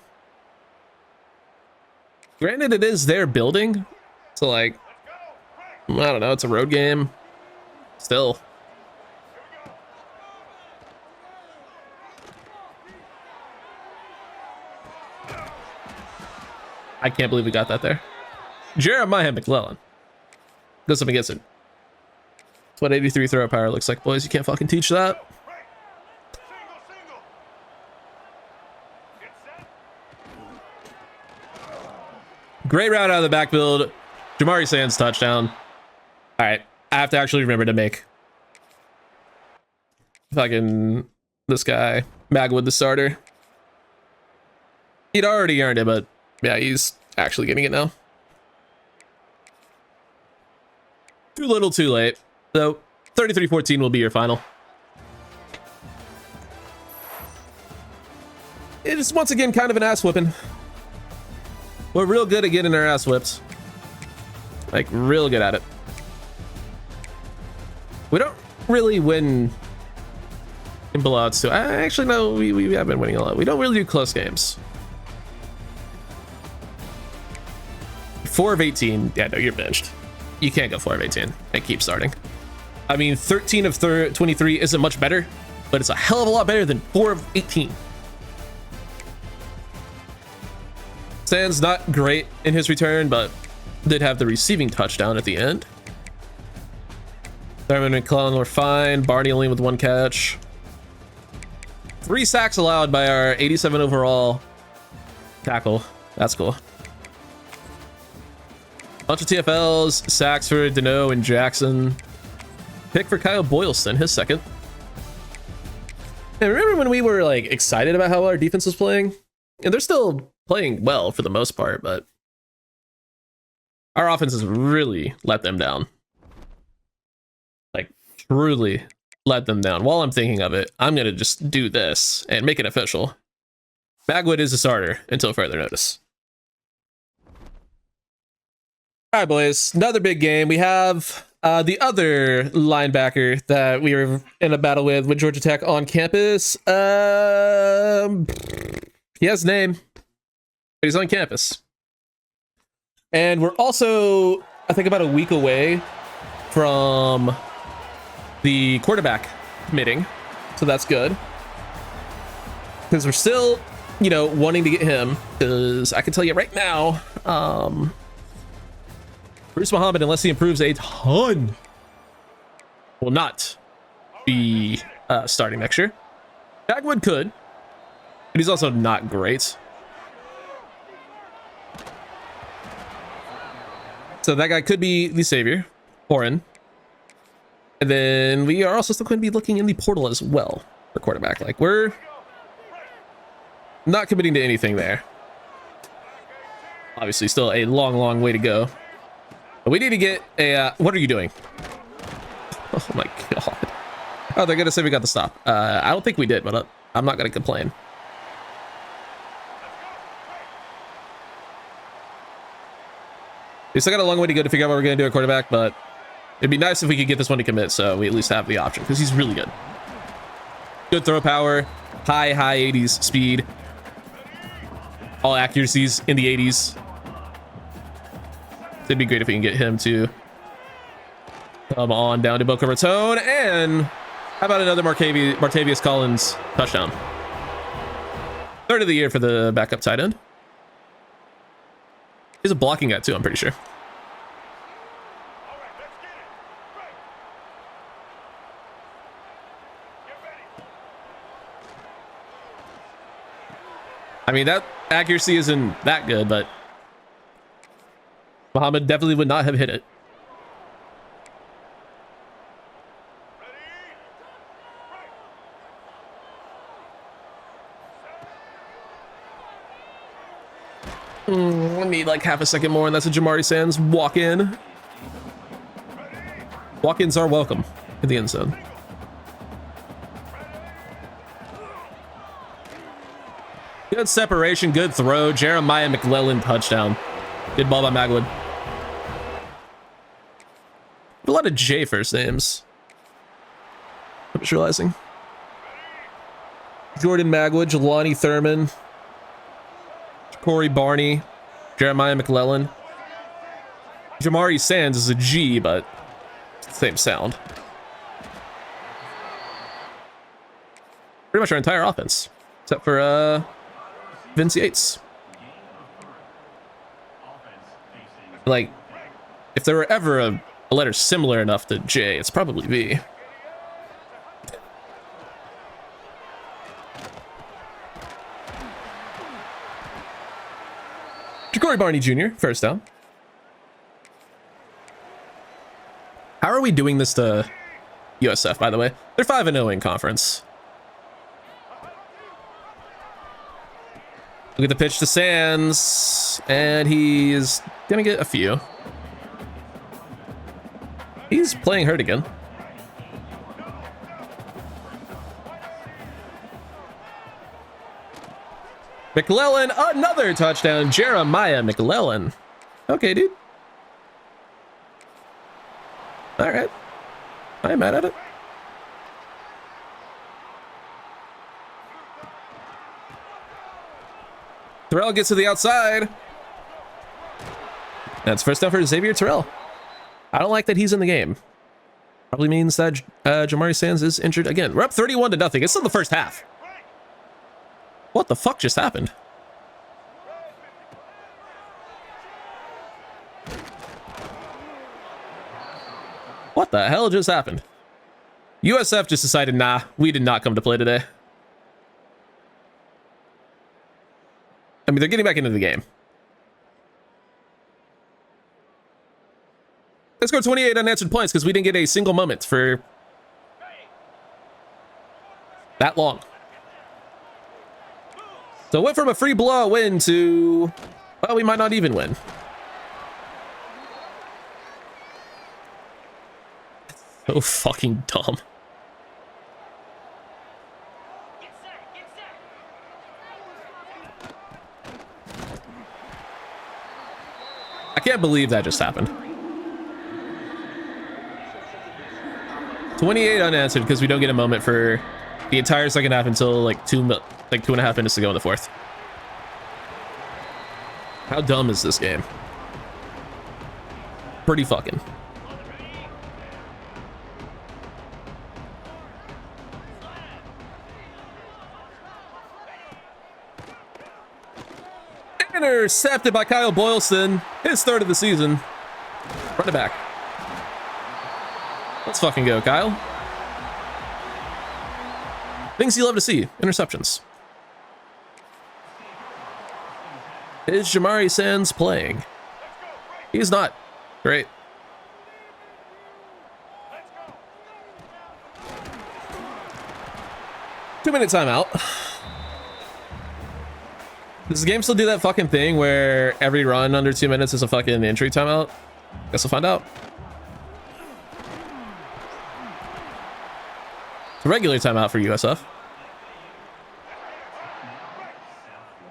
Granted, it is their building, so like, I don't know, it's a road game. Still. I can't believe we got that there. Jeremiah McClellan goes up and gets it. That's what 83 throw power looks like, boys. You can't fucking teach that. Great route out of the backfield. Jamari Sands touchdown. All right, I have to actually remember to make fucking this guy Magwood the starter. He'd already earned it, but yeah, he's actually getting it now. Too little, too late. So 33-14 will be your final. It is once again kind of an ass whipping. We're real good at getting our ass whipped. Like, real good at it. We don't really win in blowouts too. I actually know we have been winning a lot. We don't really do close games. 4 of 18. Yeah, no, you're benched. You can't go 4 of 18 and keep starting. I mean, 13 of 23 isn't much better, but it's a hell of a lot better than 4 of 18. Sands not great in his return, but did have the receiving touchdown at the end. Thurman and McClellan were fine. Barney only with 1 catch. 3 sacks allowed by our 87 overall tackle. That's cool. Bunch of TFLs, sacks for Deneau and Jackson. Pick for Kyle Boylston, his second. And remember when we were like excited about how our defense was playing? And they're still playing well for the most part, but our offense has really let them down. Like, truly let them down. While I'm thinking of it, I'm going to just do this and make it official. Magwood is a starter until further notice. All right, boys, another big game. We have the other linebacker that we were in a battle with Georgia Tech on campus. He has a name, but he's on campus. And we're also, I think, about a week away from the quarterback committing. So that's good. Because we're still, you know, wanting to get him. Because I can tell you right now, Bruce Muhammad, unless he improves a ton, will not be starting next year. Dagwood could, but he's also not great. So that guy could be the savior, Horan. And then we are also still going to be looking in the portal as well for quarterback. Like, we're not committing to anything there. Obviously, still a long, long way to go. But we need to get a... what are you doing? Oh my god. Oh, they're going to say we got the stop. I don't think we did, but I'm not going to complain. We still got a long way to go to figure out what we're going to do at quarterback, but it'd be nice if we could get this one to commit, so we at least have the option, because he's really good. Good throw power, high 80s speed. All accuracies in the 80s. It'd be great if we can get him to come on down to Boca Raton. And how about another Martavius Collins touchdown? Third of the year for the backup tight end. He's a blocking guy too, I'm pretty sure. I mean, that accuracy isn't that good, but Muhammad definitely would not have hit it. I need like half a second more, and that's a Jamari Sands walk-in. Walk-ins are welcome in the end zone. Good separation, good throw. Jeremiah McClellan touchdown. Good ball by Magwood. A lot of J first names. I'm just realizing. Jordan Magwood, Jelani Thurman, Corey Barney, Jeremiah McClellan. Jamari Sands is a G, but same sound. Pretty much our entire offense, except for Vince Yates. Like, if there were ever a letter similar enough to J, it's probably B. Corey Barney Jr., first down. How are we doing this to USF, by the way? They're 5-0 in conference. Look at the pitch to Sands, and he's gonna get a few. He's playing hurt again. McClellan, another touchdown. Jeremiah McClellan. Okay, dude. All right. I ain't mad at it. Terrell gets to the outside. That's first down for Xavier Terrell. I don't like that he's in the game. Probably means that Jamari Sands is injured again. We're up 31-0. It's still the first half. What the fuck just happened? What the hell just happened? USF just decided, nah, we did not come to play today. I mean, they're getting back into the game. Let's go 28 unanswered points because we didn't get a single moment for that long. So it went from a free blowout win to, well, we might not even win. So fucking dumb. I can't believe that just happened. 28 unanswered because we don't get a moment for the entire second half until like 2.5 minutes to go in the fourth. How dumb is this game? Pretty fucking. Intercepted by Kyle Boylston, his third of the season. Run it back. Let's fucking go, Kyle. Things you love to see. Interceptions. Is Jamari Sands playing? He's not. Great. 2-minute timeout. Does the game still do that fucking thing where every run under 2 minutes is a fucking injury timeout? Guess we'll find out. It's a regular timeout for USF.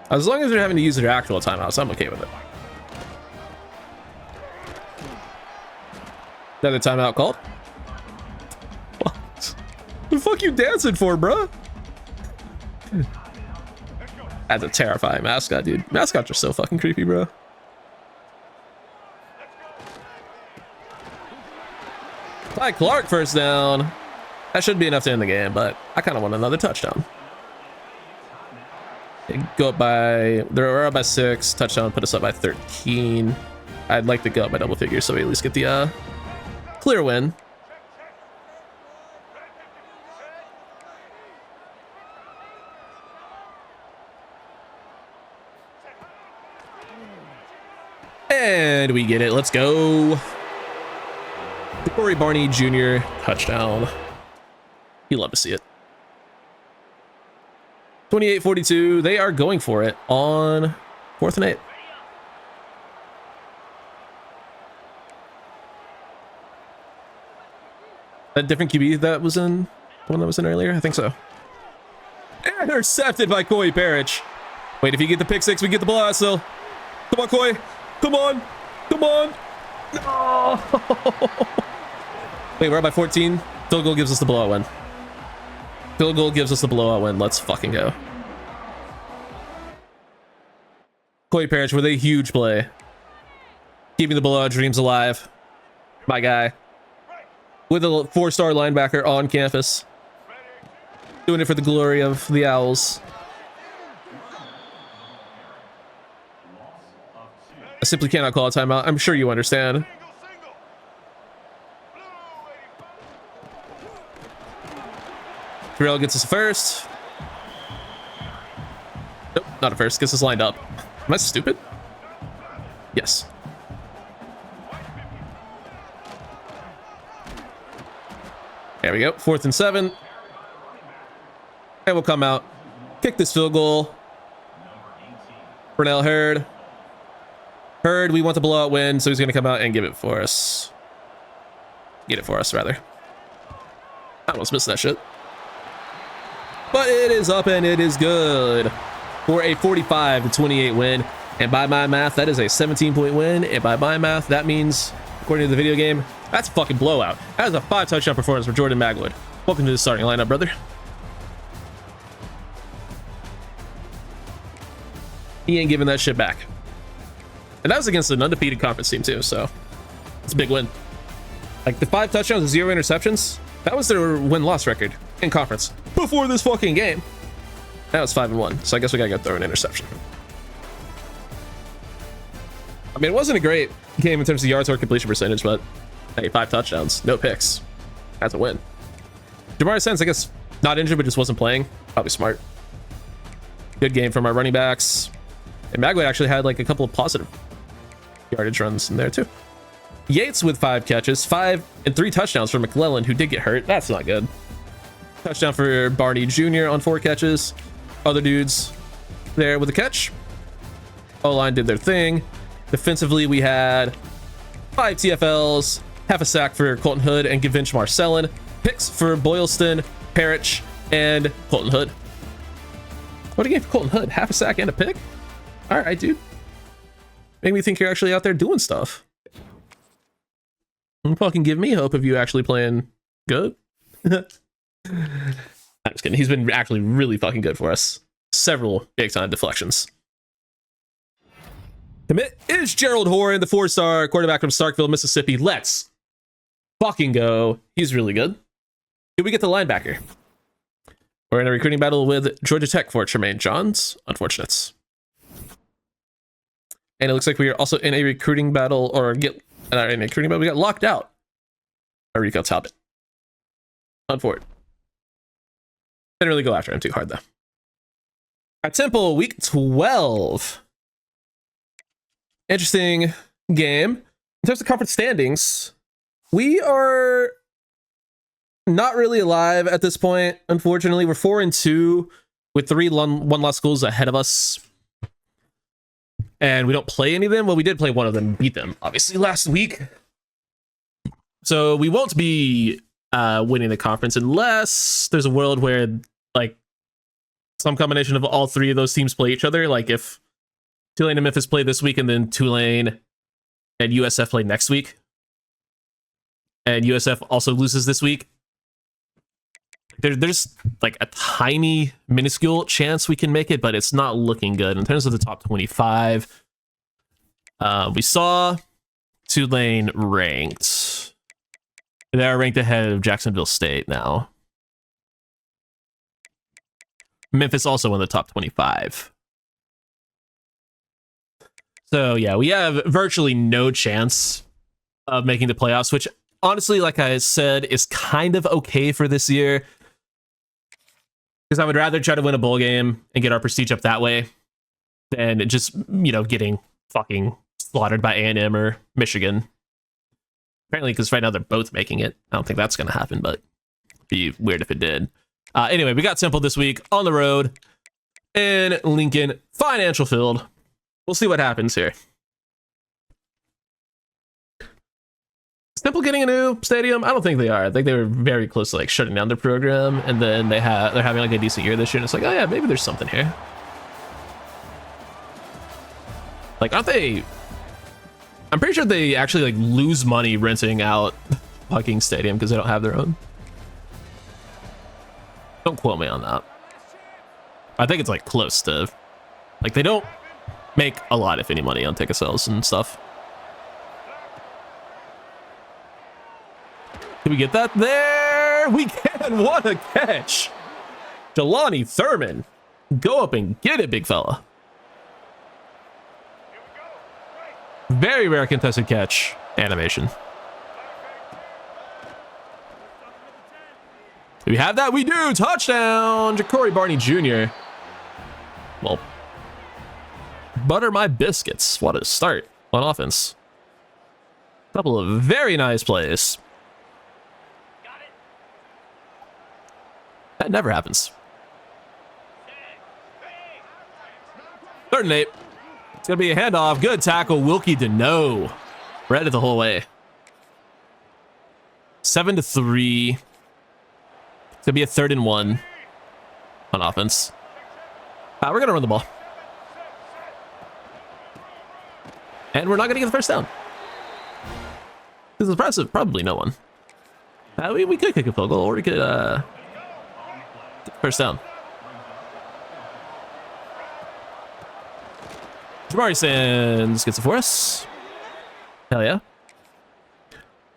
As long as they're having to use their actual timeouts, I'm okay with it. Another timeout called. What the fuck you dancing for, bro? That's a terrifying mascot, dude. Mascots are so fucking creepy, bro. Ty Clark first down. That should be enough to end the game, but I kind of want another touchdown. They go up by, they're up by 6. Touchdown put us up by 13. I'd like to go up by double figures so we at least get the clear win. And we get it. Let's go. Corey Barney Jr. touchdown. You love to see it. 28-42. They are going for it on 4th and 8. That different QB that was in the one that was in earlier? I think so. Intercepted by Coy Parrish. Wait, if you get the pick 6, we get the blowout still. Come on, Coy. Come on. Come on. No. Wait, we're up by 14. Field goal gives us the blowout win. Field goal gives us the blowout win. Let's fucking go. Coy Parrish with a huge play. Keeping the blowout dreams alive. My guy. With a 4-star linebacker on campus. Doing it for the glory of the Owls. I simply cannot call a timeout. I'm sure you understand. Terrell gets us a first. Nope, not a first. Gets us lined up. Am I stupid? Yes. There we go. 4th and 7. And we'll come out. Kick this field goal. Pernell Hurd. Hurd, we want the blowout win, so he's going to come out and give it for us. Get it for us, rather. I almost missed that shit. But it is up and it is good for a 45-28 win. And by my math, that is a 17-point win. And by my math, that means, according to the video game, that's a fucking blowout. That is a 5-touchdown performance for Jordan Magwood. Welcome to the starting lineup, brother. He ain't giving that shit back. And that was against an undefeated conference team too, so it's a big win. Like the 5 touchdowns and 0 interceptions, that was their win-loss record in conference before this fucking game. Now it's 5-1, so I guess we gotta go throw an interception. I mean, it wasn't a great game in terms of yards or completion percentage, but hey, 5 touchdowns, no picks. That's a win. Jamari Sands, I guess, not injured, but just wasn't playing. Probably smart. Good game from our running backs. And Magwood actually had like a couple of positive yardage runs in there too. Yates with 5 catches, 5 and 3 touchdowns for McClellan, who did get hurt. That's not good. Touchdown for Barney Jr. on 4 catches. Other dudes there with a catch. O-line did their thing. Defensively, we had 5 TFLs, half a sack for Colton Hood and Gavinch Marcellin, picks for Boylston, Parrish, and Colton Hood. What a game for Colton Hood. Half a sack and a pick? All right, dude. Make me think you're actually out there doing stuff. Don't fucking give me hope of you actually playing good. I'm just kidding. He's been actually really fucking good for us. Several big-time deflections. Commit is Gerald Horan, the 4-star quarterback from Starkville, Mississippi. Let's fucking go. He's really good. Did we get the linebacker? We're in a recruiting battle with Georgia Tech for Tremaine Johns. Unfortunates. And it looks like we are also in a recruiting battle, or Not in recruiting, but we got locked out. Rico Talbot. Unfortunate. Didn't really go after him too hard though. At Temple, week 12. Interesting game. In terms of conference standings, we are not really alive at this point. Unfortunately, we're 4-2 with 3 one-loss schools ahead of us. And we don't play any of them. Well, we did play one of them, beat them, obviously, last week. So we won't be winning the conference unless there's a world where, like, some combination of all 3 of those teams play each other. Like if Tulane and Memphis play this week and then Tulane and USF play next week, and USF also loses this week, there's like a tiny, minuscule chance we can make it, but it's not looking good. In terms of the top 25, we saw Tulane ranked. They're ranked ahead of Jacksonville State now. Memphis also in the top 25. So yeah, we have virtually no chance of making the playoffs, which honestly, like I said, is kind of okay for this year. Because I would rather try to win a bowl game and get our prestige up that way than just, you know, getting fucking slaughtered by A&M or Michigan. Apparently, because right now they're both making it. I don't think that's going to happen, but it'd be weird if it did. Anyway, we got Temple this week on the road in Lincoln Financial Field. We'll see what happens here. Is Temple getting a new stadium? I don't think they are. I think they were very close to like shutting down their program, and then they're having like a decent year this year, and it's like, oh yeah, maybe there's something here. Like, aren't they? I'm pretty sure they actually like lose money renting out fucking stadium because they don't have their own. Don't quote me on that. I think it's like close to, like, they don't make a lot, if any, money on ticket sales and stuff. Can we get that? There we can. What a catch. Jelani Thurman. Go up and get it, big fella. Very rare contested catch animation. Do we have that? We do. Touchdown. Ja'Cory Barney Jr. Well, butter my biscuits. What a start on offense. Couple of very nice plays. That never happens. 3rd and 8. It's going to be a handoff. Good tackle. Wilkie Deneau. Read it the whole way. 7-3. It's going to be a 3rd and 1 on offense. We're going to run the ball. And we're not going to get the first down. This is impressive. Probably no one. We could kick a field goal, or we could get the first down. Jamari Sands gets it for us. Hell yeah.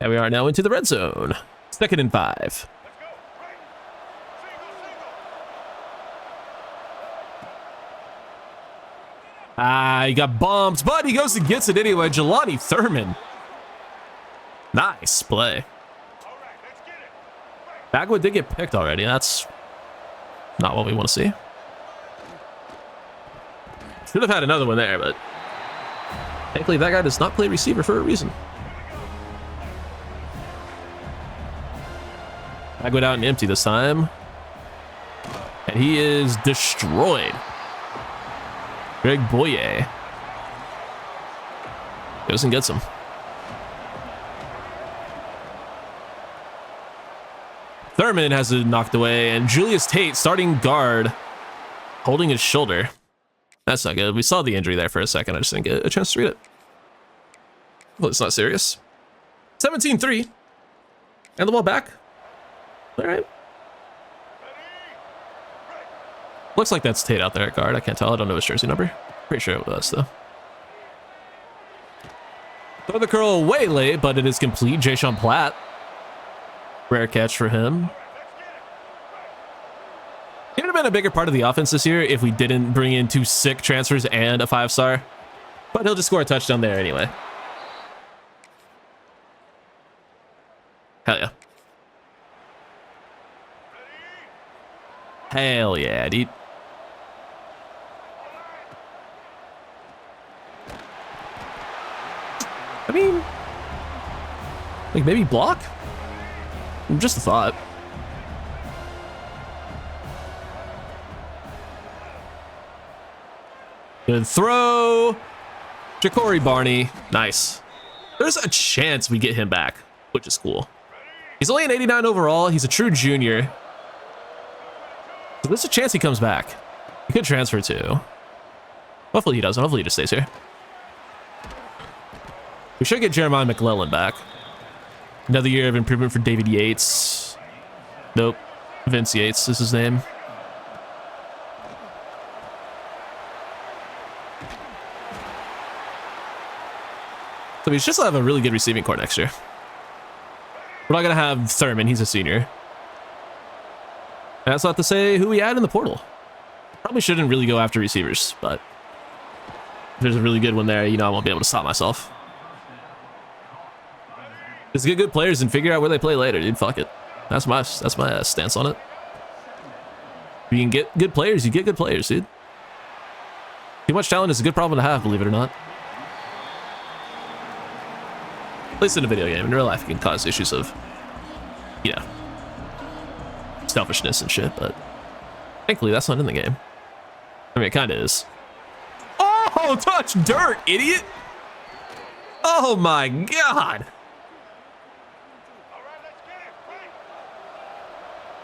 And we are now into the red zone. 2nd and 5. He got bumped, but he goes and gets it anyway. Jelani Thurman. Nice play. Bagwood did get picked already. That's not what we want to see. Should have had another one there, but thankfully that guy does not play receiver for a reason. Bagwood out and empty this time. And he is destroyed. Greg Boye goes and gets him. Thurman has it knocked away, and Julius Tate, starting guard, holding his shoulder. That's not good. We saw the injury there for a second. I just didn't get a chance to read it. Well, it's not serious. 17-3. And the ball back. All right. Looks like that's Tate out there at guard. I can't tell. I don't know his jersey number. Pretty sure it was, though. Throw the curl way late, but it is complete. Jay-Sean Platt. Rare catch for him. He would have been a bigger part of the offense this year if we didn't bring in 2 sick transfers and a 5-star. But he'll just score a touchdown there anyway. Hell yeah. Hell yeah, dude. I mean, like maybe block? Just a thought. Good throw. Ja'Cory Barney. Nice. There's a chance we get him back, which is cool. He's only an 89 overall. He's a true junior. So there's a chance he comes back. He could transfer too. Hopefully he doesn't. Hopefully he just stays here. We should get Jeremiah McClellan back. Another year of improvement for David Yates. Nope. Vince Yates is his name. So we should still have a really good receiving core next year. We're not going to have Thurman. He's a senior. And that's not to say who we add in the portal. Probably shouldn't really go after receivers, but if there's a really good one there, you know I won't be able to stop myself. Just get good players and figure out where they play later, dude. Fuck it. That's my stance on it. If you can get good players, you get good players, dude. Too much talent is a good problem to have, believe it or not. At least in a video game. In real life, it can cause issues of, you know, selfishness and shit, but thankfully that's not in the game. I mean, it kind of is. Oh, touch dirt, idiot! Oh my god!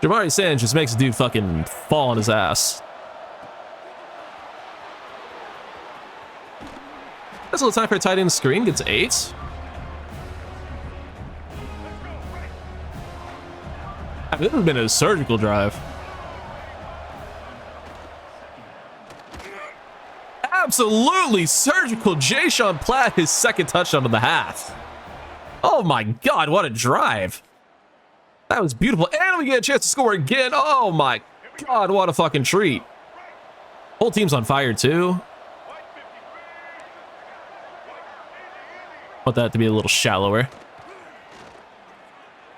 Jamari Sand just makes a dude fucking fall on his ass. That's a little time for a tight end screen. Gets 8. I mean, this has been a surgical drive. Absolutely surgical. Ja'Sean Platt, his second touchdown of the half. Oh my god, what a drive. That was beautiful. And we get a chance to score again. Oh my god, what a fucking treat. Whole team's on fire too. Want that to be a little shallower.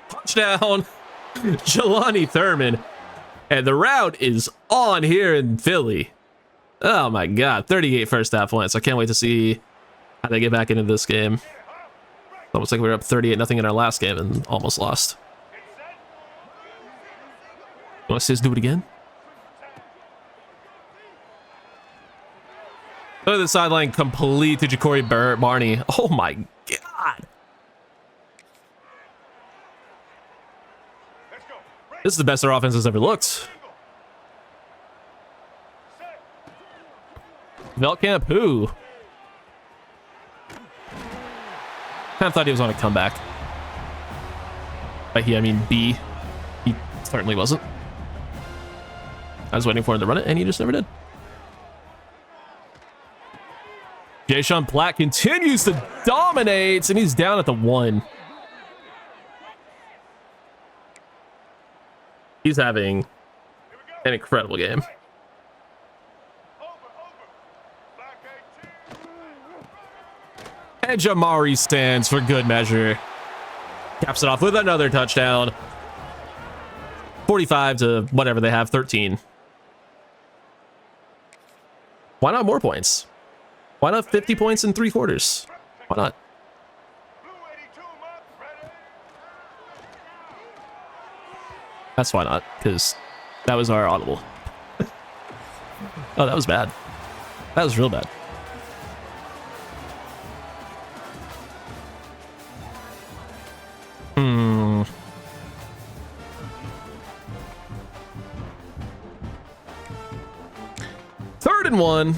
Touchdown. Jelani Thurman. And the route is on here in Philly. Oh my god, 38 first half points. I can't wait to see how they get back into this game. Almost like we were up 38-0 in our last game and almost lost. You want to see us do it again? Look at the sideline complete to Ja'Cory Barney. Oh my god. This is the best our offense has ever looked. Velkamp, who? Kind of thought he was on a comeback. By he, I mean B. He certainly wasn't. I was waiting for him to run it, and he just never did. Ja'Sean Platt continues to dominate, and he's down at the 1. He's having an incredible game. And Jamari stands for good measure. Caps it off with another touchdown. 45 to whatever they have, 13. Why not more points? Why not 50 points in 3 quarters? Why not? That's why not, because that was our audible. Oh, that was bad. That was real bad. Third and 1.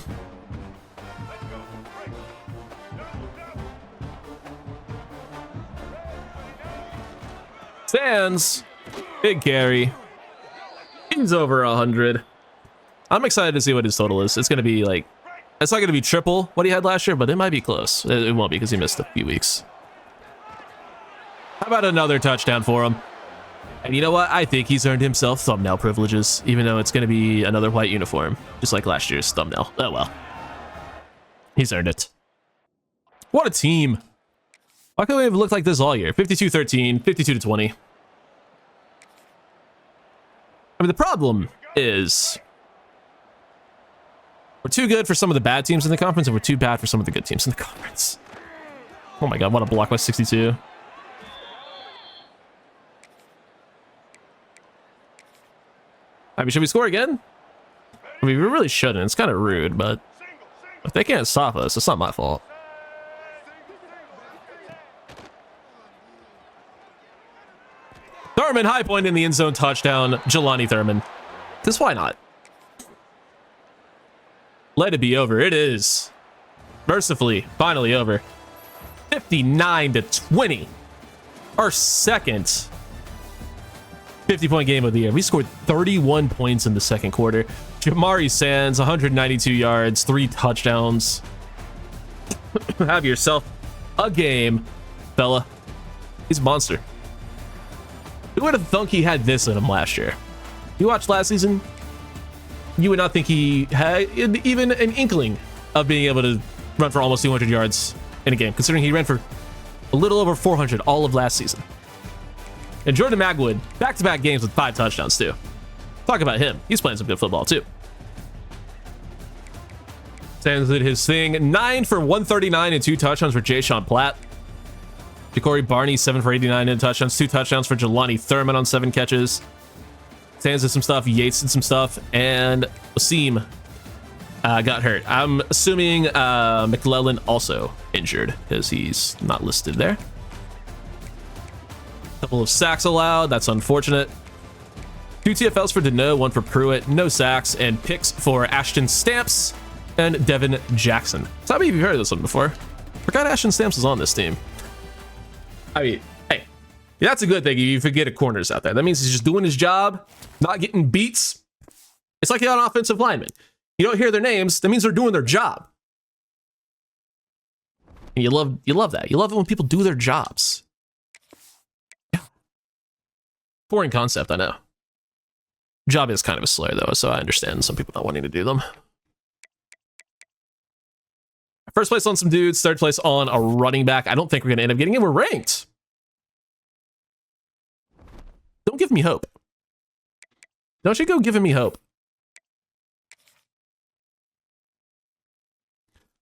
Sands. Big carry. He's over 100. I'm excited to see what his total is. It's going to be like, it's not going to be triple what he had last year, but it might be close. It won't be because he missed a few weeks. How about another touchdown for him? And you know what? I think he's earned himself thumbnail privileges, even though it's going to be another white uniform, just like last year's thumbnail. Oh well. He's earned it. What a team. Why can't we have looked like this all year? 52-13, 52-20. I mean, the problem is we're too good for some of the bad teams in the conference, and we're too bad for some of the good teams in the conference. Oh my god, what a block by 62. I mean, should we score again? I mean, we really shouldn't. It's kind of rude, but if they can't stop us, it's not my fault. Thurman, high point in the end zone touchdown. Jelani Thurman. Because why not? Let it be over. It is. Mercifully, finally over. 59-20. Our second 50-point game of the year. We scored 31 points in the second quarter. Jamari Sands, 192 yards, 3 touchdowns. Have yourself a game, fella. He's a monster. Who would have thunk he had this in him last year? You watched last season, you would not think he had even an inkling of being able to run for almost 200 yards in a game, considering he ran for a little over 400 all of last season. And Jordan Magwood, back-to-back games with 5 touchdowns too. Talk about him. He's playing some good football too. Sands did his thing. 9 for 139 and 2 touchdowns for Ja'Shawn Platt. Ja'Cory Barney, 7 for 89 and touchdowns. 2 touchdowns for Jelani Thurman on 7 catches. Sands did some stuff. Yates did some stuff. And Wasim got hurt. I'm assuming McClellan also injured because he's not listed there. Couple of sacks allowed. That's unfortunate. 2 TFLs for Deneau, 1 for Pruitt. No sacks. And picks for Ashton Stamps and Devin Jackson. So how many of you heard of this one before? Forgot Ashton Stamps was on this team. I mean, hey, that's a good thing if you forget a corner's out there. That means he's just doing his job, not getting beats. It's like an offensive lineman. You don't hear their names, that means they're doing their job. And you love that. You love it when people do their jobs. Yeah. Foreign concept, I know. Job is kind of a slur though, so I understand some people not wanting to do them. First place on some dudes, third place on a running back. I don't think we're going to end up getting it. We're ranked. Don't give me hope. Don't you go giving me hope.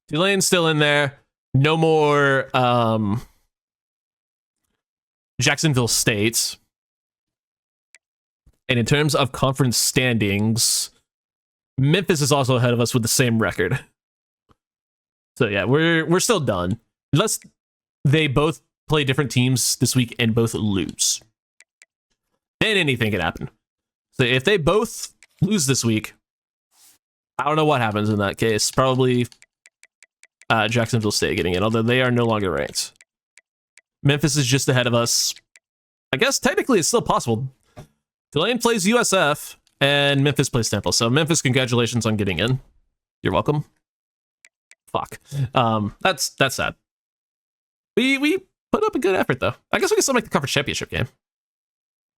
Tulane's still in there. No more Jacksonville State. And in terms of conference standings, Memphis is also ahead of us with the same record. So yeah, we're still done. Unless they both play different teams this week and both lose. Then anything can happen. So if they both lose this week, I don't know what happens in that case. Probably Jacksonville State getting in, although they are no longer ranked. Memphis is just ahead of us. I guess technically it's still possible. Tulane plays USF and Memphis plays Temple. So Memphis, congratulations on getting in. You're welcome. Fuck. That's sad. We put up a good effort though. I guess we can still make the conference championship game.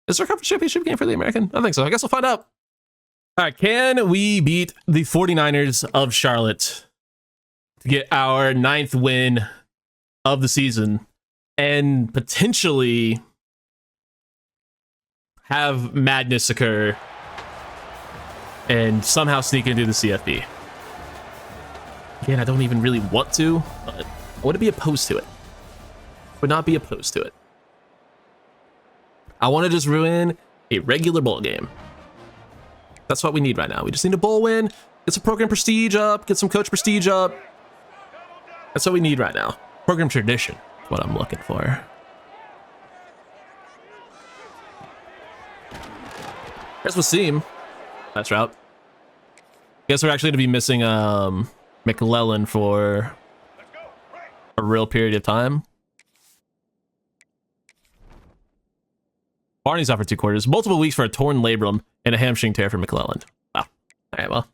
Is there a conference championship game for the American? I think so. I guess we'll find out. All right, can we beat the 49ers of Charlotte to get our 9th win of the season and potentially have madness occur and somehow sneak into the CFB? Again, I don't even really want to, but I wouldn't be opposed to it. Would not be opposed to it. I want to just ruin a regular bowl game. That's what we need right now. We just need a bowl win, get some program prestige up, get some coach prestige up. That's what we need right now. Program tradition is what I'm looking for. Here's Wasim. That's route. Guess we're actually going to be missing McClellan for a real period of time. Barney's out for 2 quarters. Multiple weeks for a torn labrum and a hamstring tear for McClellan. Wow. All right, well.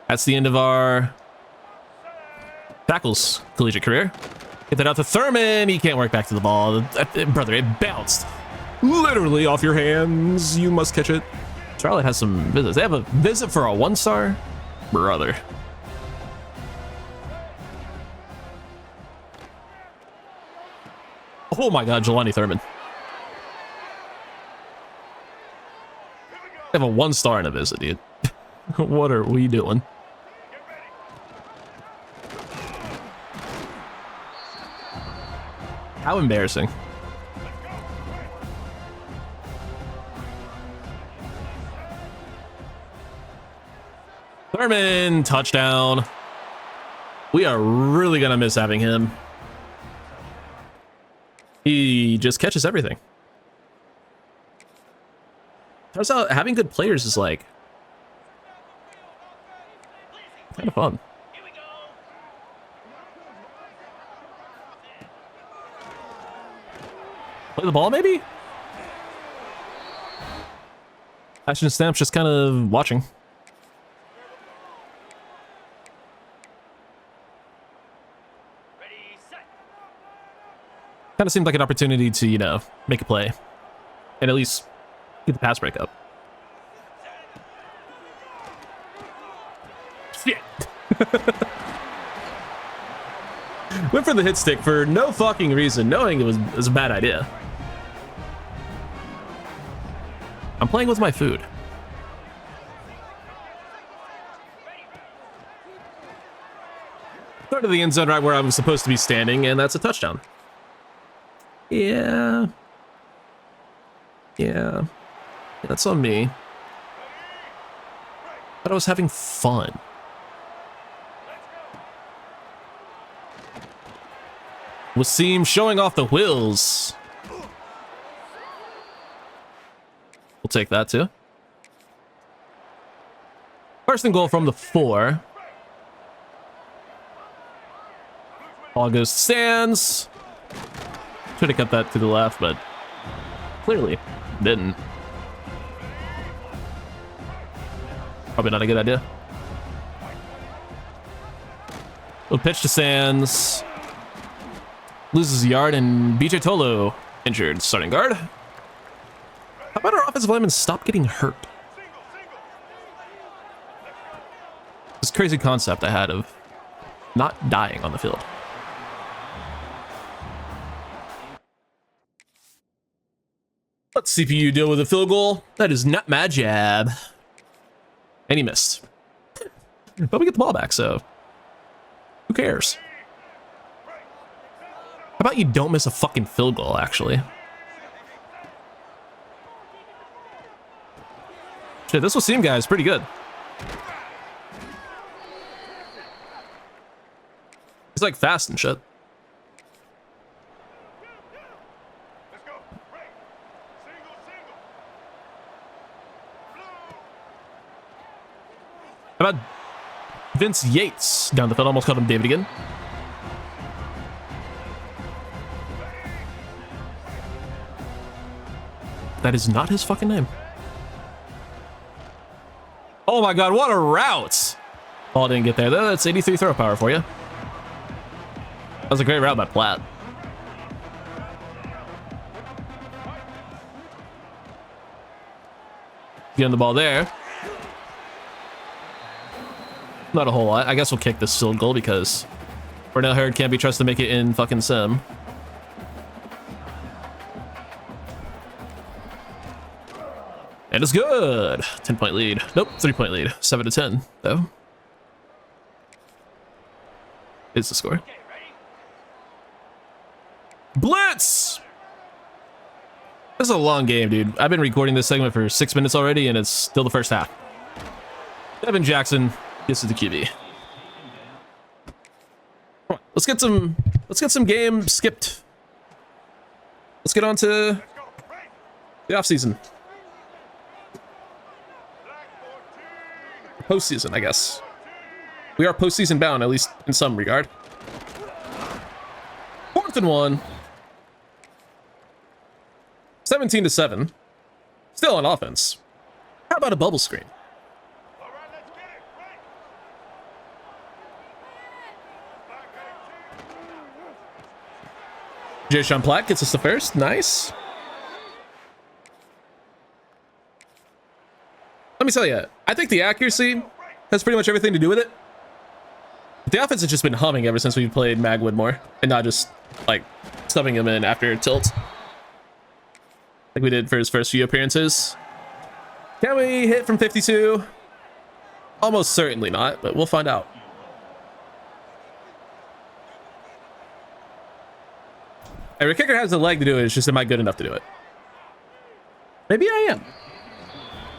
That's the end of our tackles collegiate career. Get that out to Thurman. He can't work back to the ball. Brother, it bounced literally off your hands. You must catch it. Charlotte has some visits. They have a visit for a 1-star. Brother. Oh my God, Jelani Thurman. I have a 1 star in a visit, dude. What are we doing? How embarrassing. Thurman, touchdown. We are really gonna miss having him. He just catches everything. Turns out having good players is like kind of fun. Play the ball, maybe? Ashton Stamp's just kind of watching. Kind of seemed like an opportunity to, you know, make a play and at least get the pass break up. Shit. Went for the hit stick for no fucking reason, knowing it was a bad idea. I'm playing with my food. Third of the end zone, right where I'm supposed to be standing, and that's a touchdown. Yeah. That's on me. But I was having fun. Wasim showing off the wheels. We'll take that too. First and goal from the 4. Ball goes to stands. Should have cut that to the left, but clearly didn't. Probably not a good idea. Little pitch to Sands. Loses a yard, and BJ Tolo injured. Starting guard. How about our offensive linemen stop getting hurt? This crazy concept I had of not dying on the field. Let CPU deal with a field goal. That is not my job. And he missed. But we get the ball back, so who cares? How about you don't miss a fucking field goal, actually? Shit, this Wasim guy is pretty good. He's like fast and shit. How about Vince Yates down the field? Almost called him David again. That is not his fucking name. Oh my God, what a route! Ball didn't get there. That's 83 throw power for you. That was a great route by Platt. Getting the ball there. Not a whole lot. I guess we'll kick this field goal because Cornell Hurd can't be trusted to make it in fucking sim. And it's good. 10-point lead. Nope, 3-point lead. 7-10, though. Is the score. Blitz! This is a long game, dude. I've been recording this segment for 6 minutes already, and it's still the first half. Devin Jackson gets to the QB. Come on, let's get some game skipped. Let's get on to the offseason. Postseason, I guess. We are postseason bound, at least in some regard. 4th and 1. 17-7. Still on offense. How about a bubble screen? Jay-Sean Platt gets us the first. Nice. Let me tell you, I think the accuracy has pretty much everything to do with it. The offense has just been humming ever since we played Magwood more, and not just like subbing him in after tilt, like we did for his first few appearances. Can we hit from 52? Almost certainly not, but we'll find out. Every kicker has the leg to do it. It's just, am I good enough to do it? Maybe I am.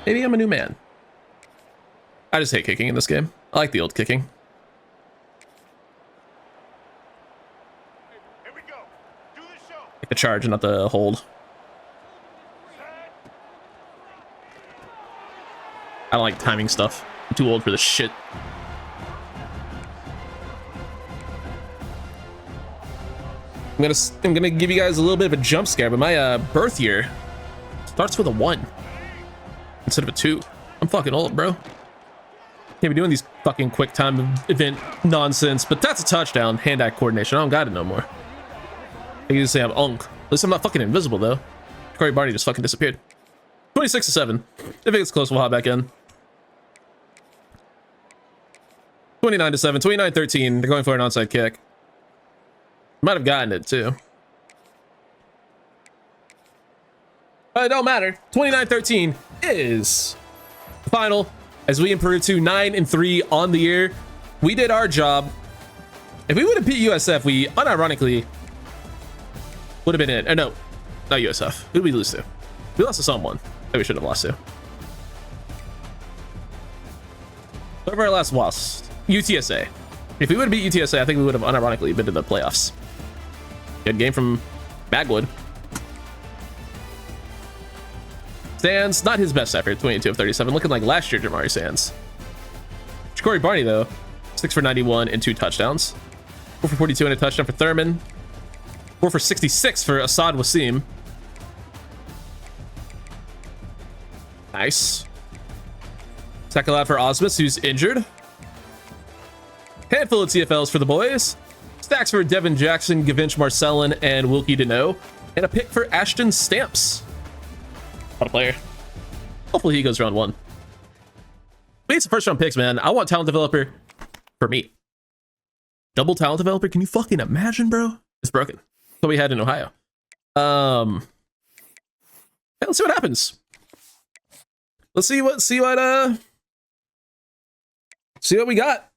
Maybe I'm a new man. I just hate kicking in this game. I like the old kicking. Here we go. Do the show. Like the charge and not the hold. I don't like timing stuff. I'm too old for this shit. I'm gonna give you guys a little bit of a jump scare, but my birth year starts with a 1 instead of a 2. I'm fucking old, bro. Can't be doing these fucking quick time event nonsense, but that's a touchdown. Hand-eye coordination. I don't got it no more. I used to say I'm unk. At least I'm not fucking invisible though. Corey Barney just fucking disappeared. 26-7. If it gets close, we'll hop back in. 29-7. 29-13. They're going for an onside kick. Might have gotten it too. But it don't matter. 29-13 is the final as we improve to 9-3 on the year. We did our job. If we would have beat USF, we unironically would have been in. No, not USF. Who did we lose to? We lost to someone that we should have lost to. Whoever our last lost. UTSA. If we would have beat UTSA, I think we would have unironically been to the playoffs. Good game from Magwood. Sands, not his best effort, 22 of 37, looking like last year Jamari Sands. Corey Barney, though, 6 for 91 and 2 touchdowns. 4 for 42 and a touchdown for Thurman. 4 for 66 for Assad Wasim. Nice. Tackle out for Osmus, who's injured. Handful of TFLs for the boys. Stacks for Devin Jackson, Gavinch Marcellin, and Wilkie Deneau. And a pick for Ashton Stamps. What a player. Hopefully he goes round 1. We need some first round picks, man. I want talent developer for me. Double talent developer? Can you fucking imagine, bro? It's broken. That's what we had in Ohio. Yeah, let's see what happens. Let's see what we got.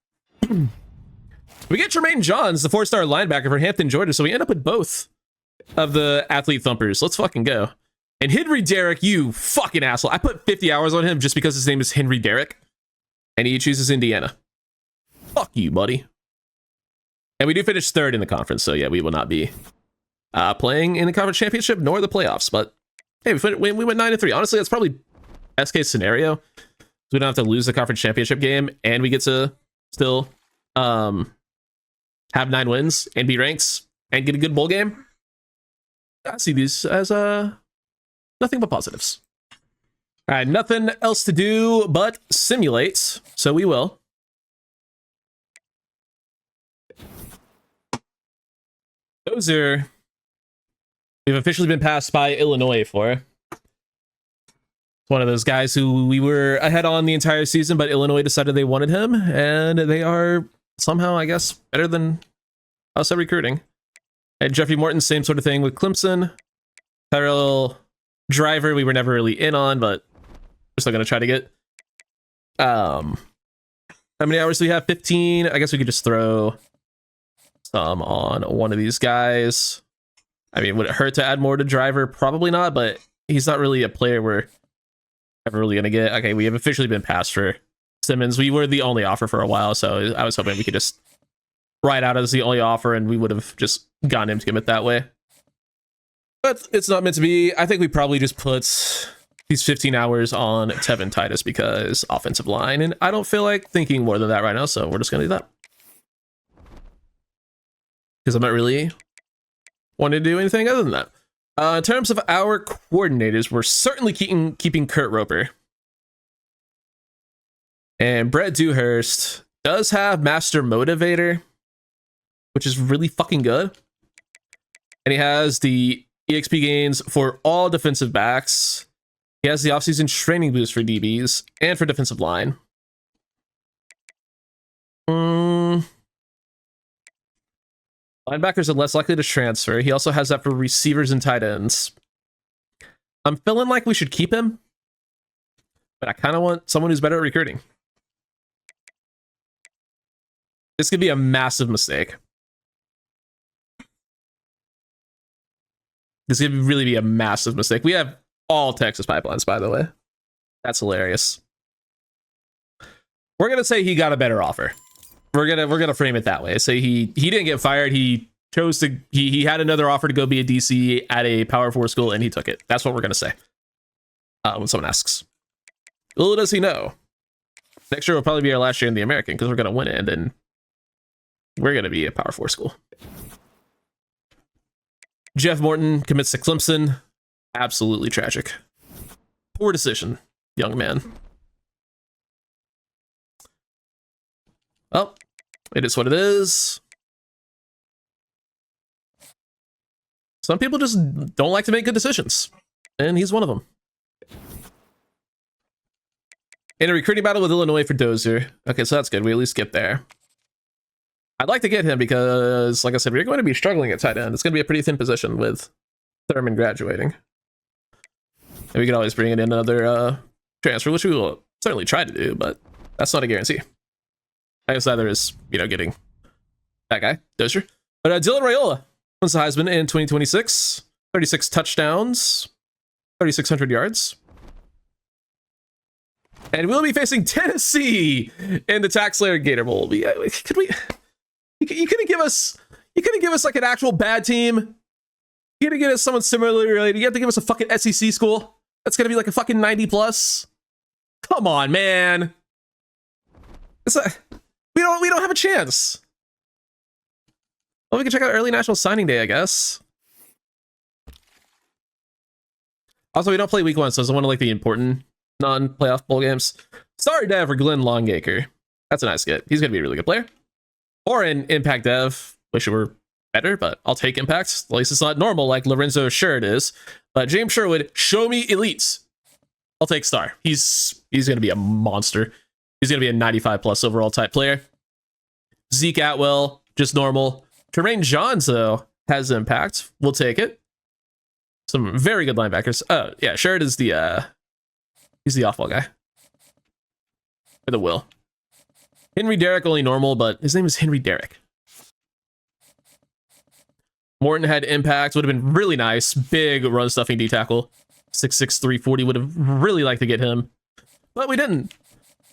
We get Tremaine Johns, the 4-star linebacker for Hampton, Georgia, so we end up with both of the athlete thumpers. Let's fucking go. And Henry Derrick, you fucking asshole. I put 50 hours on him just because his name is Henry Derrick. And he chooses Indiana. Fuck you, buddy. And we do finish 3rd in the conference, so yeah, we will not be playing in the conference championship nor the playoffs. But hey, we went 9-3. Honestly, that's probably best case scenario. We don't have to lose the conference championship game, and we get to still have 9 wins and be ranks and get a good bowl game. I see these as nothing but positives. All right, nothing else to do but simulate, so we will. Those are we've officially been passed by Illinois for. One of those guys who we were ahead on the entire season, but Illinois decided they wanted him, and they are somehow, I guess, better than us at recruiting. And Jeffrey Morton, same sort of thing with Clemson. Tyrell Driver, we were never really in on, but we're still going to try to get. How many hours do we have? 15. I guess we could just throw some on one of these guys. I mean, would it hurt to add more to Driver? Probably not, but he's not really a player we're ever really going to get. Okay, we have officially been passed for Simmons. We were the only offer for a while, so I was hoping we could just ride out as the only offer, and we would have just gotten him to commit that way. But it's not meant to be. I think we probably just put these 15 hours on Tevin Titus because offensive line, and I don't feel like thinking more than that right now, so we're just going to do that. Because I'm not really wanting to do anything other than that. In terms of our coordinators, we're certainly keeping Kurt Roper. And Brett Dewhurst does have Master Motivator, which is really fucking good. And he has the EXP gains for all defensive backs. He has the offseason training boost for DBs and for defensive line. Linebackers are less likely to transfer. He also has that for receivers and tight ends. I'm feeling like we should keep him, but I kind of want someone who's better at recruiting. This could be a massive mistake. This could really be a massive mistake. We have all Texas pipelines, by the way. That's hilarious. We're gonna say he got a better offer. We're gonna frame it that way. Say he didn't get fired. He chose to. He had another offer to go be a DC at a Power 4 school, and he took it. That's what we're gonna say. When someone asks, little does he know, next year will probably be our last year in the American because we're gonna win it, and then we're gonna be a Power 4 school. Jeff Morton commits to Clemson. Absolutely tragic. Poor decision, young man. Well, it is what it is. Some people just don't like to make good decisions, and he's one of them. In a recruiting battle with Illinois for Dozier. Okay, so that's good. We at least get there. I'd like to get him because, like I said, we're going to be struggling at tight end. It's going to be a pretty thin position with Thurman graduating. And we can always bring in another transfer, which we will certainly try to do, but that's not a guarantee. I guess either is, getting that guy, Dozier. But Dylan Raiola wins the Heisman in 2026. 36 touchdowns, 3,600 yards. And we'll be facing Tennessee in the TaxSlayer Gator Bowl. Could we... You couldn't give us like an actual bad team. You gotta give us someone similarly related. You have to give us a fucking SEC school that's gonna be like a fucking 90 plus. Come on, man. It's like we don't have a chance. Well, we can check out early National Signing Day, I guess. Also, we don't play week 1, so it's one of like the important non-playoff bowl games. Sorry, Dev, for Glenn Longacre. That's a nice get. He's gonna be a really good player. Or in Impact Dev. Wish it were better, but I'll take Impact. At least it's not normal like Lorenzo Sherwood is. But James Sherwood, show me elites. I'll take Star. He's going to be a monster. He's going to be a 95 plus overall type player. Zeke Atwell, just normal. Terrain Johns, though, has impact. We'll take it. Some very good linebackers. Oh, yeah, Sherwood is he's the off-ball guy. For the will. Henry Derrick, only normal, but his name is Henry Derrick. Morton had impact, would have been really nice. Big run stuffing D tackle. 6'6", 340, would have really liked to get him. But we didn't.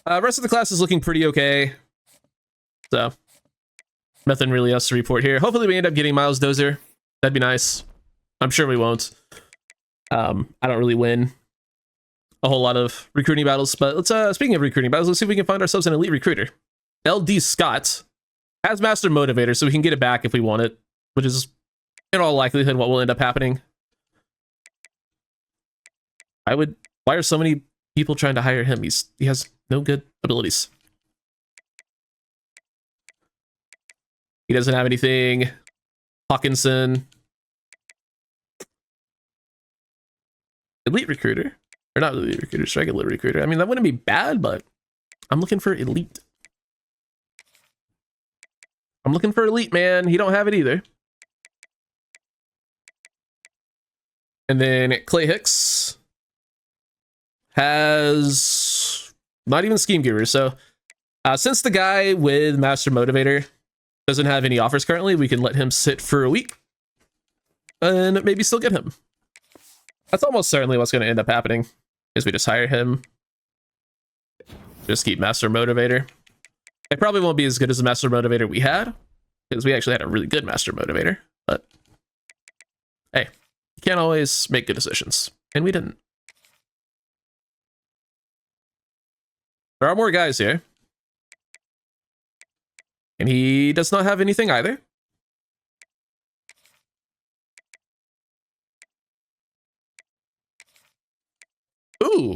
Rest of the class is looking pretty okay. So, nothing really else to report here. Hopefully we end up getting Miles Dozier. That'd be nice. I'm sure we won't. I don't really win a whole lot of recruiting battles, but let's speaking of recruiting battles, let's see if we can find ourselves an elite recruiter. LD Scott has Master Motivator, so we can get it back if we want it, which is in all likelihood what will end up happening. Why are so many people trying to hire him? He has no good abilities. He doesn't have anything. Hawkinson. Elite recruiter. Or not elite recruiter, just regular recruiter. I mean, that wouldn't be bad, but I'm looking for elite. I'm looking for elite, man. He don't have it either. And then Clay Hicks has not even Scheme Guru. So since the guy with Master Motivator doesn't have any offers currently, we can let him sit for a week and maybe still get him. That's almost certainly what's going to end up happening, is we just hire him. Just keep Master Motivator. It probably won't be as good as the Master Motivator we had, because we actually had a really good Master Motivator. But hey, you can't always make good decisions. And we didn't. There are more guys here. And he does not have anything either. Ooh,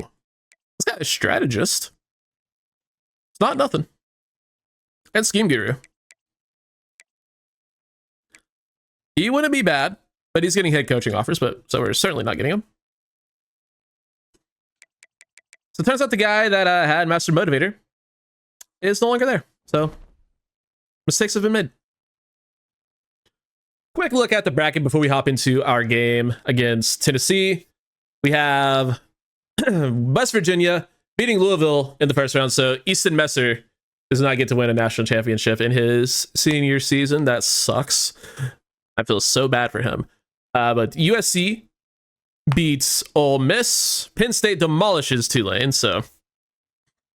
this guy is strategist. It's not nothing. And Scheme Guru. He wouldn't be bad, but he's getting head coaching offers, so we're certainly not getting him. So it turns out the guy that had Master Motivator is no longer there. So mistakes have been made. quick look at the bracket before we hop into our game against Tennessee. We have West Virginia beating Louisville in the first round. So Easton Messer does not get to win a national championship in his senior season. That sucks. I feel so bad for him. But USC beats Ole Miss. Penn State demolishes Tulane. So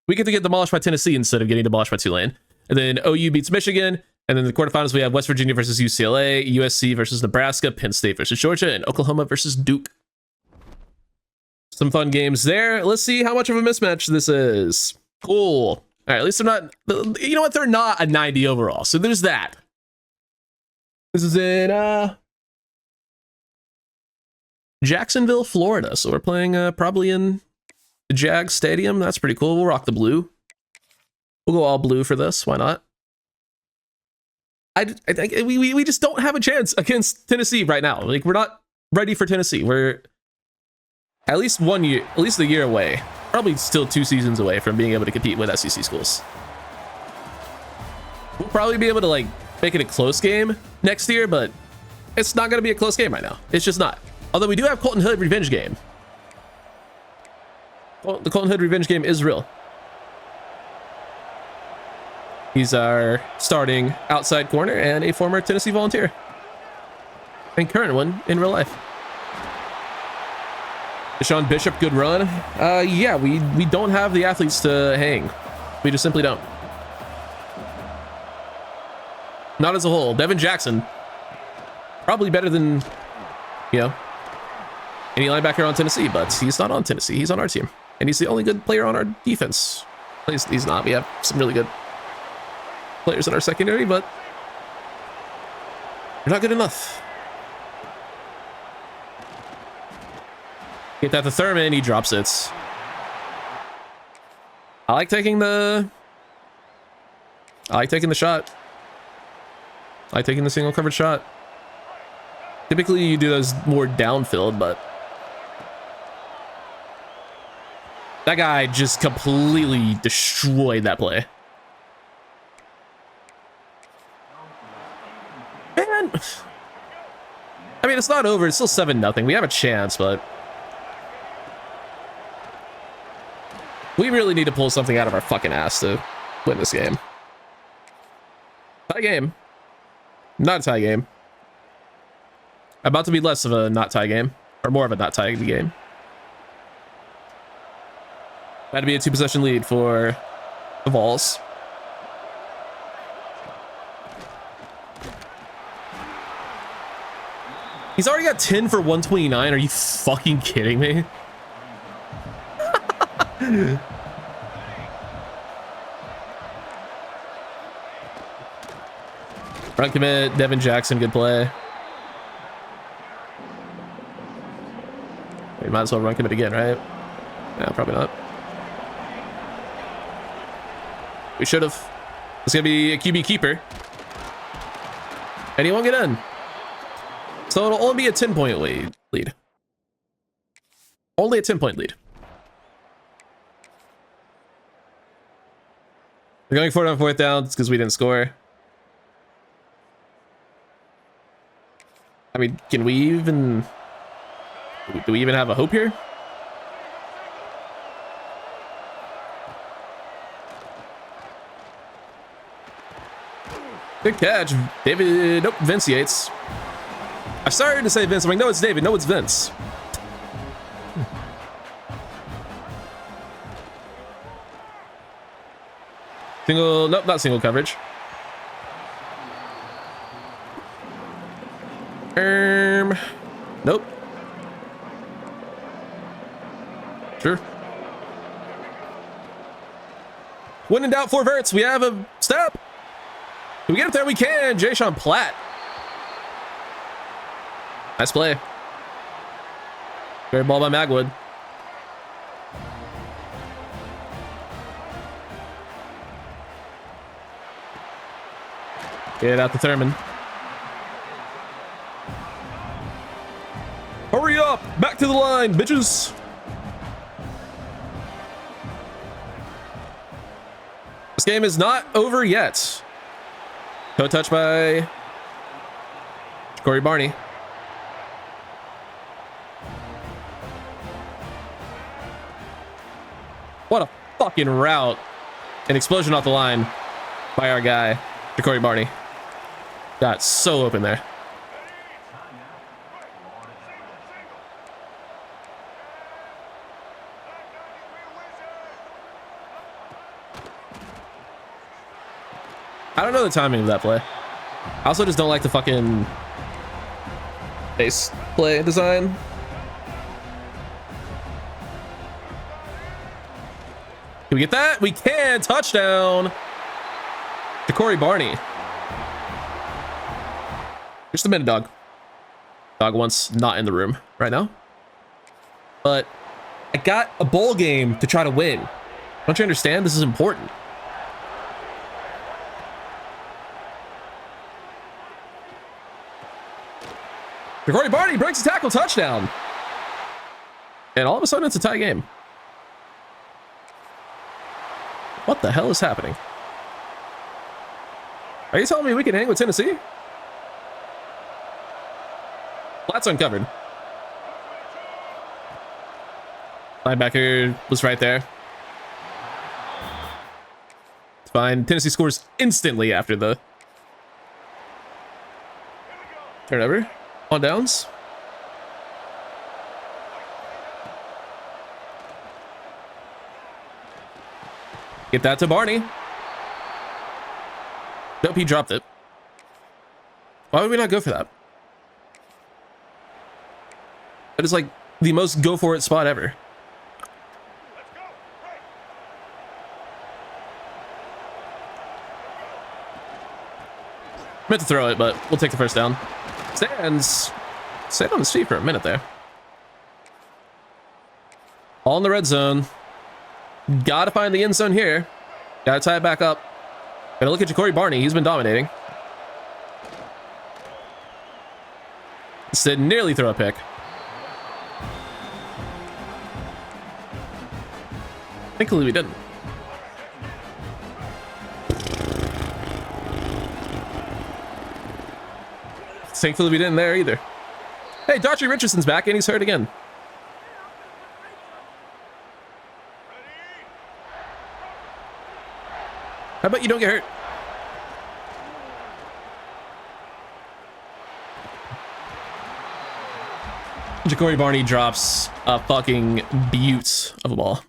we get to get demolished by Tennessee instead of getting demolished by Tulane. And then OU beats Michigan. And then the quarterfinals, we have West Virginia versus UCLA, USC versus Nebraska, Penn State versus Georgia, and Oklahoma versus Duke. Some fun games there. Let's see how much of a mismatch this is. Cool. All right, at least they're not... You know what? They're not a 90 overall. So there's that. This is in Jacksonville, Florida. So we're playing probably in the Jag Stadium. That's pretty cool. We'll rock the blue. We'll go all blue for this. Why not? I think we just don't have a chance against Tennessee right now. Like, we're not ready for Tennessee. We're at least a year away. Probably still 2 seasons away from being able to compete with SEC schools. We'll probably be able to like make it a close game next year, but it's not going to be a close game right now. It's just not. Although we do have Colton Hood revenge game. Well, the Colton Hood revenge game is real. He's our starting outside corner and a former Tennessee Volunteer. And current one in real life. Deshaun Bishop, good run. Yeah, we don't have the athletes to hang. We just simply don't. Not as a whole. Devin Jackson, probably better than, you know, any linebacker on Tennessee, but he's not on Tennessee. He's on our team. And he's the only good player on our defense. At least he's not. We have some really good players in our secondary, but they're not good enough. Get that to Thurman, he drops it. I like taking the shot. I like taking the single coverage shot. Typically you do those more downfield, but that guy just completely destroyed that play. Man, I mean, it's not over. It's still 7-0. We have a chance, but we really need to pull something out of our fucking ass to win this game. Tie game. Not a tie game. About to be less of a not tie game, or more of a not tie game. Had to be a 2-possession lead for the Vols. He's already got 10 for 129. Are you fucking kidding me? Run commit, Devin Jackson, good play. We might as well run commit again, right? Yeah, probably not. We should have. It's gonna be a QB keeper. And he won't get in. So it'll only be a 10-point lead. Only a 10-point lead. We're going for it on 4th down because we didn't score. I mean, can we even... Do we even have a hope here? Good catch. David... Nope, Vince Yates. I started to say Vince. I'm like, no, it's David. No, it's Vince. Single... Nope, not single coverage. Nope. Sure. When in doubt, 4 verts. We have a step. Can we get up there? We can. Jay-Sean Platt. Nice play. Great ball by Magwood. Get it out to Thurman. Hurry up! Back to the line, bitches! This game is not over yet. Toe touch by Corey Barney. What a fucking route. An explosion off the line by our guy, Corey Barney. Got so open there. I don't know the timing of that play. I also just don't like the fucking base play design. Can we get that? We can. Touchdown to Corey Barney. Just a minute, dog. Dog wants not in the room right now. But I got a bowl game to try to win. Don't you understand? This is important. Corey Barney breaks a tackle, touchdown. And all of a sudden, it's a tie game. What the hell is happening? Are you telling me we can hang with Tennessee? Flats uncovered. Linebacker was right there. It's fine. Tennessee scores instantly after the turnover. On downs. Get that to Barney. Nope, he dropped it. Why would we not go for that? That is like the most go for it spot ever. Meant to throw it, but we'll take the first down. Stayed on his feet for a minute there. All in the red zone. Gotta find the end zone here. Gotta tie it back up. Gotta look at Corey Barney. He's been dominating. Instead, nearly throw a pick. Thankfully, we didn't. Thankfully, we didn't there either. Hey, Daughtry Richardson's back and he's hurt again. How about you don't get hurt? Corey Barney drops a fucking beaut of a ball.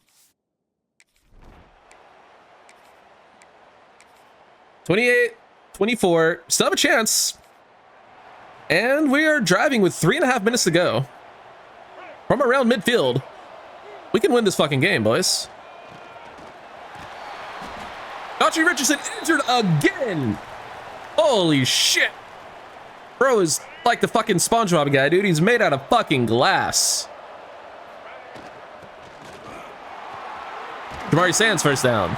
28-24. Still have a chance. And we are driving with 3.5 minutes to go. From around midfield. We can win this fucking game, boys. Daughtry Richardson injured again. Holy shit. Bro is like the fucking SpongeBob guy, dude. He's made out of fucking glass. Jamari Sands first down.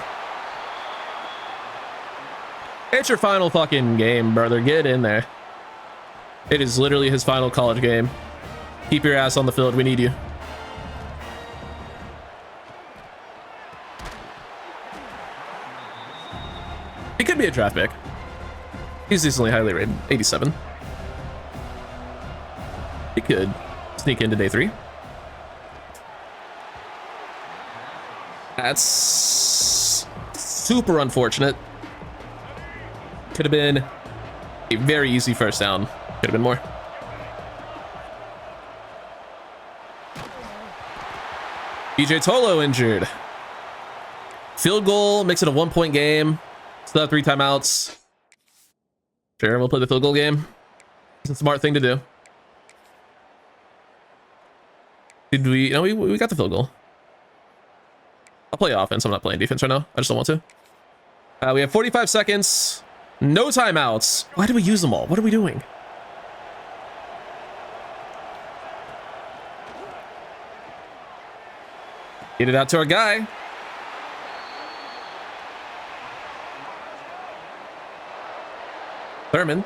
It's your final fucking game, brother. Get in there. It is literally his final college game. Keep your ass on the field. We need you. He could be a draft pick. He's decently highly rated. 87. He could sneak into day 3. That's super unfortunate. Could have been a very easy first down. Could have been more. BJ Tolo injured. Field goal makes it a 1-point game. Still have 3 timeouts. Sure, we'll play the field goal game. It's a smart thing to do. Did we? No, we got the field goal. I'll play offense. I'm not playing defense right now. I just don't want to. We have 45 seconds. No timeouts. Why do we use them all? What are we doing? Get it out to our guy. Thurman.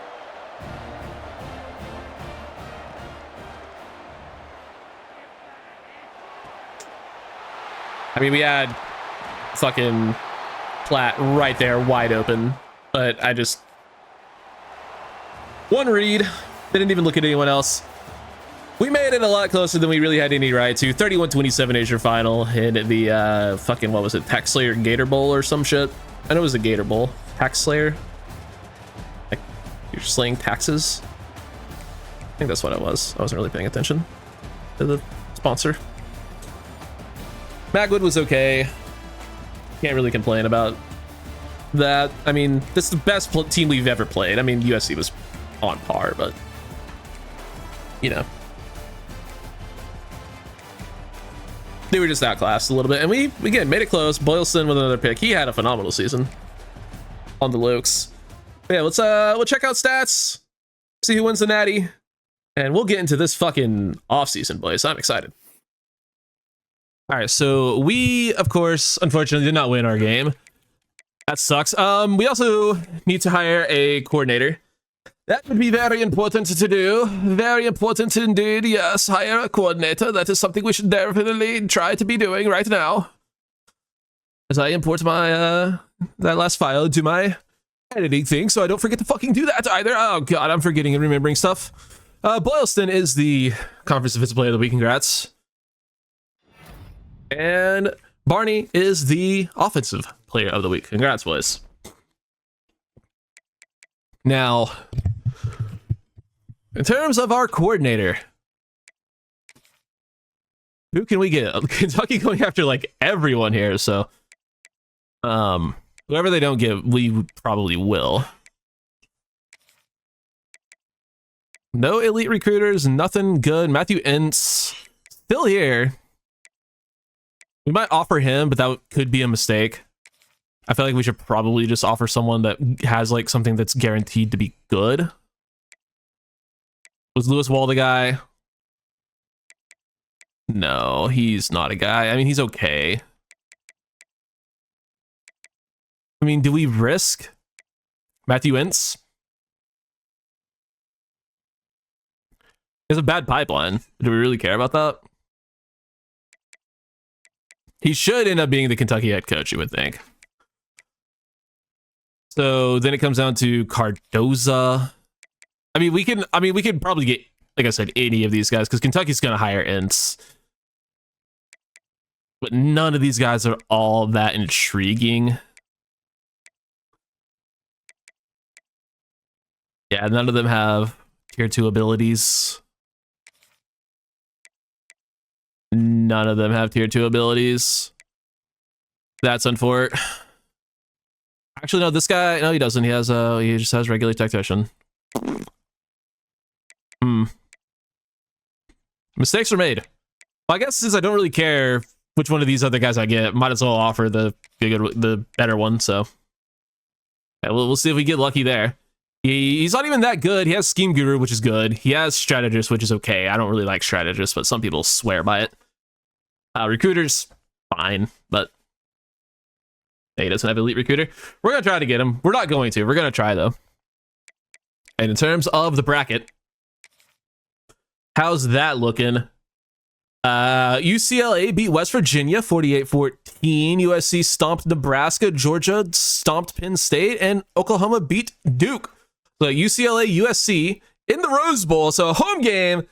I mean, we had fucking Platt right there, wide open. But I just... One read. Didn't even look at anyone else. We made it a lot closer than we really had any right to. 31-27 is your final in the fucking, what was it, Tax Slayer Gator Bowl or some shit. I know it was a Gator Bowl. Tax Slayer. Like, you're slaying taxes. I think that's what it was. I wasn't really paying attention to the sponsor. Magwood was okay. Can't really complain about that. I mean, this is the best team we've ever played. I mean, USC was on par, but you know, they were just outclassed a little bit, and we again made it close. Boylston with another pick. He had a phenomenal season on the Lokes. But yeah, we'll check out stats, see who wins the Natty, and we'll get into this fucking offseason, boys. I'm excited. All right, so we, of course, unfortunately did not win our game. That sucks. We also need to hire a coordinator. That would be very important to do. Very important indeed. Yes, hire a coordinator. That is something we should definitely try to be doing right now. As I import my that last file to my editing thing, so I don't forget to fucking do that either. Oh god, I'm forgetting and remembering stuff. Boylston is the Conference Defensive Player of the Week. Congrats. And Barney is the Offensive Player of the Week. Congrats, boys. Now, in terms of our coordinator, who can we get? Kentucky going after like everyone here, so whoever they don't get, we probably will. No elite recruiters, nothing good. Matthew Ince still here. We might offer him, but that could be a mistake. I feel like we should probably just offer someone that has like something that's guaranteed to be good. Was Lewis Wall the guy? No, he's not a guy. I mean, he's okay. I mean, do we risk Matthew Ince? He has a bad pipeline. Do we really care about that? He should end up being the Kentucky head coach, you would think. So then it comes down to Cardoza. I mean, we could probably get, like I said, 80 of these guys because Kentucky's going to hire Ince. But none of these guys are all that intriguing. Yeah, none of them have tier 2 abilities. None of them have tier 2 abilities. That's unfortunate. Actually, no, this guy, no, he doesn't. He just has regular tactician. Mistakes were made. Well, I guess since I don't really care which one of these other guys I get, might as well offer the better one. So yeah, we'll see if we get lucky there. He's not even that good. He has Scheme Guru, which is good. He has Strategist, which is okay. I don't really like Strategist, but some people swear by it. Recruiters, fine, but he doesn't have Elite Recruiter. We're going to try to get him. We're not going to. We're going to try, though. And in terms of the bracket, how's that looking? UCLA beat West Virginia 48-14. USC stomped Nebraska. Georgia stomped Penn State. And Oklahoma beat Duke. So UCLA, USC in the Rose Bowl. So a home game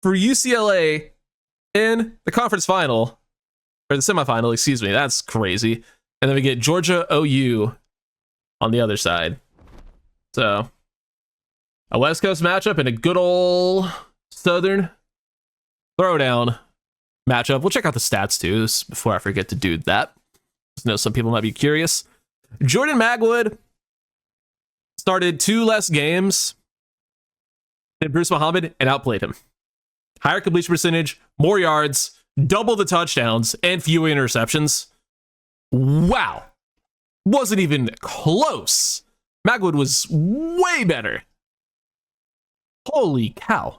for UCLA in the conference final. Or the semifinal, excuse me. That's crazy. And then we get Georgia OU on the other side. So a West Coast matchup and a good old Southern throwdown matchup. We'll check out the stats too before I forget to do that. I know some people might be curious. Jordan Magwood started 2 less games than Bruce Muhammad and outplayed him. Higher completion percentage, more yards, double the touchdowns, and fewer interceptions. Wow. Wasn't even close. Magwood was way better. Holy cow.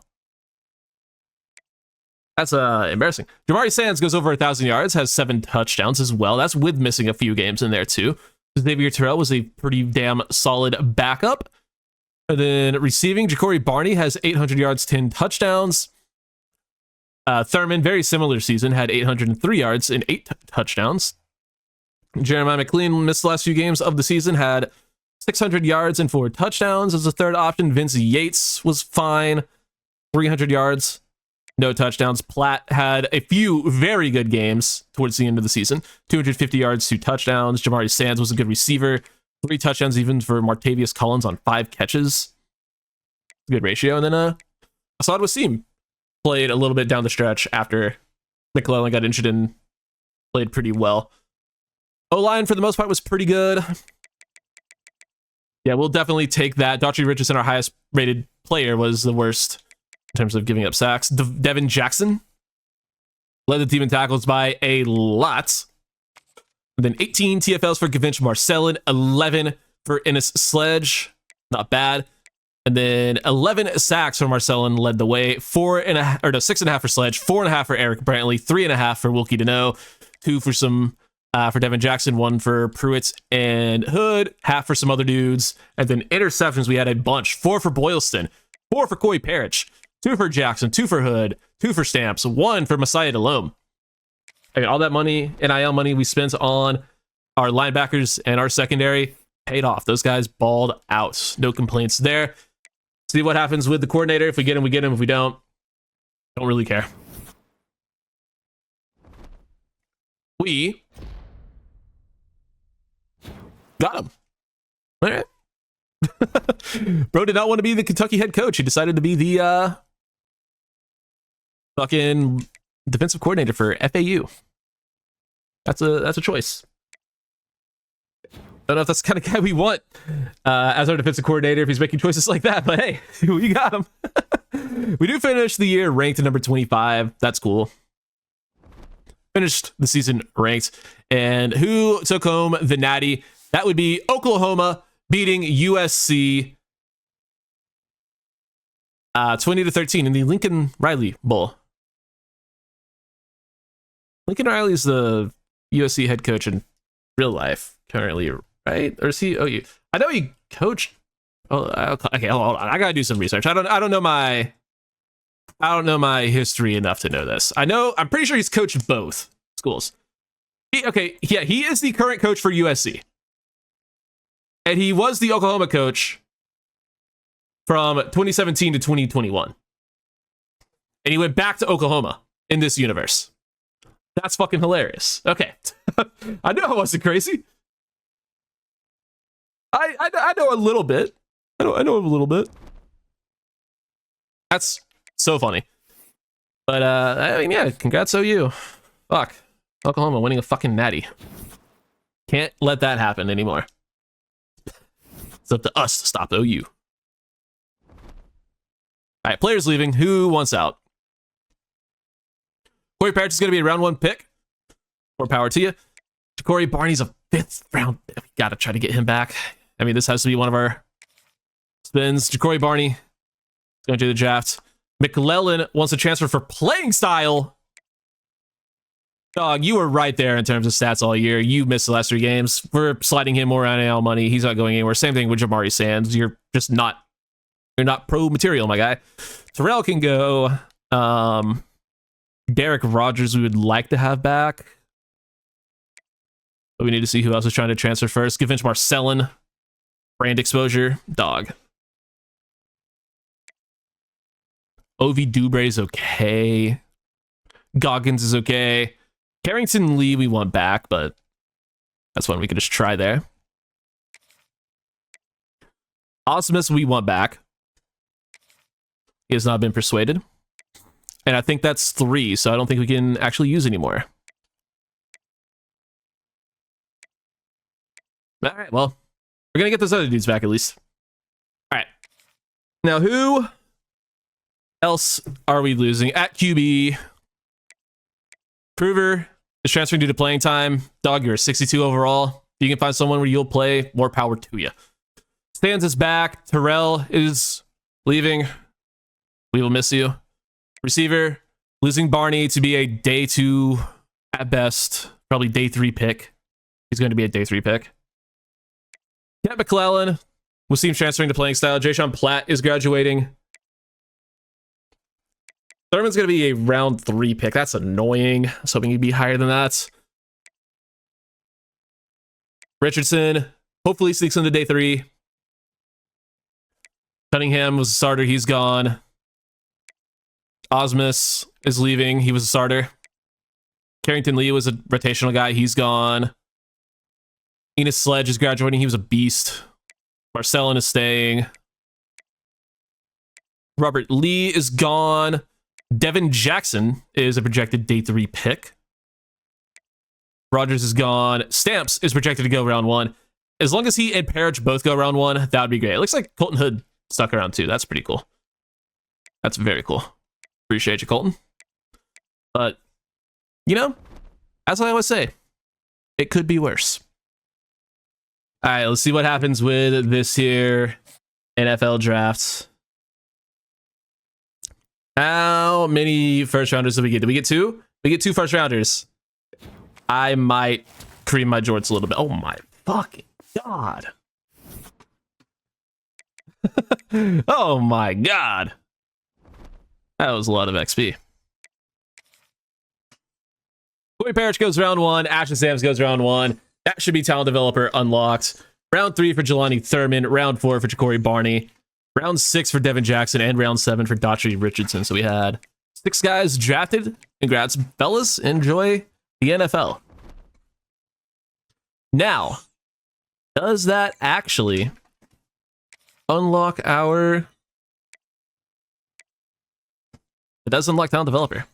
That's embarrassing. Jamari Sands goes over 1,000 yards, has 7 touchdowns as well. That's with missing a few games in there too. Xavier Terrell was a pretty damn solid backup. And then receiving, Ja'Cory Barney has 800 yards, 10 touchdowns. Thurman, very similar season, had 803 yards and 8 touchdowns. Jeremiah McLean missed the last few games of the season, had 600 yards and 4 touchdowns as a third option. Vince Yates was fine. 300 yards, no touchdowns. Platt had a few very good games towards the end of the season. 250 yards, 2 touchdowns. Jamari Sands was a good receiver. 3 touchdowns even for Martavius Collins on 5 catches. Good ratio. And then Asad Wasim played a little bit down the stretch after McClellan got injured and played pretty well. O-line, for the most part, was pretty good. Yeah, we'll definitely take that. Daughtry Richardson, our highest rated player, was the worst in terms of giving up sacks. Devin Jackson led the team in tackles by a lot. And then 18 TFLs for Gavinch Marcellin, 11 for Ennis Sledge. Not bad. And then 11 sacks for Marcellin led the way. 6.5 for Sledge, 4.5 for Eric Brantley, 3.5 for Wilkie Deneau, 2 for some for Devin Jackson, 1 for Pruitt and Hood, half for some other dudes. And then interceptions, we had a bunch. 4 for Boylston, 4 for Corey Parrish, 2 for Jackson, 2 for Hood, 2 for Stamps, 1 for Messiah Delhomme. I mean, all that money, NIL money we spent on our linebackers and our secondary paid off. Those guys balled out. No complaints there. See what happens with the coordinator. If we get him, we get him. If we don't really care. We got him. All right. Bro did not want to be the Kentucky head coach. He decided to be the fucking defensive coordinator for FAU. That's a choice. Don't know if that's the kind of guy we want as our defensive coordinator if he's making choices like that, but hey, we got him. We do finish the year ranked at number 25. That's cool. Finished the season ranked. And who took home the natty? That would be Oklahoma beating USC 20-13 in the Lincoln Riley Bowl. Lincoln Riley is the USC head coach in real life currently, right? Or is he? Oh, I know he coached. Oh, okay. Hold on. I gotta do some research. I don't know my history enough to know this. I'm pretty sure he's coached both schools. He is the current coach for USC. And he was the Oklahoma coach from 2017 to 2021. And he went back to Oklahoma in this universe. That's fucking hilarious. Okay. I knew I wasn't crazy. I know a little bit. I know a little bit. That's so funny. But I mean, yeah, congrats OU. Fuck. Oklahoma winning a fucking natty. Can't let that happen anymore. It's up to us to stop OU. All right, players leaving. Who wants out? Corey Parrish is going to be a round 1 pick. More power to you. Ja'Cory Barney's a 5th round. We got to try to get him back. I mean, this has to be one of our spins. Ja'Cory Barney is going to do the draft. McClellan wants to transfer for playing style. Dog, you were right there in terms of stats all year. You missed the last 3 games. We're sliding him more NIL money. He's not going anywhere. Same thing with Jamari Sands. You're not pro material, my guy. Terrell can go. Derek Rogers we would like to have back. But we need to see who else is trying to transfer first. Gavinch Marcellin. Brand exposure. Dog. Ovi Dubray's okay. Goggins is okay. Carrington Lee we want back, but that's one we could just try there. Osmus we want back. He has not been persuaded. And I think that's 3, so I don't think we can actually use anymore. All right, well, we're going to get those other dudes back at least. All right. Now, who else are we losing? At QB, Prover is transferring due to playing time. Dog, you're a 62 overall. If you can find someone where you'll play, more power to you. Stans is back. Terrell is leaving. We will miss you. Receiver, losing Barney to be a day 2 at best, probably day 3 pick. He's going to be a day 3 pick. Cat McClellan, Wasim transferring to playing style. Ja'Shawn Platt is graduating. Thurman's going to be a round 3 pick. That's annoying. I was hoping he'd be higher than that. Richardson, Hopefully sneaks into day 3. Cunningham was a starter. He's gone. Osmus is leaving. He was a starter. Carrington Lee was a rotational guy. He's gone. Enos Sledge is graduating. He was a beast. Marcellin is staying. Robert Lee is gone. Devin Jackson is a projected day 3 pick. Rogers is gone. Stamps is projected to go round 1. As long as he and Parrish both go round 1, that would be great. It looks like Colton Hood stuck around 2. That's pretty cool. That's very cool. Appreciate you, Colton. But, you know, as I always say, it could be worse. All right, let's see what happens with this here NFL drafts. How many first rounders did we get? Did we get 2? We get 2 first rounders. I might cream my jorts a little bit. Oh my fucking god. Oh my god. That was a lot of XP. Corey Parrish goes round 1. Ashton Sams goes round 1. That should be talent developer unlocked. Round 3 for Jelani Thurman. Round 4 for Ja'Cory Barney. Round 6 for Devin Jackson. And round 7 for Daughtry Richardson. So we had 6 guys drafted. Congrats, fellas. Enjoy the NFL. Now, does that actually unlock our... It does unlock talent developer.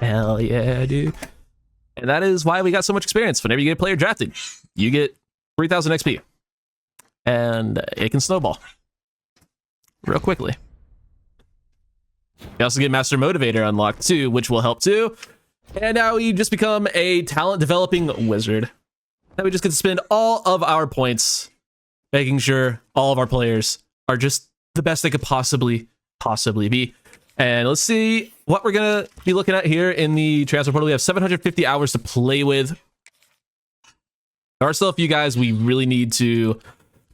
Hell yeah, dude. And that is why we got so much experience. Whenever you get a player drafted, you get 3,000 XP. And it can snowball real quickly. You also get Master Motivator unlocked too, which will help too. And now you just become a talent developing wizard. Now we just get to spend all of our points making sure all of our players are just the best they could possibly be. And let's see what we're going to be looking at here in the transfer portal. We have 750 hours to play with. There are still a few guys we really need to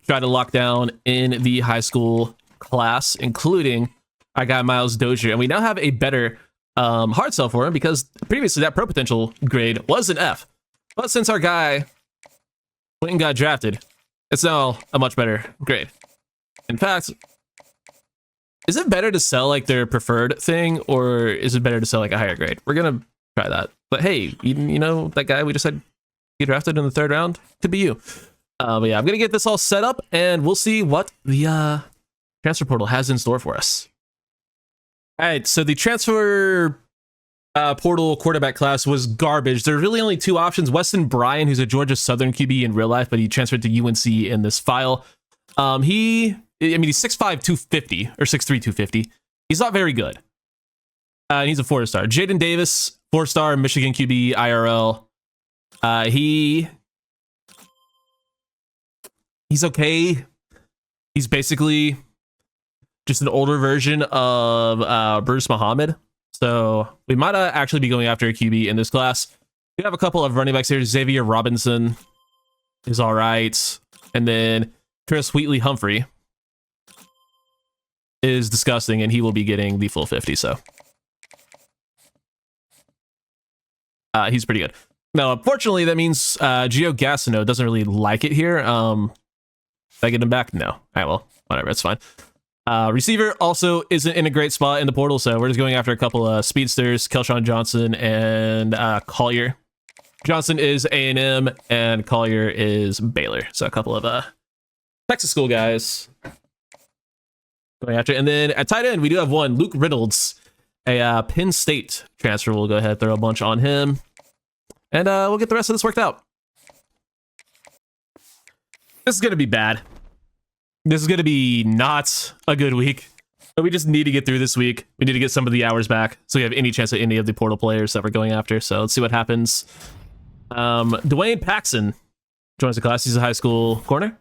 try to lock down in the high school class, including our guy Miles Dozier. And we now have a better hard sell for him because previously that pro potential grade was an F. But since our guy went and got drafted, it's now a much better grade. In fact, is it better to sell like their preferred thing, or is it better to sell like a higher grade? We're gonna try that. But hey, you know that guy we just had get drafted in the 3rd round? Could be you. But yeah, I'm gonna get this all set up, and we'll see what the transfer portal has in store for us. All right, so the transfer portal quarterback class was garbage. There are really only 2 options. Weston Bryan, who's a Georgia Southern QB in real life, but he transferred to UNC in this file. He's 6'5", 250, or 6'3", 250. He's not very good. He's a 4-star. Jaden Davis, 4-star, Michigan QB, IRL. He's okay. He's basically just an older version of Bruce Muhammad. So we might actually be going after a QB in this class. We have a couple of running backs here. Xavier Robinson is all right. And then Chris Wheatley-Humphrey is disgusting, and he will be getting the full 50, so he's pretty good. Now, unfortunately, that means Gio Gassino doesn't really like it here. Did I get him back? No. All right, well, whatever, it's fine. Receiver also isn't in a great spot in the portal, so we're just going after a couple of speedsters, Kelshawn Johnson and Collier. Johnson is A&M, and Collier is Baylor, so a couple of Texas school guys going after. And then at tight end, we do have one, Luke Reynolds, a Penn State transfer. We'll go ahead and throw a bunch on him, and we'll get the rest of this worked out. This is going to be bad. This is going to be not a good week, but we just need to get through this week. We need to get some of the hours back so we have any chance at any of the portal players that we're going after. So let's see what happens. Dwayne Paxson joins the class. He's a high school corner.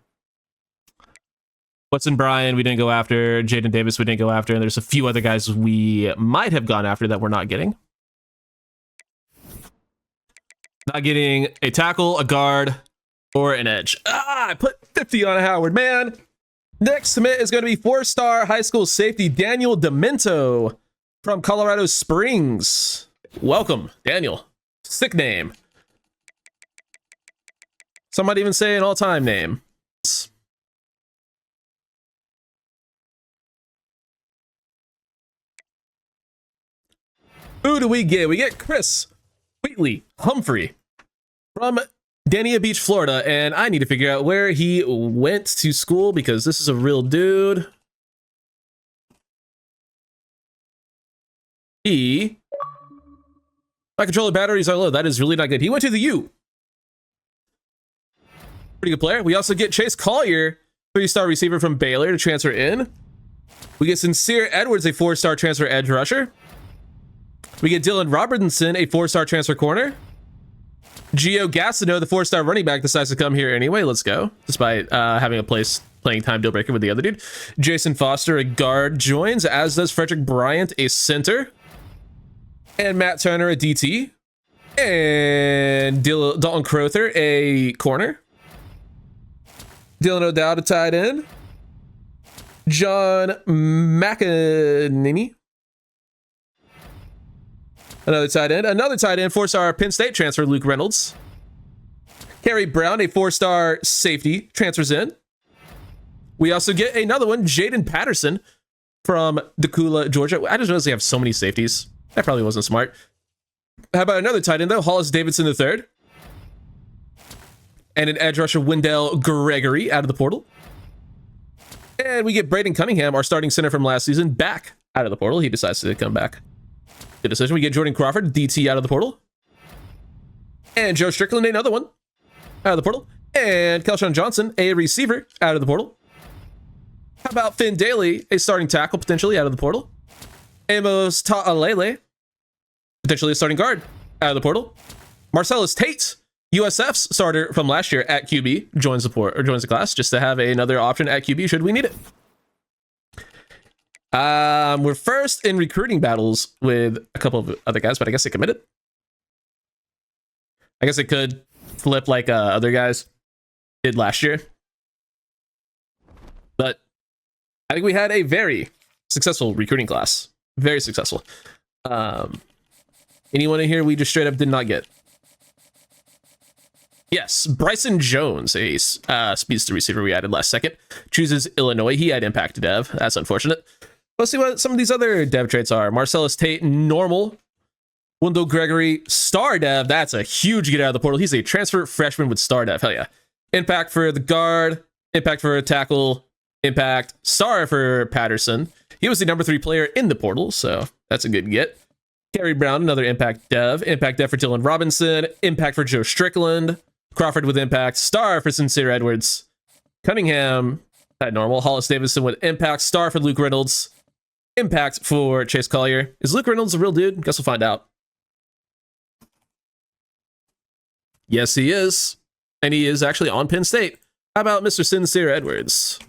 What's in Brian, we didn't go after. Jaden Davis, we didn't go after. And there's a few other guys we might have gone after that we're not getting. Not getting a tackle, a guard, or an edge. I put 50 on Howard, man. Next submit is going to be 4-star high school safety Daniel Demento from Colorado Springs. Welcome, Daniel. Sick name. Some might even say an all-time name. Who do we get? We get Chris Wheatley Humphrey from Dania Beach, Florida, and I need to figure out where he went to school because this is a real dude. My controller batteries are low. That is really not good. He went to the U. Pretty good player. We also get Chase Collier, 3-star receiver from Baylor, to transfer in. We get Sincere Edwards, a 4-star transfer edge rusher. We get Dylan Robertson, a 4-star transfer corner. Gio Gastineau, the 4-star running back, decides to come here anyway. Let's go. Despite having a playing time deal breaker with the other dude. Jason Foster, a guard, joins, as does Frederick Bryant, a center. And Matt Turner, a DT. And Dalton Crowther, a corner. Dylan O'Dowd, a tight end. John McEnany, another tight end. Another tight end, 4-star Penn State transfer, Luke Reynolds. Kerry Brown, a 4-star safety, transfers in. We also get another one, Jaden Patterson from Decula, Georgia. I just noticed they have so many safeties. That probably wasn't smart. How about another tight end, though? Hollis Davidson III. And an edge rusher, Wendell Gregory, out of the portal. And we get Braden Cunningham, our starting center from last season, back out of the portal. He decides to come back. Good decision. We get Jordan Crawford, DT, out of the portal. And Joe Strickland, another one, out of the portal. And Kelshawn Johnson, a receiver, out of the portal. How about Finn Daly, a starting tackle, potentially out of the portal. Amos Ta'alele, potentially a starting guard, out of the portal. Marcellus Tate, USF's starter from last year at QB, joins the class just to have another option at QB should we need it. We're first in recruiting battles with a couple of other guys, but I guess they committed. I guess it could flip like other guys did last year. But I think we had a very successful recruiting class. Very successful. Anyone in here we just straight up did not get? Yes, Bryson Jones, a speedster receiver we added last second, chooses Illinois. He had impact dev. That's unfortunate. Let's see what some of these other dev traits are. Marcellus Tate, normal. Wendell Gregory, star dev. That's a huge get out of the portal. He's a transfer freshman with star dev. Hell yeah. Impact for the guard. Impact for a tackle. Impact. Star for Patterson. He was the number 3 player in the portal, so that's a good get. Kerry Brown, another impact dev. Impact dev for Dylan Robinson. Impact for Joe Strickland. Crawford with impact. Star for Sincere Edwards. Cunningham at normal. Hollis Davidson with impact. Star for Luke Reynolds. Impact for Chase Collier. Is Luke Reynolds a real dude? Guess we'll find out. Yes, he is. And he is actually on Penn State. How about Mr. Sincere Edwards?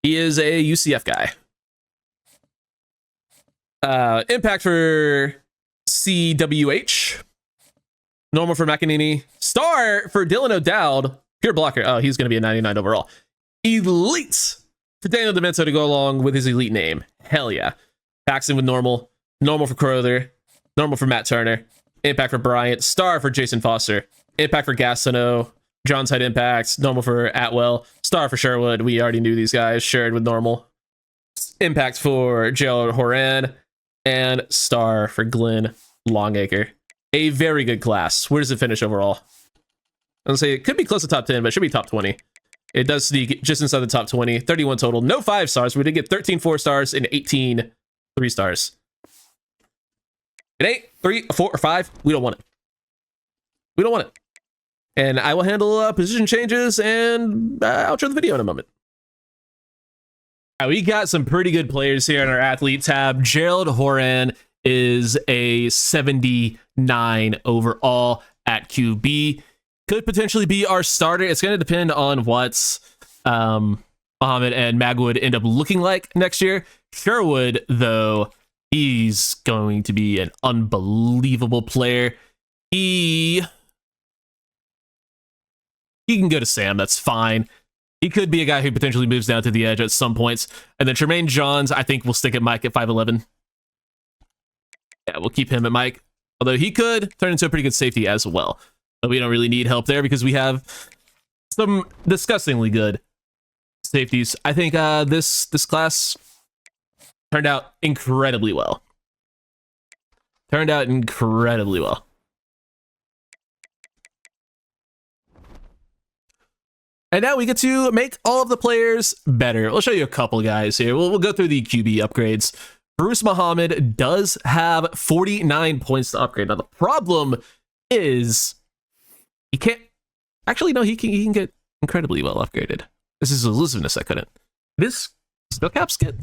He is a UCF guy. Impact for CWH. Normal for McEnany. Star for Dylan O'Dowd. Pure blocker. Oh, he's going to be a 99 overall. Elite for Daniel Demento to go along with his elite name. Hell yeah. Paxton with normal. Normal for Crowther. Normal for Matt Turner. Impact for Bryant. Star for Jason Foster. Impact for Gastineau. John's had impacts. Normal for Atwell. Star for Sherwood. We already knew these guys. Shared with normal. Impact for Gerald Horan. And star for Glenn Longacre. A very good class. Where does it finish overall? I'm going to say it could be close to top 10, but it should be top 20. It does sneak just inside the top 20. 31 total. No 5 stars. We did get 13 4-stars and 18 3-stars. It ain't 3, 4, or 5. We don't want it. We don't want it. And I will handle position changes and outro the video in a moment. All right, we got some pretty good players here in our athlete tab. Gerald Horan is a 79 overall at QB. Could potentially be our starter. It's going to depend on what Muhammad and Magwood end up looking like next year. Sherwood, though, he's going to be an unbelievable player. He can go to Sam. That's fine. He could be a guy who potentially moves down to the edge at some points. And then Tremaine Johns, I think we'll stick at Mike at 5'11". Yeah, we'll keep him at Mike. Although he could turn into a pretty good safety as well. but we don't really need help there because we have some disgustingly good safeties. I think this class turned out incredibly well. Turned out incredibly well. And now we get to make all of the players better. We'll show you a couple guys here. We'll go through the QB upgrades. Bruce Muhammad does have 49 points to upgrade. Now the problem is he can't. Actually, no, he can get incredibly well upgraded. This is elusiveness I couldn't. This skill caps get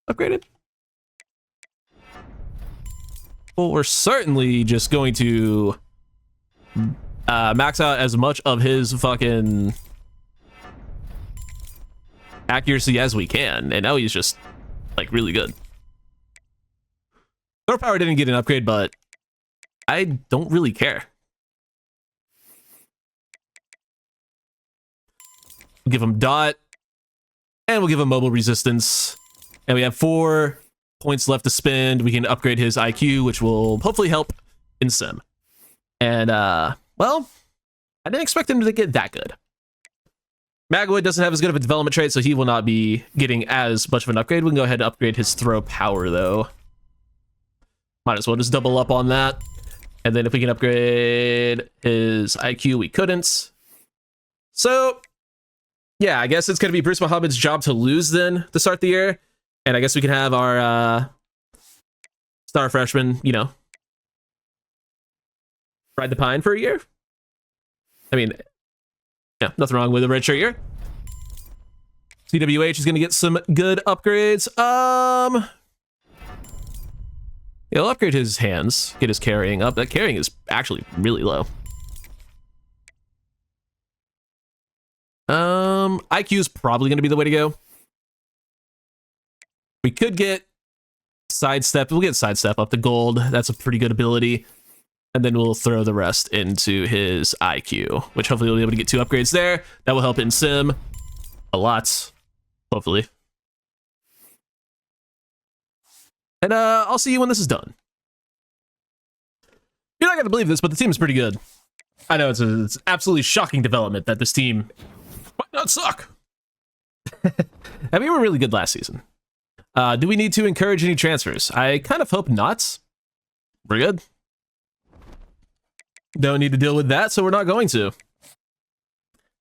upgraded. Well, we're certainly just going to max out as much of his fucking accuracy as we can, and now he's just like really good. Throw power didn't get an upgrade, but I don't really care. We'll give him dot, and we'll give him mobile resistance, and we have 4 points left to spend. We can upgrade his IQ, which will hopefully help in sim. And well, I didn't expect him to get that good. Magwood doesn't have as good of a development trait, so he will not be getting as much of an upgrade. We can go ahead and upgrade his throw power, though. Might as well just double up on that. And then if we can upgrade his IQ, we couldn't. So, yeah, I guess it's going to be Bruce Muhammad's job to lose then to start the year. And I guess we can have our star freshman, you know, ride the pine for a year. I mean, yeah, nothing wrong with a redshirt year. CWH is going to get some good upgrades. He'll upgrade his hands, get his carrying up. That carrying is actually really low. IQ is probably going to be the way to go. We could get sidestep. We'll get sidestep up to gold. That's a pretty good ability. And then we'll throw the rest into his IQ, which hopefully we'll be able to get 2 upgrades there. That will help in sim a lot, hopefully. And I'll see you when this is done. You're not going to believe this, but the team is pretty good. I know it's absolutely shocking development that this team might not suck. I mean, we were really good last season. Do we need to encourage any transfers? I kind of hope not. We're good. Don't need to deal with that, so we're not going to.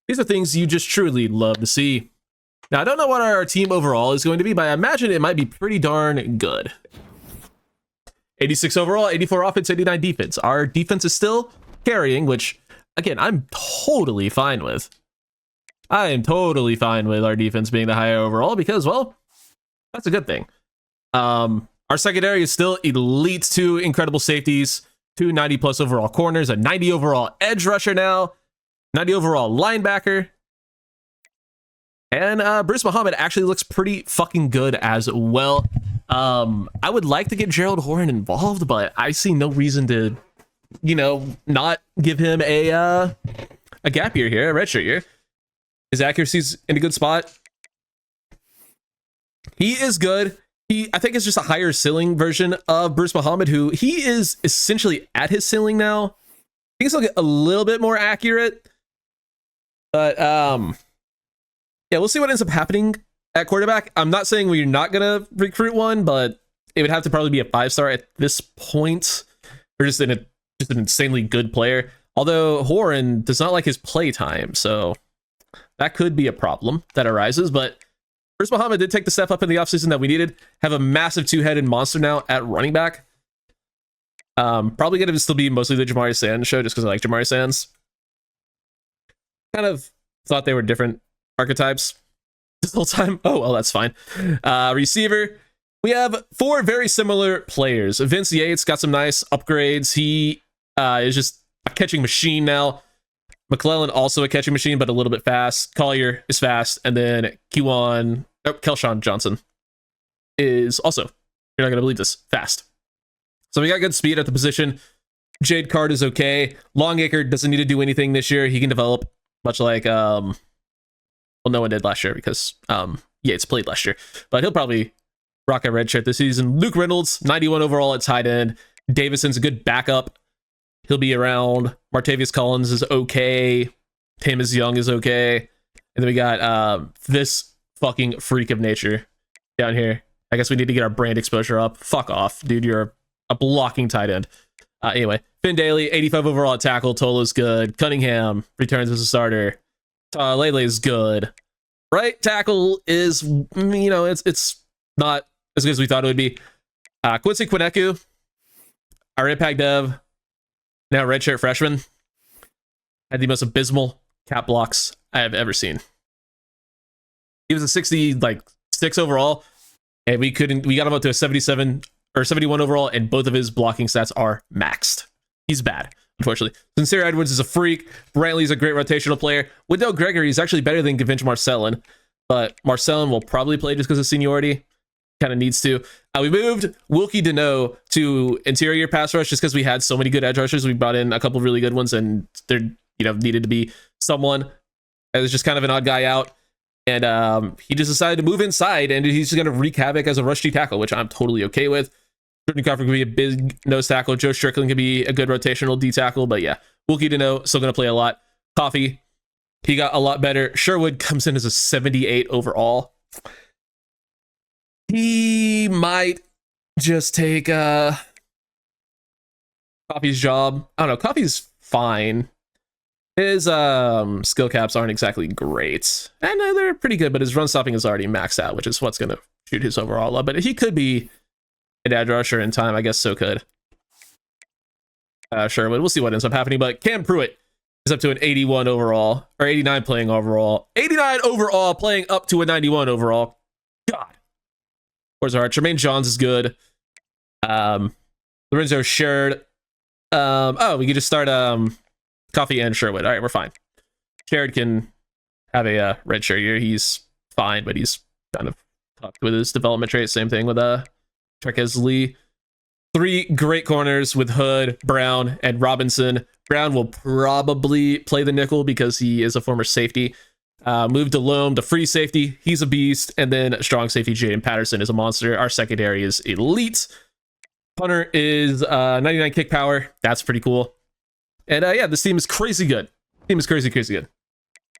These are things you just truly love to see. Now, I don't know what our team overall is going to be, but I imagine it might be pretty darn good. 86 overall, 84 offense, 89 defense. Our defense is still carrying, which, again, I'm totally fine with. I am totally fine with our defense being the higher overall because, well, that's a good thing. Our secondary is still elite, 2 incredible safeties, 2 90+ overall corners, a 90 overall edge rusher now, 90 overall linebacker. And Bruce Muhammad actually looks pretty fucking good as well. I would like to get Gerald Horan involved, but I see no reason to, you know, not give him a gap year here, a redshirt year. His accuracy's in a good spot. He is good. I think it's just a higher ceiling version of Bruce Muhammad, who he is essentially at his ceiling now. I think he'll get a little bit more accurate, but yeah, we'll see what ends up happening at quarterback. I'm not saying we're not gonna recruit one, but it would have to probably be a 5-star at this point, or just an insanely good player. Although Horan does not like his play time, so that could be a problem that arises. But Bruce Muhammad did take the step up in the offseason that we needed. Have a massive 2-headed monster now at running back. Probably going to still be mostly the Jamari Sands show just because I like Jamari Sands. Kind of thought they were different archetypes this whole time. Oh, well, that's fine. Receiver. We have 4 very similar players. Vince Yates got some nice upgrades. He is just a catching machine now. McClellan also a catching machine, but a little bit fast. Collier is fast. And then Kelshawn Johnson is also, you're not going to believe this, fast. So we got good speed at the position. Jade Card is okay. Longacre doesn't need to do anything this year. He can develop, much like, well, no one did last year because Yates played last year. But he'll probably rock a red shirt this season. Luke Reynolds, 91 overall at tight end. Davison's a good backup. He'll be around. Martavius Collins is okay. Tamus Young is okay. And then we got this fucking freak of nature down here. I guess we need to get our brand exposure up. Fuck off, dude. You're a blocking tight end. Anyway, Finn Daly, 85 overall at tackle. Tolo's good. Cunningham returns as a starter. Lele is good. Right tackle is, it's not as good as we thought it would be. Quincy Quineku, our impact dev, now redshirt freshman, had the most abysmal cap blocks I have ever seen. He was a 66 overall, and we got him up to a 77 or 71 overall, and both of his blocking stats are maxed. He's bad, unfortunately. Sincere Edwards is a freak. Brantley's a great rotational player. Wendell Gregory is actually better than Gavinch Marcellin, but Marcellin will probably play just because of seniority. Kind of needs to. We moved Wilkie Deneau to interior pass rush just because we had so many good edge rushers. We brought in a couple of really good ones, and there needed to be someone that was just kind of an odd guy out. And he just decided to move inside, and he's just going to wreak havoc as a rush D tackle, which I'm totally okay with. Jordan Crawford could be a big nose tackle. Joe Strickland could be a good rotational D tackle, but yeah, Wilkie Deneau still going to play a lot. Coffee, he got a lot better. Sherwood comes in as a 78 overall. He might just take Coffee's job. I don't know. Coffee's fine. His skill caps aren't exactly great. And they're pretty good, but his run stopping is already maxed out, which is what's going to shoot his overall up. But if he could be an edge rusher in time, I guess so could. Sherwood. We'll see what ends up happening. But Cam Pruitt is up to an 81 overall, or 89 playing overall. 89 overall playing up to a 91 overall. God. Where's our Tremaine Johns is good. Lorenzo Sherrod. We can just start Coffee and Sherwood. All right, we're fine. Sherrod can have a red shirt here. He's fine, but he's kind of fucked with his development trait. Same thing with Trekez Lee. 3 great corners with Hood, Brown, and Robinson. Brown will probably play the nickel because he is a former safety. Moved to Loam, the free safety. He's a beast. And then strong safety Jaden Patterson is a monster. Our secondary is elite. Punter is 99 kick power. That's pretty cool. And yeah, this team is crazy good. Team is crazy good.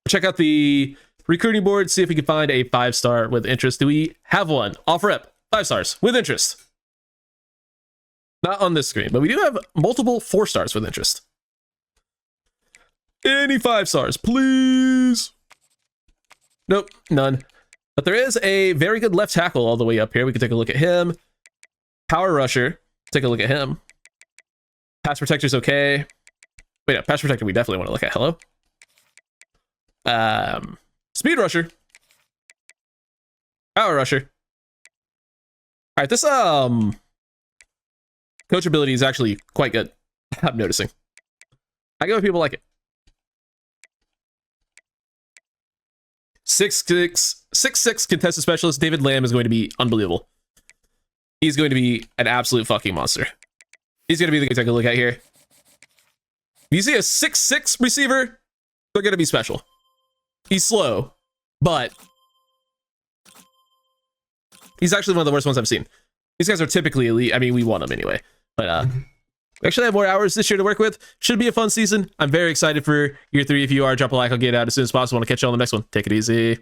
Check out the recruiting board. See if we can find a 5-star with interest. Do we have one? Off rep. 5 stars with interest. Not on this screen, but we do have multiple 4 stars with interest. Any 5 stars, please. Nope, none. But there is a very good left tackle all the way up here. We can take a look at him. Power rusher. Take a look at him. Pass protector's okay. Wait, no, pass protector we definitely want to look at. Hello? Speed rusher. Power rusher. All right, this coachability is actually quite good. I'm noticing. I go with people like it. 6'6" contested specialist David Lamb is going to be unbelievable. He's going to be an absolute fucking monster. He's going to be the guy to take a look at here. If you see a 6'6" receiver, they're going to be special. He's slow, but he's actually one of the worst ones I've seen. These guys are typically elite. I mean, we want them anyway. But we actually have more hours this year to work with. Should be a fun season. I'm very excited for year 3. If you are, drop a like. I'll get it out as soon as possible. I'll catch you on the next one. Take it easy.